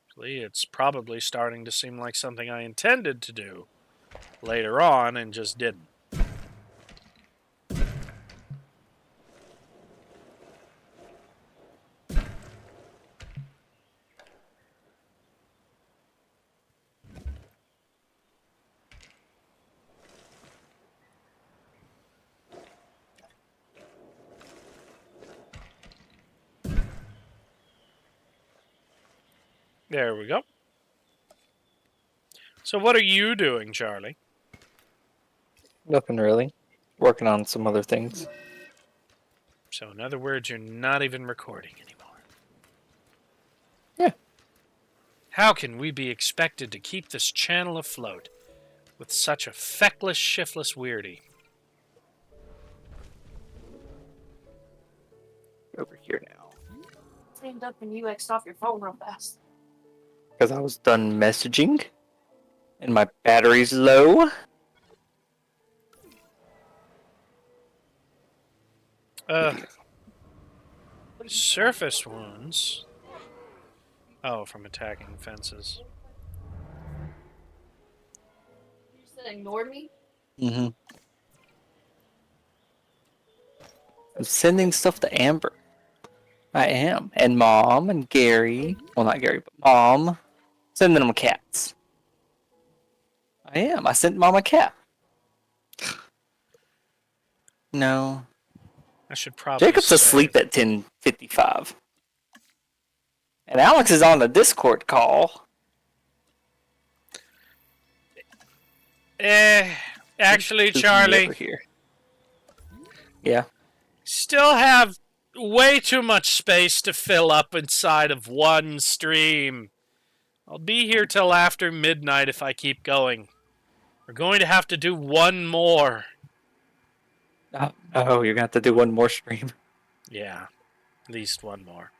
Actually, it's probably starting to seem like something I intended to do later on and just didn't. There we go. So what are you doing, Charlie? Nothing really. Working on some other things. So in other words, you're not even recording anymore. Yeah. How can we be expected to keep this channel afloat with such a feckless, shiftless weirdie? Over here now. Stand up and you X'd off your phone real fast. Because I was done messaging. And my battery's low. Surface wounds. Oh, from attacking fences. You said ignored me? Mm-hmm. I'm sending stuff to Amber. I am. And Mom and Gary. Well, not Gary, but Mom. Sending them cats. I am. I sent Mom a cat. No. I should probably Jacob's say... asleep at 10:55. And Alex is on the Discord call. Actually, Charlie... Over here. Yeah. Still have way too much space to fill up inside of one stream. I'll be here till after midnight if I keep going. We're going to have to do one more. Oh, you're going to have to do one more stream. Yeah, at least one more.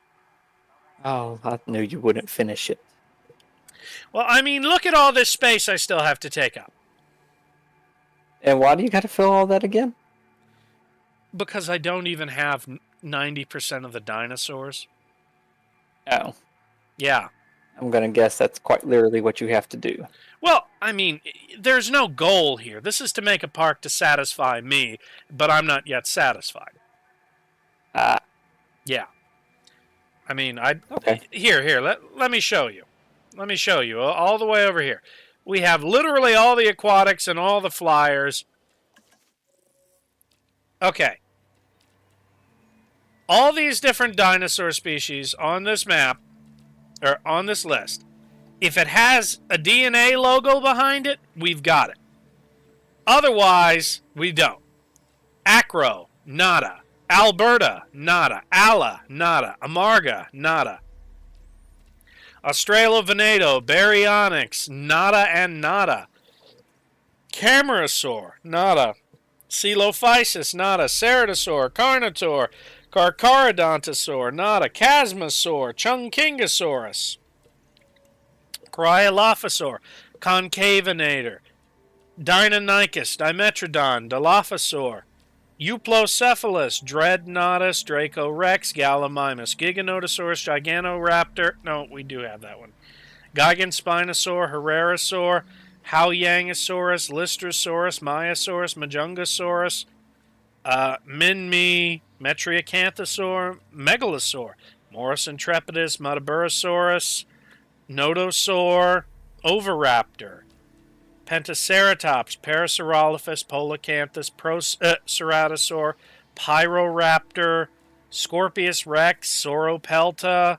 Oh, I knew you wouldn't finish it. Well, I mean, look at all this space I still have to take up. And why do you got to fill all that again? Because I don't even have 90% of the dinosaurs. Oh. Yeah. I'm going to guess that's quite literally what you have to do. Well, I mean, there's no goal here. This is to make a park to satisfy me, but I'm not yet satisfied. Yeah. I mean, Okay. Here, let me show you. Let me show you, all the way over here. We have literally all the aquatics and all the flyers. Okay. All these different dinosaur species on this map, or on this list, if it has a DNA logo behind it, we've got it. Otherwise, we don't. Acro, nada. Alberta, nada. Alla, nada. Amarga, nada. Australovenato, Baryonyx, nada and nada. Camarasaur, nada. Coelophysis, nada. Ceratosaur, Carnotaur, Carcharodontosaur, nada. Chasmosaur, Chunkingosaurus. Cryolophosaur, Concavenator, Deinonychus, Dimetrodon, Dilophosaur, Euplocephalus, Dreadnoughtus, Dracorex, Gallimimus, Giganotosaurus, Giganoraptor. No, we do have that one. Giganspinosaur, Herrerasaur, Howyangosaurus, Lystrosaurus, Myosaurus, Majungasaurus, Minmi, Metriacanthosaur, Megalosaur, Morus intrepidus, Metaburosaurus, Nodosaur, Oviraptor, Pentaceratops, Parasaurolophus, Polacanthus, Ceratosaur, Pyroraptor, Scorpius rex, Sauropelta,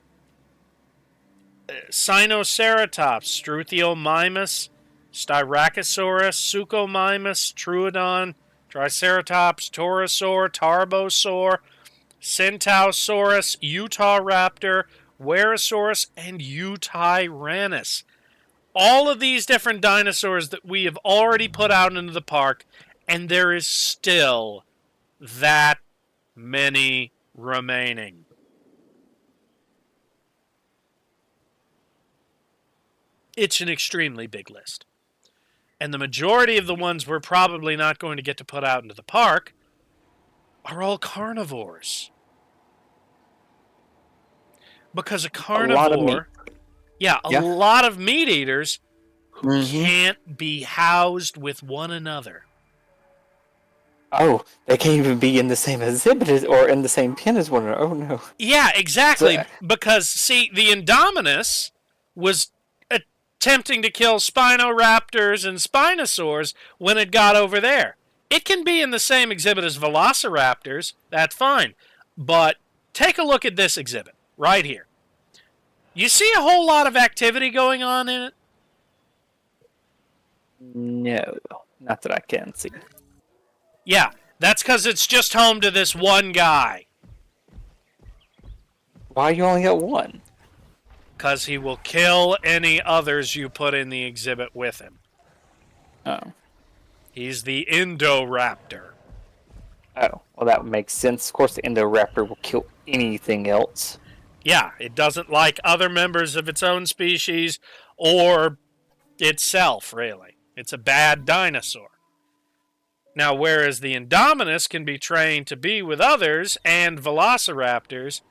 Sinoceratops, Struthiomimus, Styracosaurus, Suchomimus, Troodon, Triceratops, Torosaur, Tarbosaur, Centausaurus, Utahraptor, Werasaurus, and Eutyrannus. All of these different dinosaurs that we have already put out into the park, and there is still that many remaining. it's an extremely big list. And the majority of the ones we're probably not going to get to put out into the park are all carnivores. Because a carnivore... A lot of meat. Yeah, a Yeah. lot of meat eaters who Mhm. can't be housed with one another. Oh, they can't even be in the same exhibit or in the same pen as one another. Oh, no. Yeah, exactly. So- Because, see, the Indominus was attempting to kill Spinoraptors and Spinosaurs when it got over there. It can be in the same exhibit as Velociraptors. That's fine. But take a look at this exhibit right here. You see a whole lot of activity going on in it? No, not that I can see. Yeah, that's because it's just home to this one guy. Why you only got one? Because he will kill any others you put in the exhibit with him. Oh. He's the Indoraptor. Oh, well, that would make sense. Of course, the Indoraptor will kill anything else. Yeah, it doesn't like other members of its own species or itself, really. It's a bad dinosaur. Now, whereas the Indominus can be trained to be with others and velociraptors,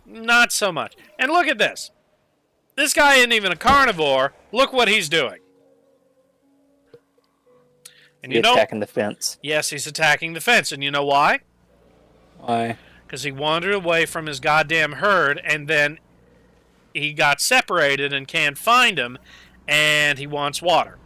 not so much. And look at this. This guy isn't even a carnivore. Look what he's doing. And He's attacking the fence. Yes, he's attacking the fence. And you know why? Why? Because he wandered away from his goddamn herd, and then he got separated and can't find him, and he wants water.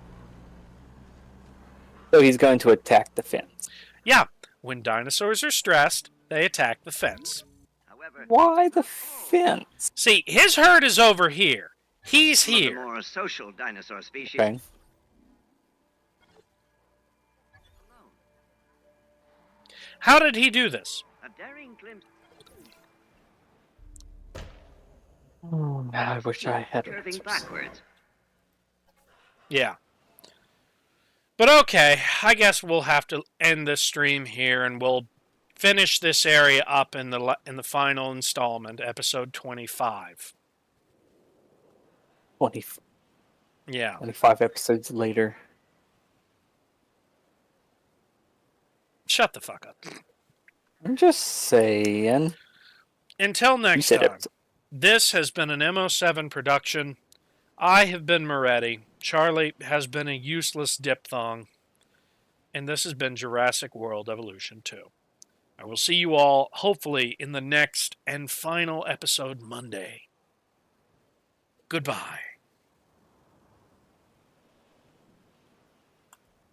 So he's going to attack the fence. Yeah, when dinosaurs are stressed, they attack the fence. However, Why the fence? See, his herd is over here. He's some of the here. more social dinosaur species. Okay. How did he do this? A daring glimpse I wish I had curving answers. backwards. Yeah. But okay, I guess we'll have to end this stream here, and we'll finish this area up in the final installment, episode 25. 20, Yeah. 25 episodes later. Shut the fuck up. I'm just saying. Until next said time, it. this has been an MO7 production. I have been Moretti. Charlie has been a useless diphthong. And this has been Jurassic World Evolution 2. I will see you all, hopefully, in the next and final episode Monday. Goodbye.